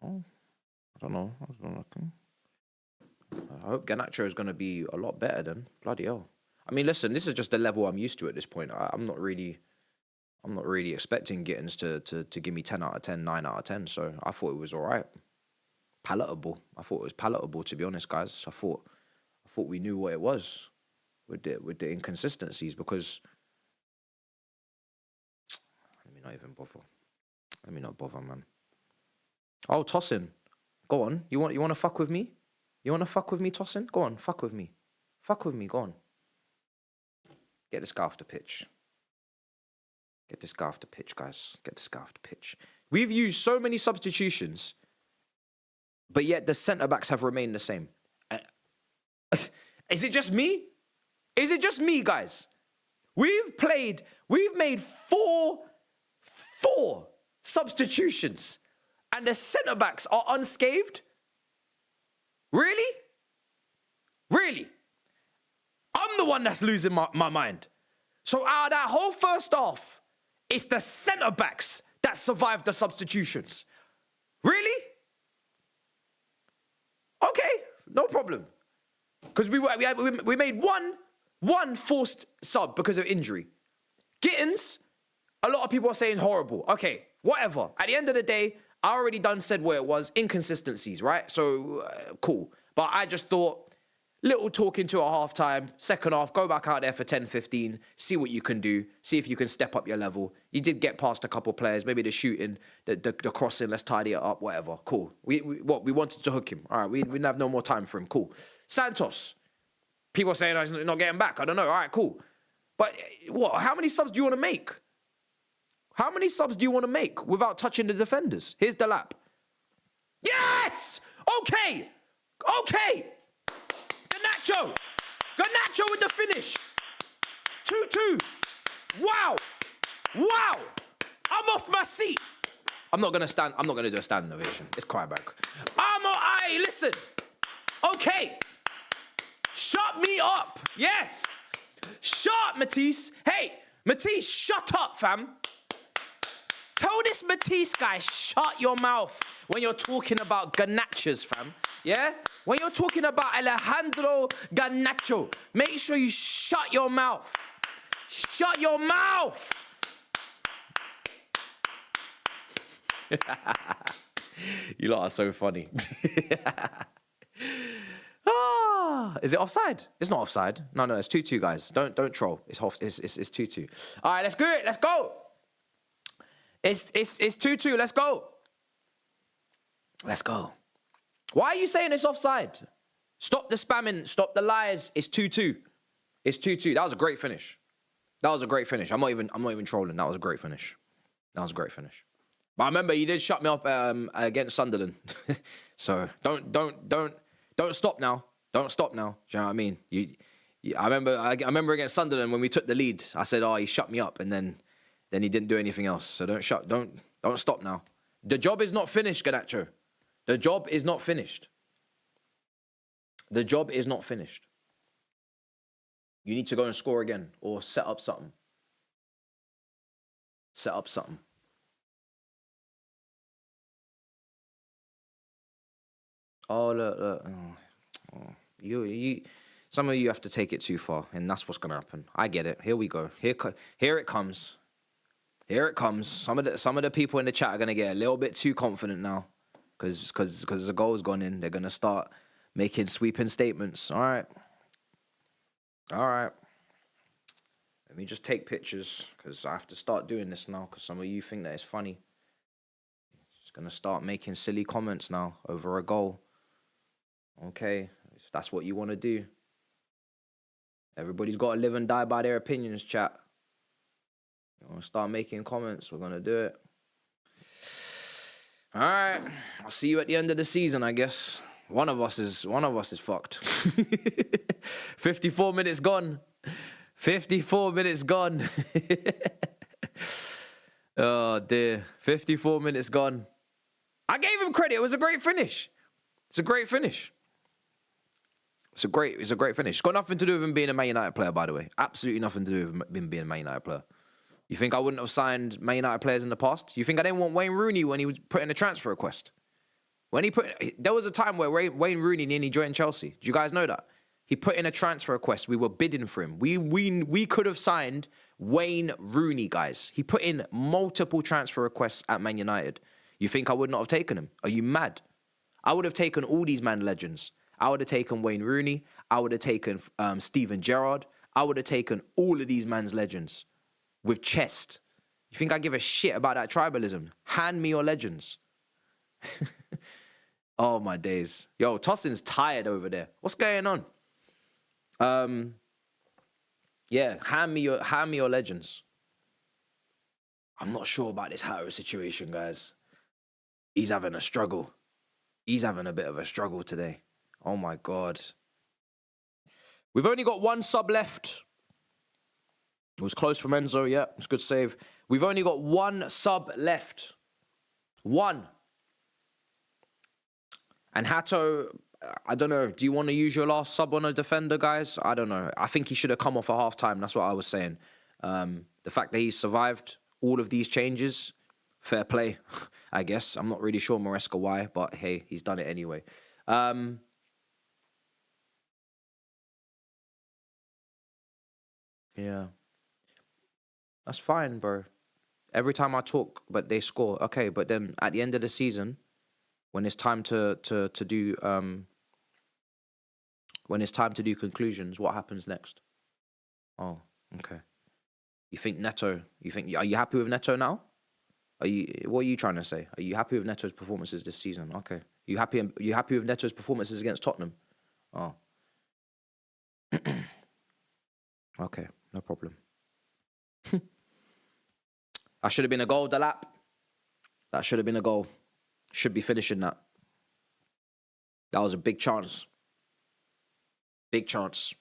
S2: Oh, I don't know. I hope Garnacho is going to be a lot better then. Bloody hell. I mean, listen, this is just the level I'm used to at this point. I'm not really expecting Gittins to give me 10 out of 10, 9 out of 10. So I thought it was all right. Palatable. I thought it was palatable, to be honest, guys. I thought we knew what it was with the inconsistencies, because let me not even bother. Let me not bother, man. Oh, Tosin. Go on. You want to fuck with me? You want to fuck with me, Tosin? Go on, fuck with me. Fuck with me, go on. Get this guy off the pitch. Get this guy off the pitch, guys. Get this guy off the pitch. We've used so many substitutions, but yet the centre-backs have remained the same. Is it just me? Is it just me, guys? We've made four substitutions, and the centre-backs are unscathed? Really? Really? I'm the one that's losing my mind. So out of that whole first half, it's the centre-backs that survived the substitutions. Really? Okay, no problem. Because we made one forced sub because of injury. Gittins, a lot of people are saying horrible. Okay, whatever. At the end of the day, I already done said where it was. Inconsistencies, right? So, cool. But I just thought, little talking to a half-time, second half, go back out there for 10, 15, see what you can do, see if you can step up your level. You did get past a couple players, maybe the shooting, the crossing, let's tidy it up, whatever. Cool. We wanted to hook him. All right, we didn't have no more time for him. Cool. Santos. People are saying he's not getting back. I don't know. All right, cool. But what? How many subs do you want to make? How many subs do you want to make without touching the defenders? Here's the lap. Yes! Okay! Okay! Garnacho! Garnacho with the finish! 2-2. Wow! Wow! I'm off my seat. I'm not going to do a standing ovation. It's Qarabag. Listen. Okay. Shut me up. Yes. Shut up, Matisse. Hey, Matisse, shut up, fam. Tell this Matisse guy, shut your mouth when you're talking about Garnachos, fam. Yeah? When you're talking about Alejandro Garnacho, make sure you shut your mouth. Shut your mouth. You lot are so funny. Is it offside? It's not offside. No, it's 2-2, guys. Don't troll. It's 2-2. All right, let's do it. Let's go. It's 2-2. Let's go. Let's go. Why are you saying it's offside? Stop the spamming. Stop the lies. It's 2-2. It's 2-2. That was a great finish. That was a great finish. I'm not even trolling. That was a great finish. That was a great finish. But I remember you did shut me up against Sunderland. So don't stop now. Don't stop now. Do you know what I mean? I remember against Sunderland when we took the lead. I said, "Oh, he shut me up," and then he didn't do anything else. So don't stop now. The job is not finished, Garnacho. The job is not finished. The job is not finished. You need to go and score again or set up something. Set up something. Oh, look. Oh. You, some of you have to take it too far, and that's what's going to happen. I get it. Here we go. Here it comes. Here it comes. Some of the people in the chat are going to get a little bit too confident now because the goal's gone in. They're going to start making sweeping statements. All right. Let me just take pictures because I have to start doing this now because some of you think that it's funny. Just going to start making silly comments now over a goal. Okay, if that's what you want to do. Everybody's got to live and die by their opinions, chat. You want to start making comments, we're going to do it. All right, I'll see you at the end of the season, I guess. One of us is fucked. 54 minutes gone. 54 minutes gone. Oh, dear. 54 minutes gone. I gave him credit. It was a great finish. It's a great finish. It's a great finish. It's got nothing to do with him being a Man United player, by the way. Absolutely nothing to do with him being a Man United player. You think I wouldn't have signed Man United players in the past? You think I didn't want Wayne Rooney when he was put in a transfer request? There was a time where Wayne Rooney nearly joined Chelsea. Do you guys know that? He put in a transfer request. We were bidding for him. We could have signed Wayne Rooney, guys. He put in multiple transfer requests at Man United. You think I would not have taken him? Are you mad? I would have taken all these man legends. I would have taken Wayne Rooney. I would have taken Steven Gerrard. I would have taken all of these man's legends with chest. You think I give a shit about that tribalism? Hand me your legends. Oh, my days. Yo, Tossin's tired over there. What's going on? Yeah, hand me your legends. I'm not sure about this Hatter situation, guys. He's having a struggle. He's having a bit of a struggle today. Oh my God. We've only got one sub left. It was close from Enzo, yeah. It's a good save. We've only got one sub left. One. And Hato, I don't know. Do you want to use your last sub on a defender, guys? I don't know. I think he should have come off at halftime. That's what I was saying. The fact that he's survived all of these changes, fair play, I guess. I'm not really sure, Maresca, why, but hey, he's done it anyway. Yeah. That's fine, bro. Every time I talk, but they score. Okay, but then at the end of the season, when it's time to do when it's time to do conclusions, what happens next? Oh, okay. You think Neto? Are you happy with Neto now? What are you trying to say? Are you happy with Neto's performances this season? Okay. You happy with Neto's performances against Tottenham? Oh. Okay, no problem. That should have been a goal, Delap. That should have been a goal. Should be finishing that. That was a big chance. Big chance.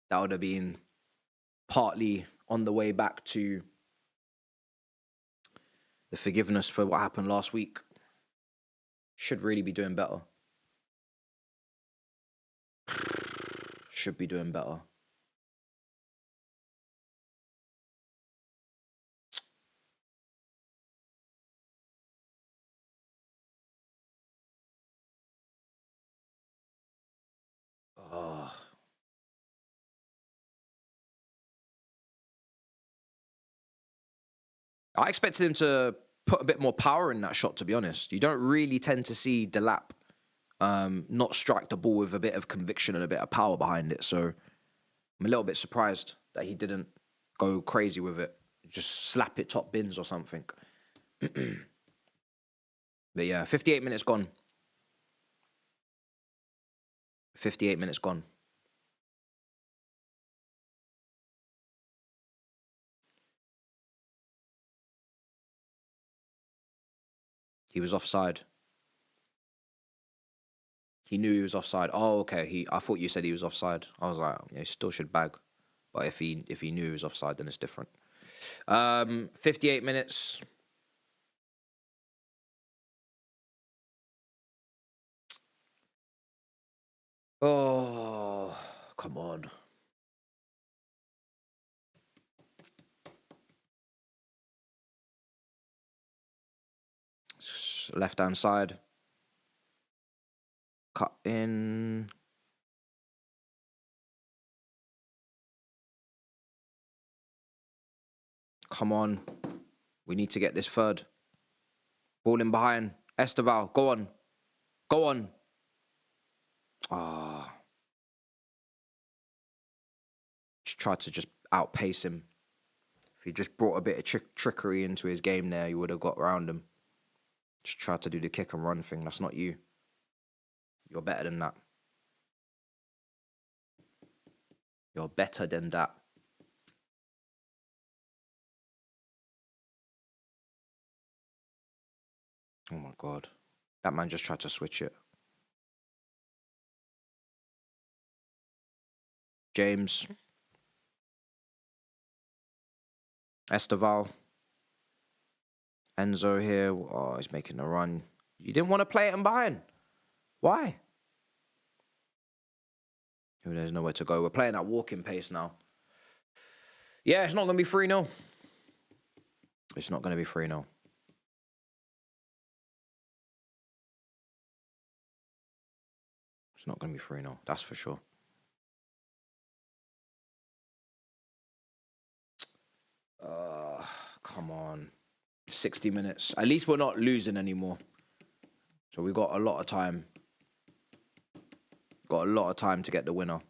S2: That would have been partly on the way back to the forgiveness for what happened last week. Should really be doing better. Should be doing better. Oh. I expected him to put a bit more power in that shot, to be honest. You don't really tend to see Delap not strike the ball with a bit of conviction and a bit of power behind it. So I'm a little bit surprised that he didn't go crazy with it. Just slap it top bins or something. But yeah, 58 minutes gone. 58 minutes gone. He was offside. He knew he was offside. Oh, okay. I thought you said he was offside. I was like, yeah, he still should bag. But if he knew he was offside, then it's different. 58 minutes. Oh, come on. Left hand side. Cut in. Come on. We need to get this third. Ball in behind. Esteval, go on. Go on. Ah. Just tried to just outpace him. If he just brought a bit of trickery into his game there, you would have got around him. Just tried to do the kick and run thing. That's not you. You're better than that. You're better than that. Oh my God. That man just tried to switch it. James. Esteval. Enzo here. Oh, he's making a run. You didn't want to play it in behind. Why? There's nowhere to go. We're playing at walking pace now. Yeah, it's not going to be 3-0. It's not going to be 3-0. It's not going to be 3-0. That's for sure. Come on. 60 minutes. At least we're not losing anymore. So we got a lot of time. Got a lot of time to get the winner.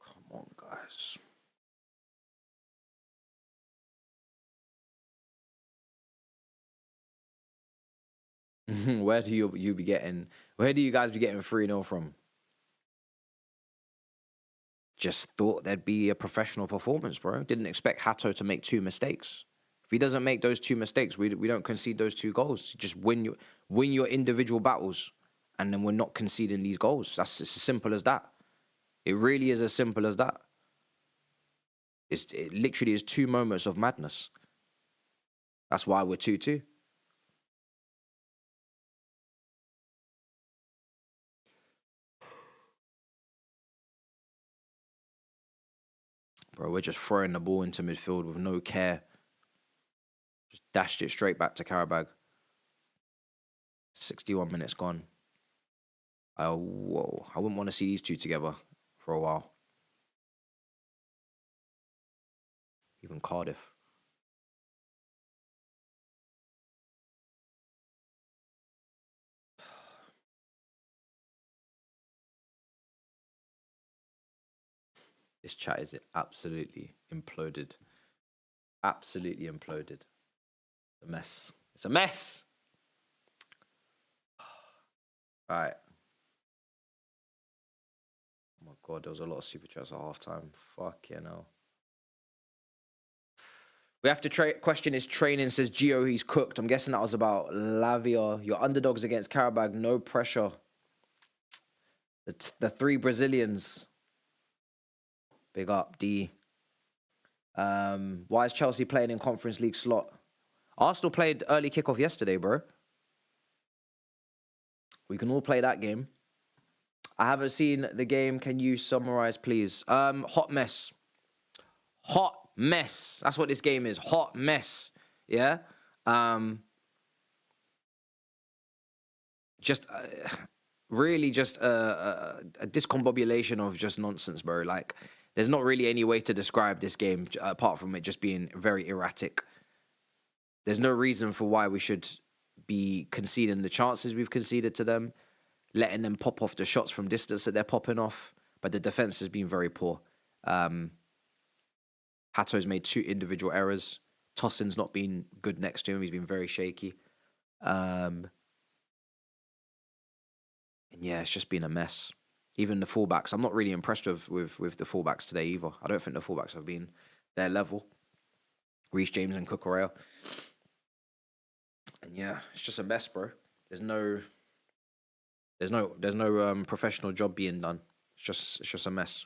S2: Come on, guys. Where do you be getting? Where do you guys be getting 3-0 from? Just thought there'd be a professional performance, bro. Didn't expect Hato to make 2 mistakes. If he doesn't make those 2 mistakes, we don't concede those 2 goals. Just win your individual battles, and then we're not conceding these goals. It's as simple as that. It really is as simple as that. It literally is 2 moments of madness. That's why we're 2-2. Bro, we're just throwing the ball into midfield with no care. Just dashed it straight back to Qarabag. 61 minutes gone. Whoa. I wouldn't want to see these 2 together for a while. Even Cardiff. This chat is absolutely imploded. Absolutely imploded. A mess. It's a mess. All right. Oh my God, there was a lot of super chats at halftime. Fuck yeah, no. We have to question his training, says Gio, he's cooked. I'm guessing that was about Lavia. Your underdogs against Qarabag, no pressure. The 3 Brazilians. Big up, D. Why is Chelsea playing in Conference League slot? Arsenal played early kickoff yesterday, bro. We can all play that game. I haven't seen the game. Can you summarize, please? Hot mess. Hot mess. That's what this game is. Hot mess. Yeah? Really just a discombobulation of just nonsense, bro. Like, there's not really any way to describe this game apart from it just being very erratic. There's no reason for why we should be conceding the chances we've conceded to them, letting them pop off the shots from distance that they're popping off, but the defense has been very poor. Hato's made 2 individual errors. Tossin's not been good next to him. He's been very shaky. And yeah, it's just been a mess. Even the fullbacks, I'm not really impressed with the fullbacks today either. I don't think the fullbacks have been their level. Reece James and Cucurella. And yeah, it's just a mess, bro. There's no professional job being done. It's just a mess.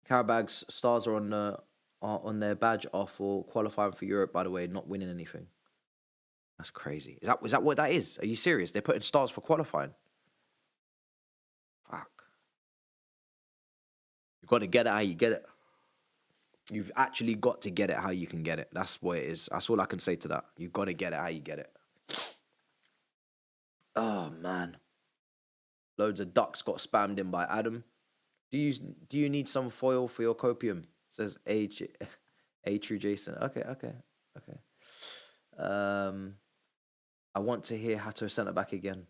S2: Qarabag's stars are on their badge off for qualifying for Europe, by the way, not winning anything. That's crazy. Is that what that is? Are you serious? They're putting stars for qualifying. Fuck. You've got to get it how you get it. You've actually got to get it how you can get it. That's what it is. That's all I can say to that. You've got to get it how you get it. Oh, man. Loads of ducks got spammed in by Adam. Do you need some foil for your copium? Says A True Jason. Okay. I want to hear Hato centre back again.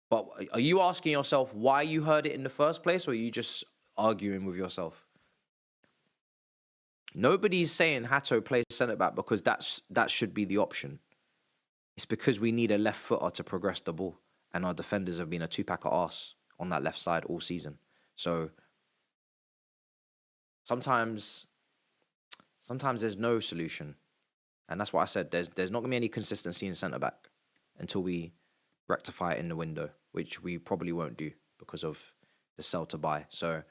S2: But are you asking yourself why you heard it in the first place, or are you just arguing with yourself? Nobody's saying Hato plays centre back because that should be the option. It's because we need a left footer to progress the ball, and our defenders have been a 2-pack of arse on that left side all season. So sometimes there's no solution, and that's what I said. There's not gonna be any consistency in centre back until we rectify it in the window, which we probably won't do because of the sell to buy. So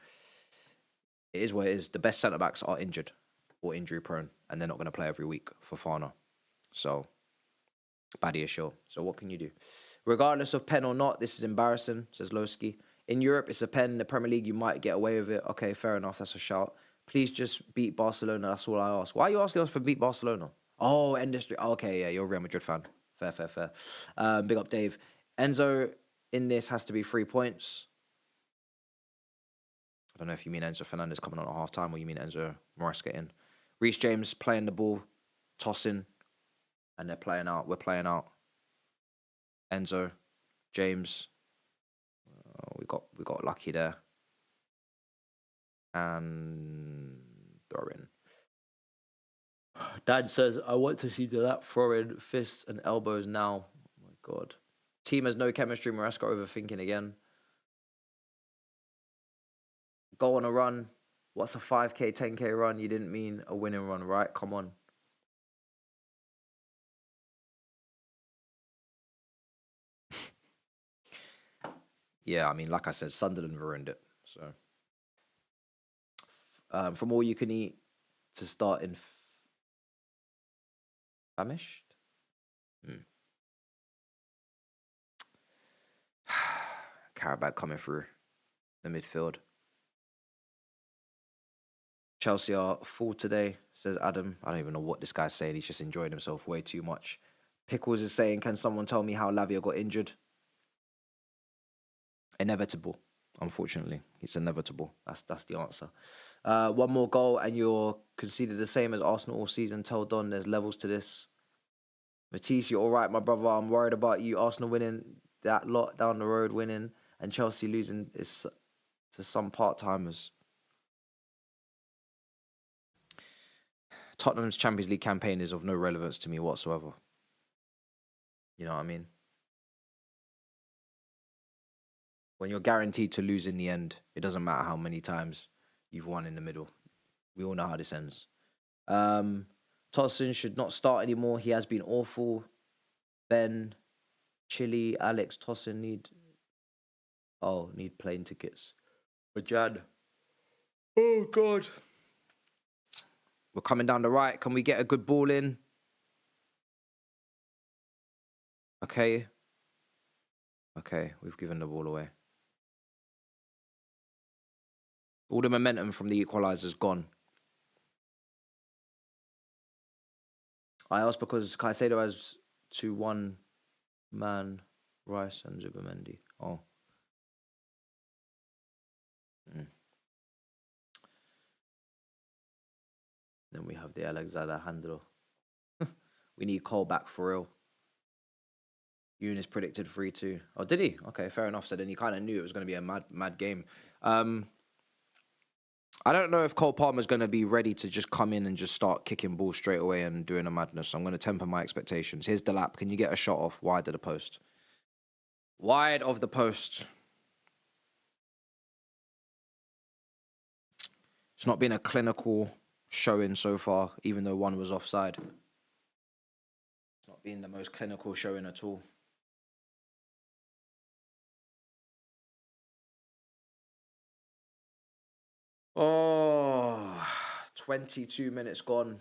S2: it is what it is. The best centre backs are injured or injury prone, and they're not going to play every week for Fana. So baddie is sure. So what can you do? Regardless of pen or not, this is embarrassing, says Lowski. In Europe, it's a pen. In the Premier League, you might get away with it. Okay, fair enough. That's a shout. Please just beat Barcelona. That's all I ask. Why are you asking us for beat Barcelona? Oh, industry. Okay, yeah, you're a Real Madrid fan. Fair. Big up, Dave. Enzo in this has to be 3 points. I don't know if you mean Enzo Fernandez coming on at half-time or you mean Enzo Maresca in. Reece James playing the ball, tossing, and they're playing out. We're playing out. Enzo, James. We got lucky there. And throw in. Dad says, I want to see the lap throwing fists and elbows now. Oh my God. Team has no chemistry. Maresca overthinking again. Go on a run. What's a 5K, 10K run? You didn't mean a winning run, right? Come on. Yeah, I mean, like I said, Sunderland ruined it. So, from all you can eat to start in famished. Qarabag coming through the midfield. Chelsea are full today, says Adam. I don't even know what this guy's saying. He's just enjoying himself way too much. Pickles is saying, can someone tell me how Lavia got injured? Inevitable, unfortunately. It's inevitable. That's the answer. One more goal and you're conceded the same as Arsenal all season. Tell Don there's levels to this. Matisse, you're all right, my brother. I'm worried about you. Arsenal winning that lot down the road winning and Chelsea losing is to some part-timers. Tottenham's Champions League campaign is of no relevance to me whatsoever. You know what I mean? When you're guaranteed to lose in the end, it doesn't matter how many times you've won in the middle. We all know how this ends. Tossin should not start anymore. He has been awful. Ben, Chili, Alex, Tossin need plane tickets. For Jan. Oh, God. We're coming down the right. Can we get a good ball in? Okay. Okay, we've given the ball away. All the momentum from the equalizer's gone. I asked because Caicedo has 2-1 man, Rice and Zubimendi. Oh. Then we have the Alexander. We need Cole back for real. Eunice predicted 3-2. Oh, did he? Okay, fair enough. So then he kind of knew it was going to be a mad game. I don't know if Cole Palmer's going to be ready to just come in and just start kicking balls straight away and doing a madness. So I'm going to temper my expectations. Here's Delap. Can you get a shot off wide of the post? Wide of the post. It's not been a clinical showing so far, even though one was offside. It's not been the most clinical showing at all. Oh, 22 minutes gone.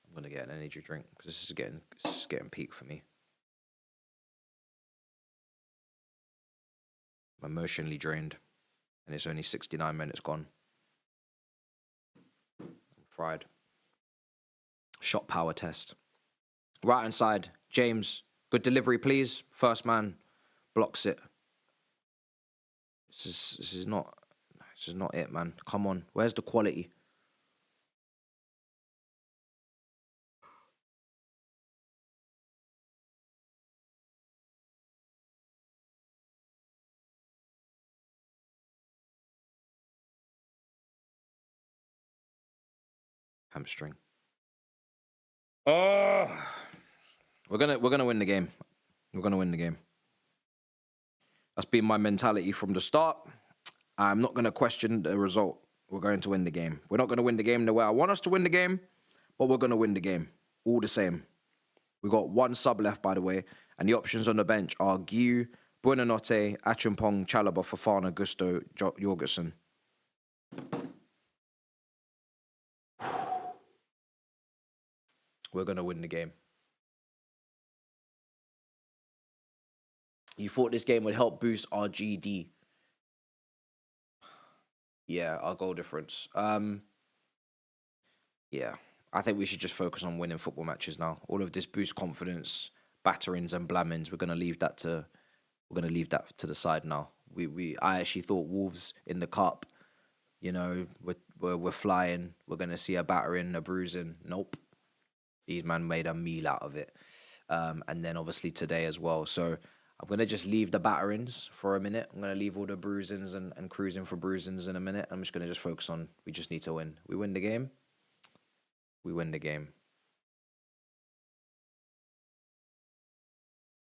S2: I'm going to get an energy drink because this is getting peak for me. I'm emotionally drained and it's only 69 minutes gone. I'm fried. Shot power test. Right hand side, James. Good delivery, please. First man blocks it. This is not it, man. Come on. Where's the quality? Hamstring. Oh, we're gonna win the game. We're gonna win the game. That's been my mentality from the start. I'm not gonna question the result. We're going to win the game. We're not gonna win the game the way I want us to win the game, but we're gonna win the game. All the same. We got one sub left, by the way, and the options on the bench are Guy, Buonanotte, Achumpong, Chalobah, Fofana, Gusto, Jorgensen. We're gonna win the game. You thought this game would help boost our GD. Yeah, our goal difference. Yeah, I think we should just focus on winning football matches now. All of this boost confidence, batterings and blammings, we're gonna leave that to the side now. I actually thought Wolves in the cup, you know, we're flying. We're gonna see a battering, a bruising. Nope, these man made a meal out of it. And then obviously today as well. So I'm going to just leave the batterings for a minute. I'm going to leave all the bruisings and cruising for bruisings in a minute. I'm just going to just focus on, we just need to win. We win the game. We win the game.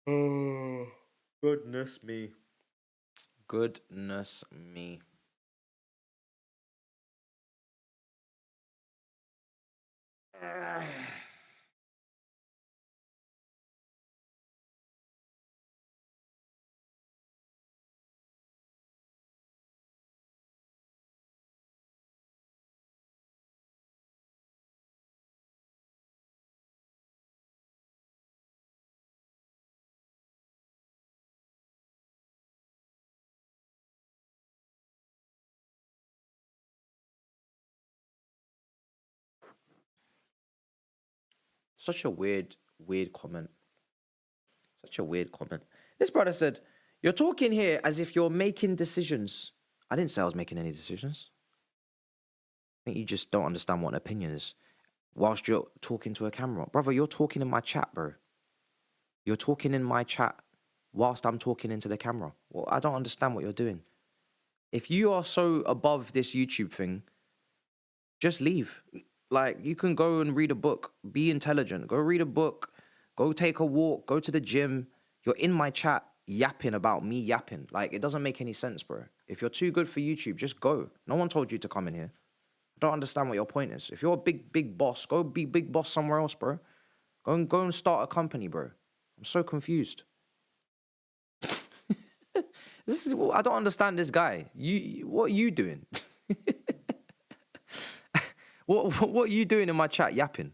S2: Oh, goodness me. Goodness me. Such a weird comment. Such a weird comment. This brother said, you're talking here as if you're making decisions. I didn't say I was making any decisions. I think you just don't understand what an opinion is. Whilst you're talking to a camera. Brother, you're talking in my chat, bro. You're talking in my chat whilst I'm talking into the camera. Well, I don't understand what you're doing. If you are so above this YouTube thing, just leave. Like, you can go and read a book. Be intelligent. Go read a book. Go take a walk. Go to the gym. You're in my chat yapping about me yapping. Like, it doesn't make any sense, bro. If you're too good for YouTube, just go. No one told you to come in here. I don't understand what your point is. If you're a big boss, go be big boss somewhere else, bro. Go and start a company, bro. I'm so confused. I don't understand this guy. What are you doing? What are you doing in my chat yapping?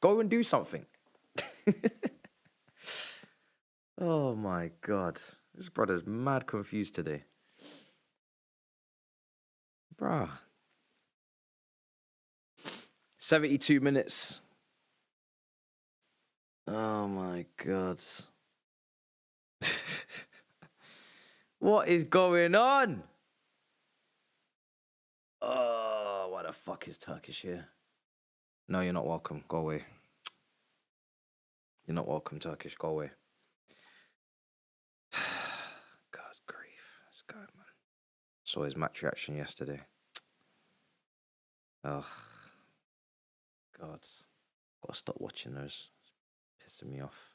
S2: Go and do something. Oh my God. This brother's mad confused today. Bruh. 72 minutes. Oh my God. What is going on? Oh, why the fuck is Turkish here? No, you're not welcome. Go away. You're not welcome, Turkish. Go away. God grief. This guy, man. Saw his match reaction yesterday. Oh, God. Gotta stop watching those. It's pissing me off.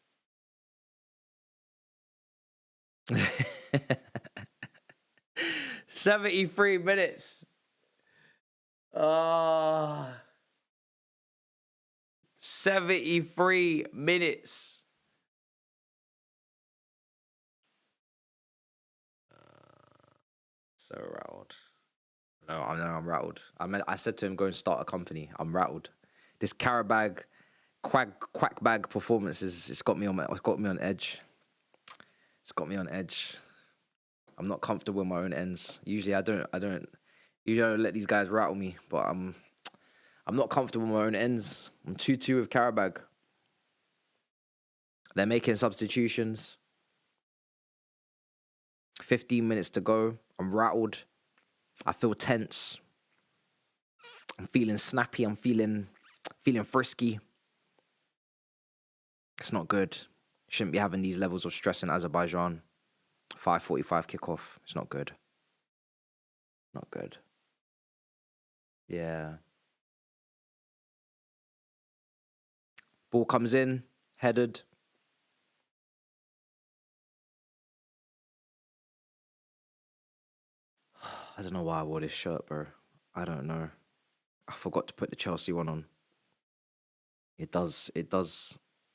S2: 73 minutes. 73 minutes. So rattled. No, I'm rattled. I said to him, go and start a company. I'm rattled. This Qarabag quackbag performance it's got me on edge. It's got me on edge. I'm not comfortable in my own ends. Usually I don't let these guys rattle me, but I'm not comfortable in my own ends. I'm 2-2 with Qarabag. They're making substitutions. 15 minutes to go. I'm rattled. I feel tense. I'm feeling snappy. I'm feeling frisky. It's not good. Shouldn't be having these levels of stress in Azerbaijan. 5:45 kickoff. It's not good. Not good. Yeah. Ball comes in, headed. I don't know why I wore this shirt, bro. I don't know. I forgot to put the Chelsea one on. It does.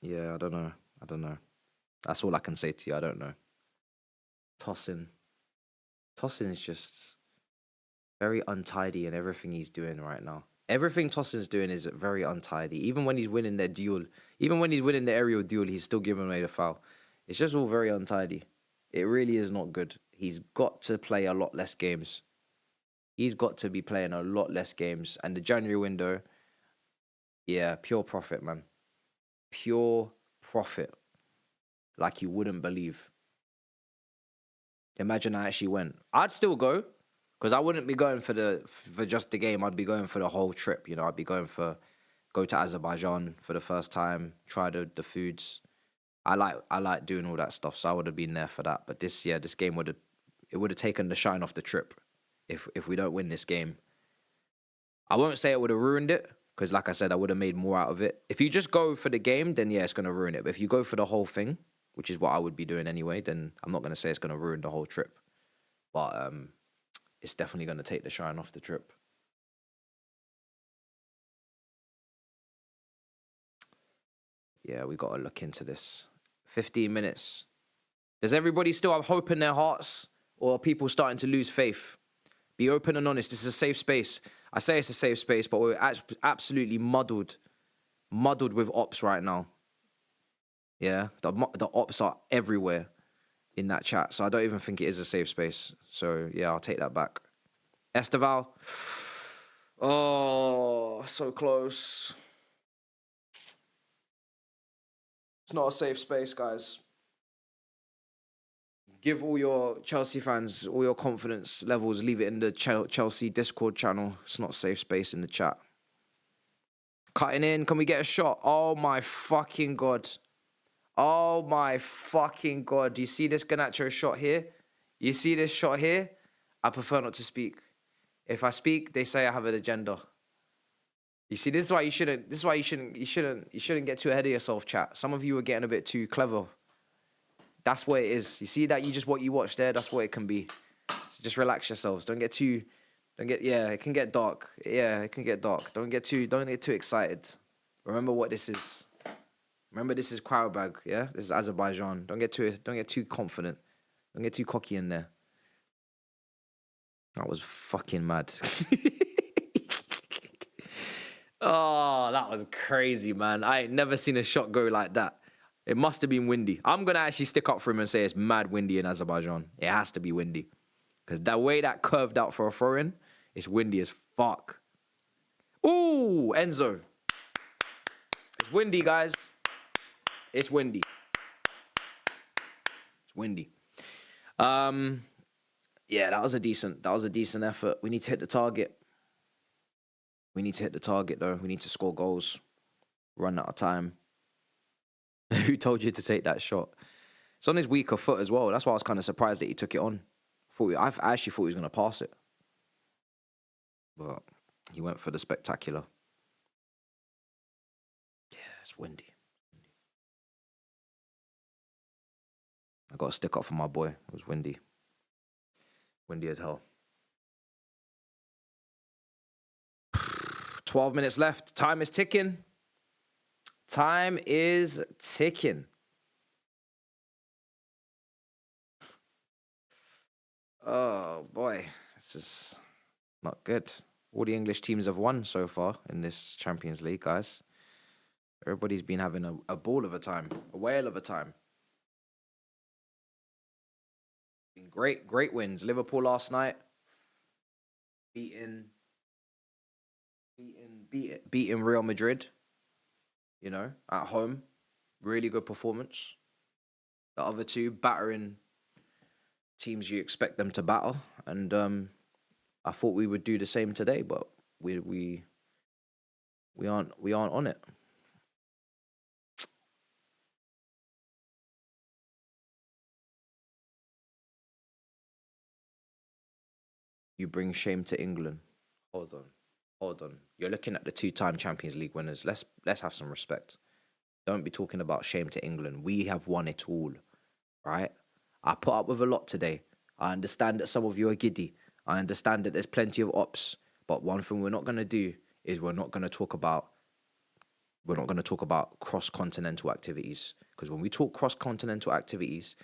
S2: Yeah, I don't know. That's all I can say to you. I don't know. Tosin is just very untidy in everything he's doing right now. Everything Tosin's doing is very untidy. Even when he's winning their duel, even when he's winning the aerial duel, he's still giving away the foul. It's just all very untidy. It really is not good. He's got to play a lot less games. He's got to be playing a lot less games. And the January window, yeah, pure profit, man. Pure profit. Like you wouldn't believe. Imagine I actually went. I'd still go, because I wouldn't be going for just the game. I'd be going for the whole trip. You know, I'd be going go to Azerbaijan for the first time, try the foods. I like doing all that stuff, so I would have been there for that. But this game would have taken the shine off the trip if we don't win this game. I won't say it would have ruined it, because like I said, I would have made more out of it. If you just go for the game, then yeah, it's going to ruin it. But if you go for the whole thing, which is what I would be doing anyway, then I'm not going to say it's going to ruin the whole trip. But it's definitely going to take the shine off the trip. Yeah, we got to look into this. 15 minutes. Does everybody still have hope in their hearts, or are people starting to lose faith? Be open and honest. This is a safe space. I say it's a safe space, but we're absolutely muddled with ops right now. Yeah, the ops are everywhere in that chat, so I don't even think it is a safe space. So yeah, I'll take that back. Esteval. Oh, so close. It's not a safe space, guys. Give all your Chelsea fans all your confidence levels. Leave it in the Chelsea Discord channel. It's not a safe space in the chat. Cutting in. Can we get a shot? Oh, my fucking God. Oh, my fucking God. Do you see this Garnacho shot here? You see this shot here? I prefer not to speak. If I speak, they say I have an agenda. You see, this is why you shouldn't get too ahead of yourself, chat. Some of you are getting a bit too clever. That's what it is. You see that what you watch there, that's what it can be. So just relax yourselves. It can get dark. Yeah, it can get dark. Don't get too excited. Remember what this is. Remember this is Qarabag, yeah? This is Azerbaijan. Don't get too confident. Don't get too cocky in there. That was fucking mad. Oh, that was crazy, man. I ain't never seen a shot go like that. It must have been windy. I'm going to actually stick up for him and say it's mad windy in Azerbaijan. It has to be windy. Because that way that curved out for a throw-in, it's windy as fuck. Ooh, Enzo. It's windy, guys. It's windy. It's windy. Yeah, that was a decent effort. We need to hit the target. We need to hit the target, though. We need to score goals. Run out of time. Who told you to take that shot? It's on his weaker foot as well. That's why I was kind of surprised that he took it on. I actually thought he was going to pass it. But he went for the spectacular. Yeah, it's windy. I got to stick up for my boy. It was windy. Windy as hell. 12 minutes left. Time is ticking. Time is ticking. Oh, boy. This is not good. All the English teams have won so far in this Champions League, guys. Everybody's been having a ball of a time. A whale of a time. Been great wins. Liverpool last night. Beating Real Madrid. You know, at home. Really good performance. The other two battering teams you expect them to battle. And I thought we would do the same today, but we aren't on it. You bring shame to England. Hold on. You're looking at the two-time Champions League winners. Let's have some respect. Don't be talking about shame to England. We have won it all, right? I put up with a lot today. I understand that some of you are giddy. I understand that there's plenty of ops. But one thing we're not going to do is we're not going to talk about cross-continental activities. Because when we talk cross-continental activities,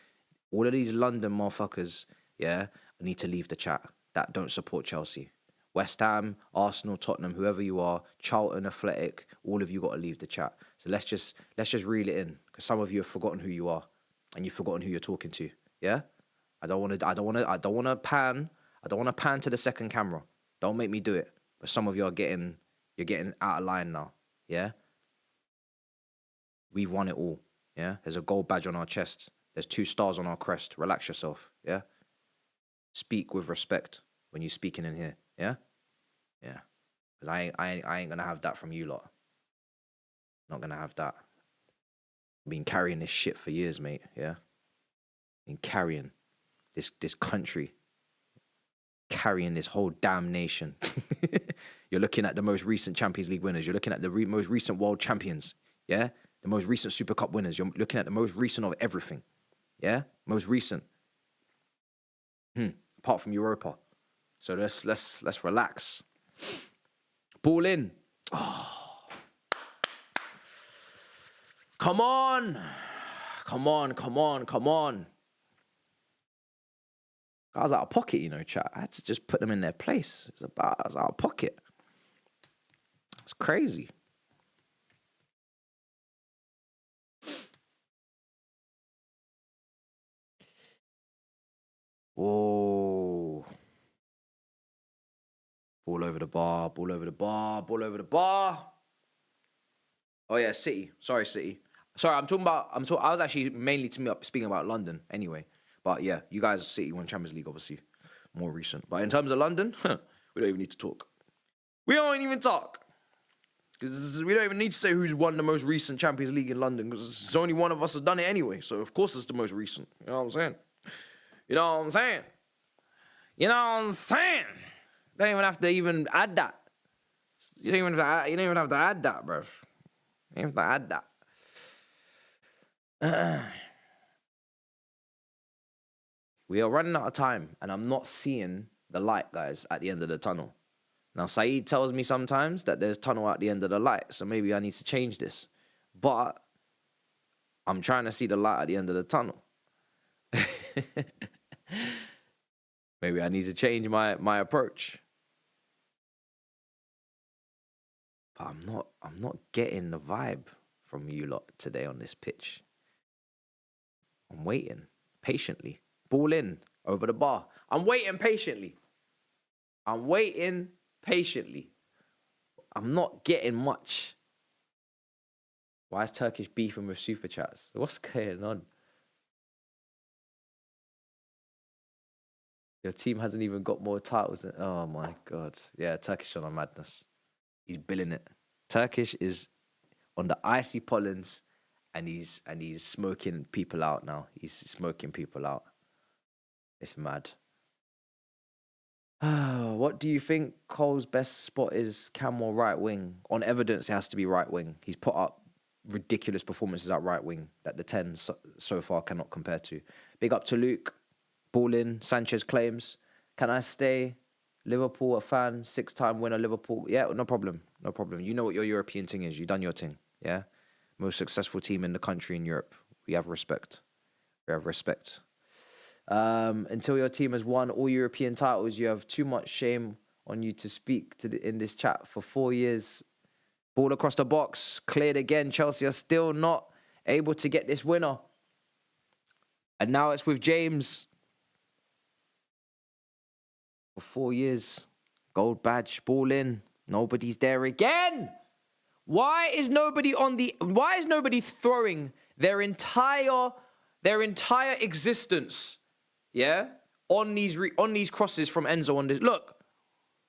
S2: all of these London motherfuckers, yeah, need to leave the chat that don't support Chelsea. West Ham, Arsenal, Tottenham, whoever you are, Charlton, Athletic, all of you got to leave the chat. So let's just reel it in, because some of you have forgotten who you are, and you've forgotten who you're talking to. Yeah, I don't want to pan to the second camera. Don't make me do it. But some of you you're getting out of line now. Yeah, we've won it all. Yeah, there's a gold badge on our chest. There's 2 stars on our crest. Relax yourself. Yeah, speak with respect when you're speaking in here. Yeah? Yeah. Because I ain't going to have that from you lot. Not going to have that. Been carrying this shit for years, mate. Yeah, been carrying this country, carrying this whole damn nation. You're looking at the most recent Champions League winners. You're looking at the most recent world champions. Yeah, the most recent Super Cup winners. You're looking at the most recent of everything. Yeah, most recent. Apart from Europa. So let's relax. Ball in. Oh. Come on. Come on. I was out of pocket, you know, chat. I had to just put them in their place. I was out of pocket. It's crazy. Whoa. Ball over the bar. Oh yeah, City. Sorry, City. Sorry, I was actually mainly speaking about London anyway. But yeah, you guys, City won Champions League, obviously. More recent. But in terms of London, we don't even need to talk. We don't even talk. Because we don't even need to say who's won the most recent Champions League in London, because it's only one of us has done it anyway. So of course it's the most recent. You know what I'm saying? You don't even have to even add that. You don't even have to add that, bro. You don't have to add that. We are running out of time, and I'm not seeing the light, guys, at the end of the tunnel. Now, Saeed tells me sometimes that there's tunnel at the end of the light, so maybe I need to change this. But I'm trying to see the light at the end of the tunnel. Maybe I need to change my approach. But I'm not getting the vibe from you lot today on this pitch. I'm waiting patiently. Ball in over the bar. I'm waiting patiently. I'm not getting much. Why is Turkish beefing with Super Chats? What's going on? Your team hasn't even got more titles than... Oh, my God. Yeah, Turkish on a madness. He's billing it. Turkish is on the icy pollens, and he's smoking people out now. He's smoking people out. It's mad. What do you think Cole's best spot is? Cam or right wing? On evidence, it has to be right wing. He's put up ridiculous performances at right wing that the 10 so far cannot compare to. Big up to Luke. Ball in. Sanchez claims. Can I stay? Liverpool, a fan, 6-time winner, Liverpool. Yeah, no problem. You know what your European thing is. You done your thing. Yeah? Most successful team in the country in Europe. We have respect. Until your team has won all European titles, you have too much shame on you to speak in this chat for 4 years. Ball across the box, cleared again. Chelsea are still not able to get this winner. And now it's with James. For 4 years, gold badge, ball in. Nobody's there again. Why is nobody throwing their entire existence, yeah, on these crosses from Enzo on this? Look,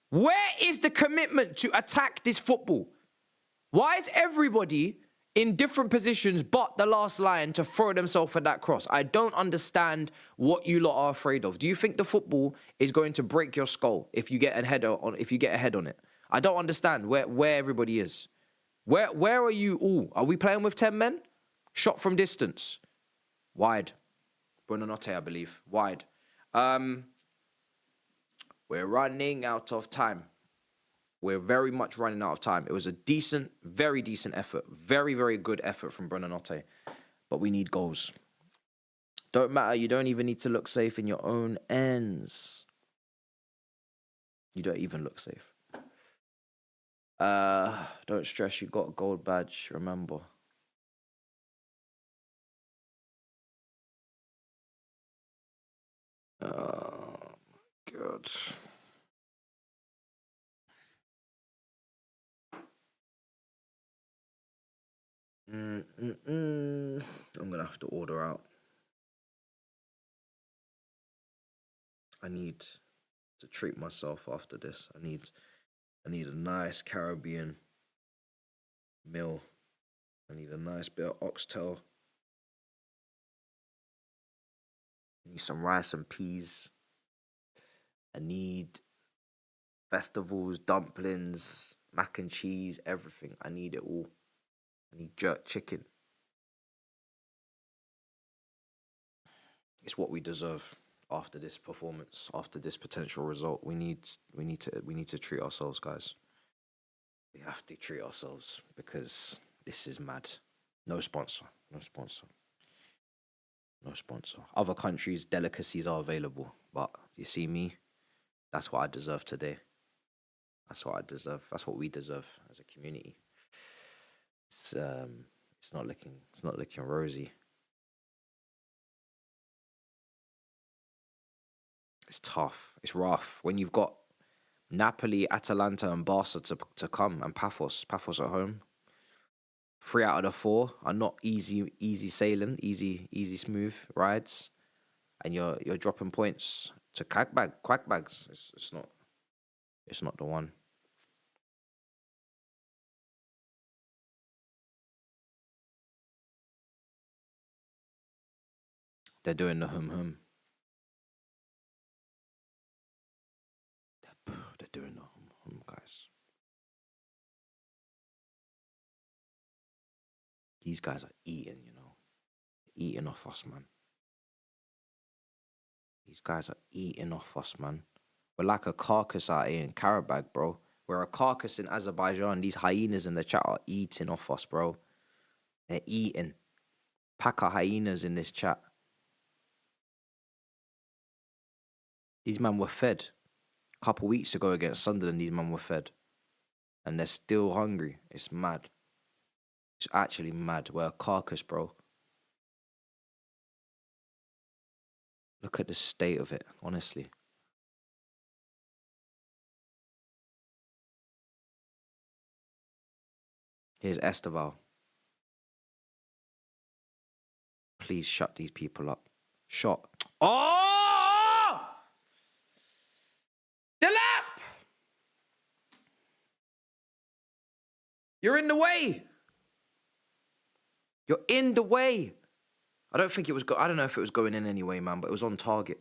S2: where is the commitment to attack this football? Why is everybody in different positions but the last line to throw themselves at that cross? I don't understand what you lot are afraid of. Do you think the football is going to break your skull if you get a head on it? I don't understand where everybody is. Where are you all? Are we playing with 10 men? Shot from distance. Wide. Buonanotte, I believe. Wide. We're running out of time. We're very much running out of time. It was a decent, very decent effort. Very, very good effort from Buonanotte. But we need goals. Don't matter. You don't even need to look safe in your own ends. You don't even look safe. Don't stress. You got a gold badge. Remember. God. I'm gonna have to order out. I need to treat myself after this. I need a nice Caribbean meal. I need a nice bit of oxtail need some rice and peas. I need festivals, dumplings, mac and cheese, everything. I need it all. I need jerk chicken. It's what we deserve after this performance, after this potential result. We need to treat ourselves, guys. We have to treat ourselves because this is mad. No sponsor. Other countries' delicacies are available, but you see me, that's what I deserve today. That's what I deserve. That's what we deserve as a community. It's not looking rosy. It's tough. It's rough when you've got Napoli, Atalanta, and Barca to come, and Paphos at home. 3 out of the 4 are not easy sailing, easy smooth rides, and you're dropping points to quackbags. It's not the one. They're doing the hum. They're doing the hum, guys. These guys are eating, eating off us, man. These guys are eating off us, man. We're like a carcass out here in Qarabag, bro. We're a carcass in Azerbaijan. These hyenas in the chat are eating off us, bro. They're eating. Pack of hyenas in this chat. These men were fed. A couple weeks ago against Sunderland, these men were fed. And they're still hungry. It's mad. It's actually mad. We're a carcass, bro. Look at the state of it, honestly. Here's Esteval. Please shut these people up. Shot. Oh! The lap! You're in the way. You're in the way. I don't think it was. I don't know if it was going in anyway, man, but it was on target.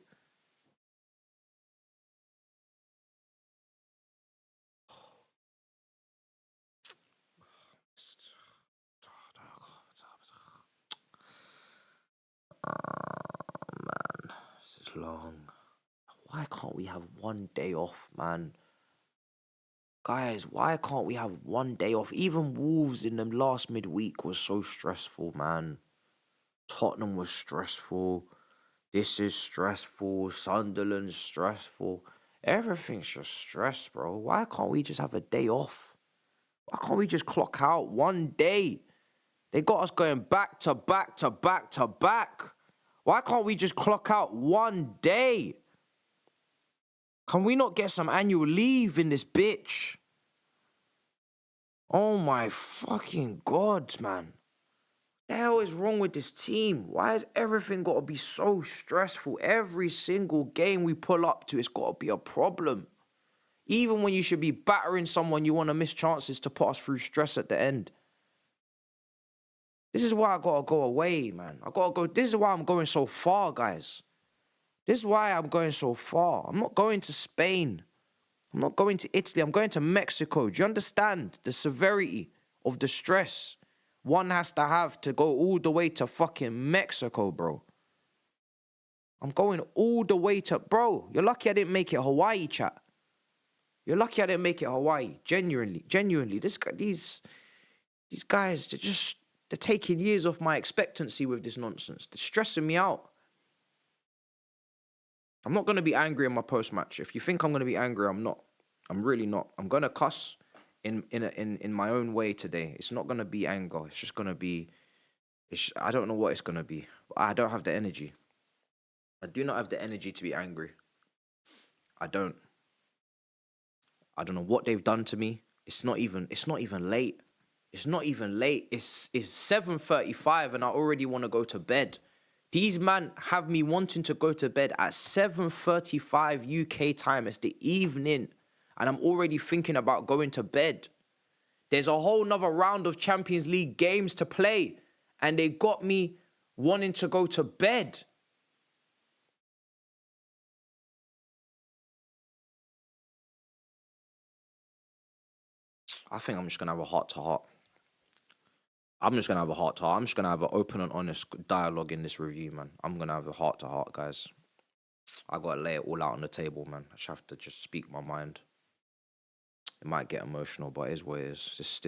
S2: Man, this is long. Why can't we have one day off, man? Guys, why can't we have one day off? Even Wolves in the last midweek was so stressful, man. Tottenham was stressful. This is stressful. Sunderland's stressful. Everything's just stress, bro. Why can't we just have a day off? Why can't we just clock out one day? They got us going back to back to back to back. Why can't we just clock out one day? Can we not get some annual leave in this bitch? Oh my fucking God, man. What the hell is wrong with this team? Why has everything got to be so stressful? Every single game we pull up to, it's got to be a problem. Even when you should be battering someone, you want to miss chances to put us through stress at the end. This is why I got to go away, man. I got to go. This is why I'm going so far, guys. This is why I'm going so far. I'm not going to Spain. I'm not going to Italy. I'm going to Mexico. Do you understand the severity of the stress one has to have to go all the way to fucking Mexico, bro? I'm going all the way to... Bro, you're lucky I didn't make it Hawaii, chat. You're lucky I didn't make it Hawaii. Genuinely. These guys, they're taking years off my expectancy with this nonsense. They're stressing me out. I'm not going to be angry in my post-match. If you think I'm going to be angry, I'm not. I'm really not. I'm going to cuss in my own way today. It's not going to be anger. It's just going to be... I don't know what it's going to be. But I don't have the energy. I do not have the energy to be angry. I don't know what they've done to me. It's not even late. It's not even late. It's 7:35 and I already want to go to bed. These man have me wanting to go to bed at 7:35 UK time. It's the evening. And I'm already thinking about going to bed. There's a whole nother round of Champions League games to play. And they got me wanting to go to bed. I think I'm just going to have a heart-to-heart. I'm just going to have a heart-to-heart. I'm just going to have an open and honest dialogue in this review, man. I'm going to have a heart-to-heart, guys. I got to lay it all out on the table, man. I just have to just speak my mind. It might get emotional, but it is what it is.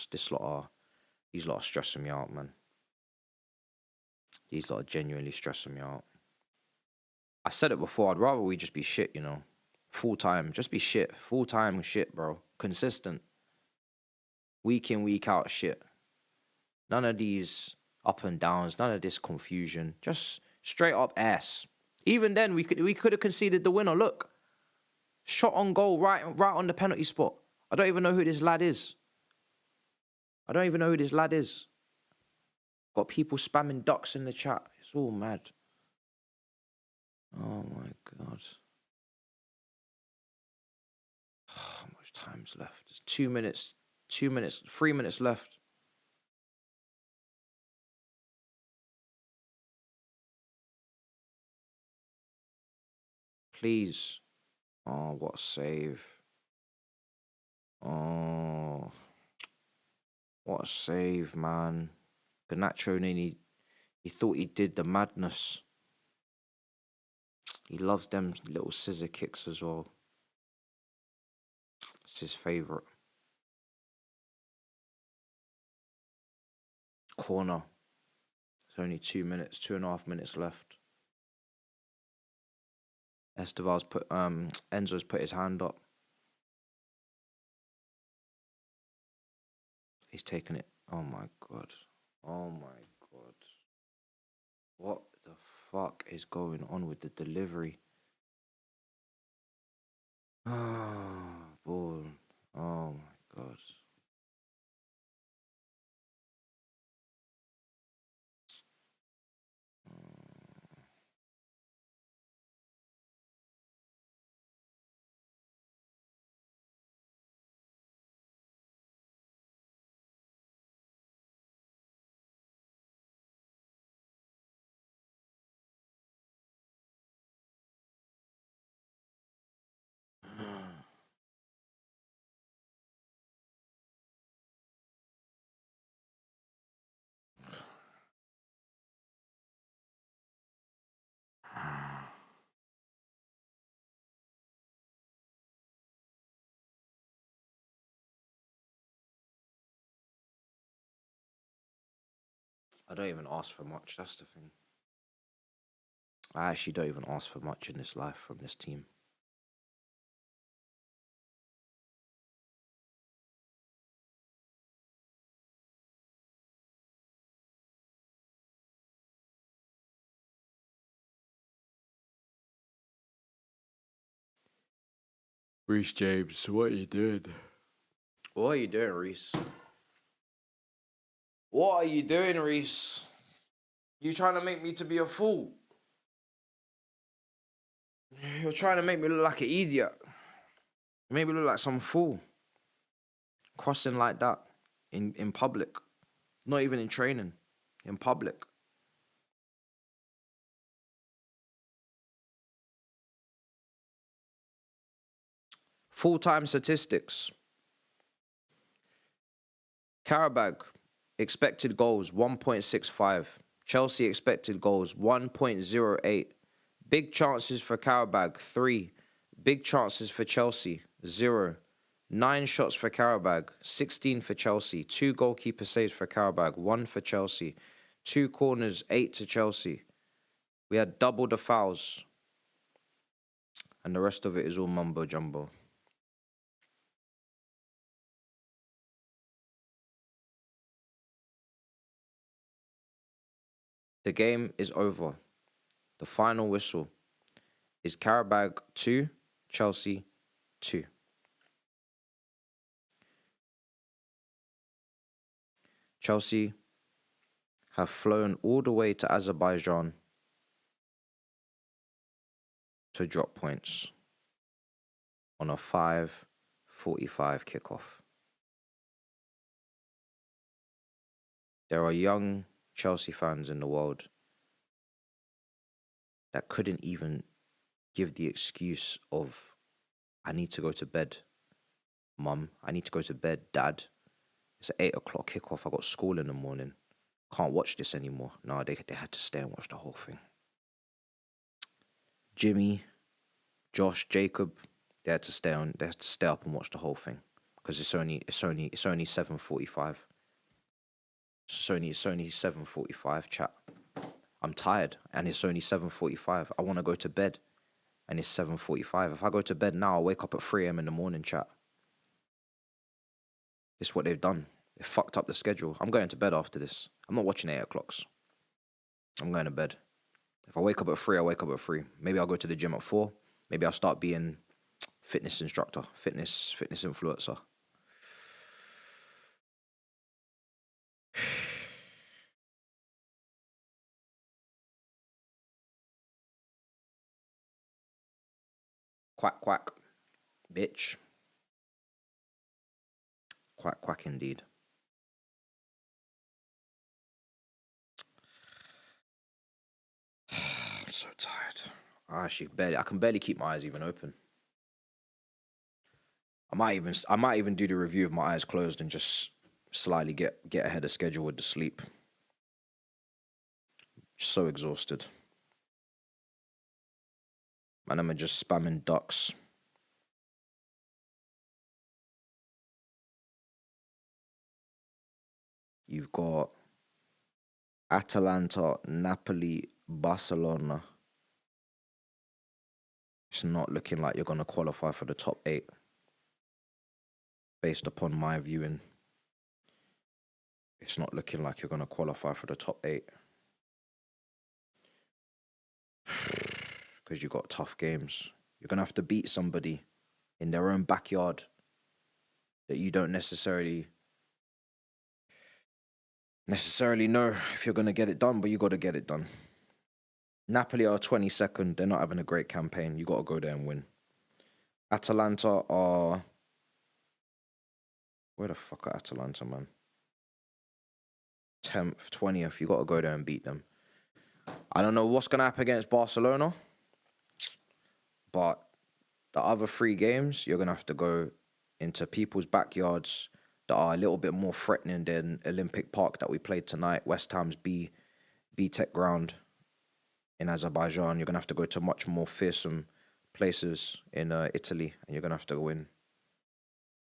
S2: This lot are... These lot are stressing me out, man. These lot are genuinely stressing me out. I said it before, I'd rather we just be shit, you know. Full-time. Just be shit. Full-time shit, bro. Consistent. Week in, week out shit. None of these up and downs. None of this confusion. Just straight up ass. Even then, we could have conceded the winner. Look. Shot on goal right on the penalty spot. I don't even know who this lad is. Got people spamming ducks in the chat. It's all mad. Oh my God. How much time's left? There's 2 minutes, 3 minutes left. Please. Oh, what a save. Oh, what a save, man. Garnacho, he thought he did the madness. He loves them little scissor kicks as well. It's his favourite. Corner. There's only 2 minutes, 2.5 minutes left. Esteval's Enzo's put his hand up. He's taken it. Oh my God. Oh my God. What the fuck is going on with the delivery? Oh, boy. Oh my God. I don't even ask for much, that's the thing. I actually don't even ask for much in this life from this team. Reece James, what are you doing? What are you doing, Reece? What are you doing, Reece? You trying to make me to be a fool? You're trying to make me look like an idiot. You make me look like some fool. Crossing like that in public. Not even in training. In public. Full-time statistics. Qarabag, expected goals 1.65. Chelsea expected goals 1.08. Big chances for Qarabag 3. Big chances for Chelsea 0. 9 shots for Qarabag, 16 for Chelsea. 2 goalkeeper saves for Qarabag, 1 for Chelsea. 2 corners, 8 to Chelsea. We had double the fouls. And the rest of it is all mumbo jumbo. The game is over. The final whistle is Qarabag 2, Chelsea 2. Chelsea have flown all the way to Azerbaijan to drop points on a 5:45 kickoff. There are young Chelsea fans in the world that couldn't even give the excuse of, I need to go to bed. Mum, I need to go to bed. Dad, it's an 8 o'clock kickoff. I got school in the morning. Can't watch this anymore. No, they had to stay and watch the whole thing. Jimmy, Josh, Jacob, they had to stay up and watch the whole thing. Because it's only 7:45. It's only 7:45, chat. I'm tired and it's only 7:45. I want to go to bed and it's 7:45. If I go to bed now, I'll wake up at 3 a.m. in the morning, chat. This is what they've done. They fucked up the schedule. I'm going to bed after this. I'm not watching 8 o'clocks. I'm going to bed. If I wake up at 3, I wake up at 3. Maybe I'll go to the gym at 4. Maybe I'll start being fitness instructor, fitness influencer. Quack, quack, bitch. Quack, quack indeed. I'm so tired. I can barely keep my eyes even open. I might even do the review with my eyes closed and just slightly get ahead of schedule with the sleep. So exhausted. Man, I'm just spamming ducks. You've got Atalanta, Napoli, Barcelona. It's not looking like you're going to qualify for the top 8. Based upon my viewing. It's not looking like you're going to qualify for the top 8. Because you've got tough games. You're going to have to beat somebody in their own backyard that you don't necessarily know if you're going to get it done, but you got to get it done. Napoli are 22nd. They're not having a great campaign. You got to go there and win. Atalanta are... Where the fuck are Atalanta, man? 10th, 20th. You got to go there and beat them. I don't know what's going to happen against Barcelona, but the other 3 games, you're going to have to go into people's backyards that are a little bit more threatening than Olympic Park that we played tonight, West Ham's B-Tech ground in Azerbaijan. You're going to have to go to much more fearsome places in Italy, and you're going to have to win.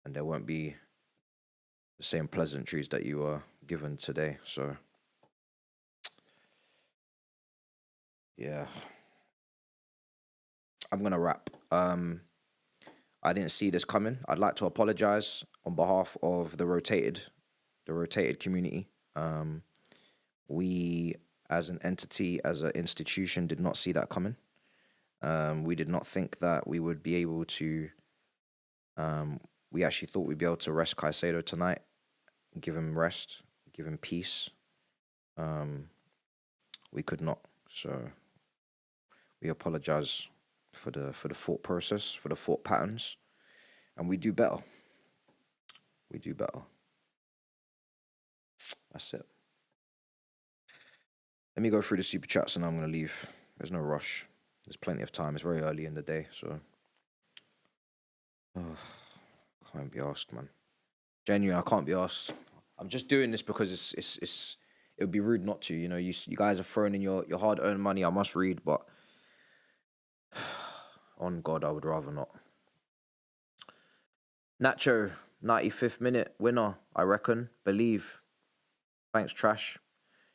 S2: And there won't be the same pleasantries that you were given today, so... Yeah. I'm going to wrap. I didn't see this coming. I'd like to apologize on behalf of the rotated community. We, as an entity, as an institution, did not see that coming. We did not think that we would be able to... we actually thought we'd be able to rest Caicedo tonight, give him rest, give him peace. We could not, so we apologize for the thought process, for the thought patterns, and we do better. We do better. That's it. Let me go through the super chats and I'm going to leave. There's no rush. There's plenty of time. It's very early in the day, so... can't be asked, man. Genuinely, I can't be asked. I'm just doing this because it's it would be rude not to. You know, you guys are throwing in your hard-earned money. I must read, but... on God, I would rather not. Nacho, 95th minute winner, I reckon. Believe. Thanks, Trash.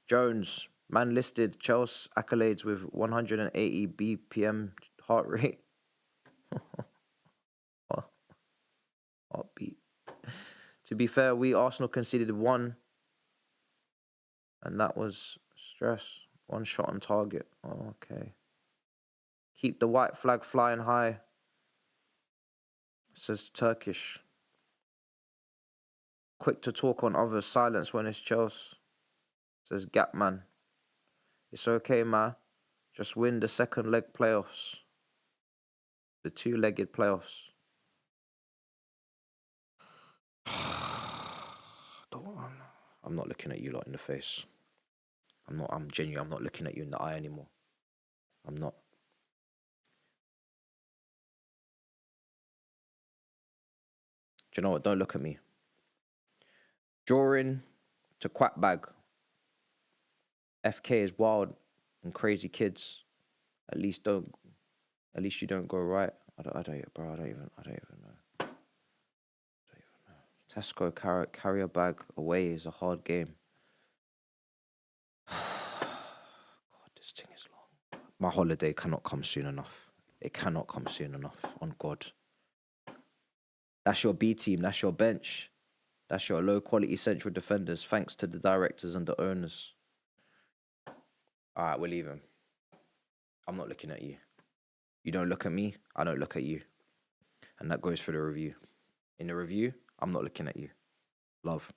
S2: Jones, man listed Chelsea accolades with 180 BPM heart rate. Heartbeat. To be fair, we Arsenal conceded 1, and that was stress. 1 shot on target. Oh, okay. Keep the white flag flying high. Says Turkish. Quick to talk on others, silence when it's Chelsea. Says Gapman. It's okay, ma. Just win the second leg playoffs. The 2-legged playoffs. I'm not looking at you lot in the face. I'm genuine. I'm not looking at you in the eye anymore. I'm not. Do you know what? Don't look at me. Drawing to Qarabag. FK is wild and crazy kids. At least you don't go right. I don't even know. Tesco carry a bag away is a hard game. God, this thing is long. My holiday cannot come soon enough. It cannot come soon enough. On God. That's your B team. That's your bench. That's your low quality central defenders. Thanks to the directors and the owners. All right, we'll leave him. I'm not looking at you. You don't look at me. I don't look at you. And that goes for the review. In the review, I'm not looking at you. Love.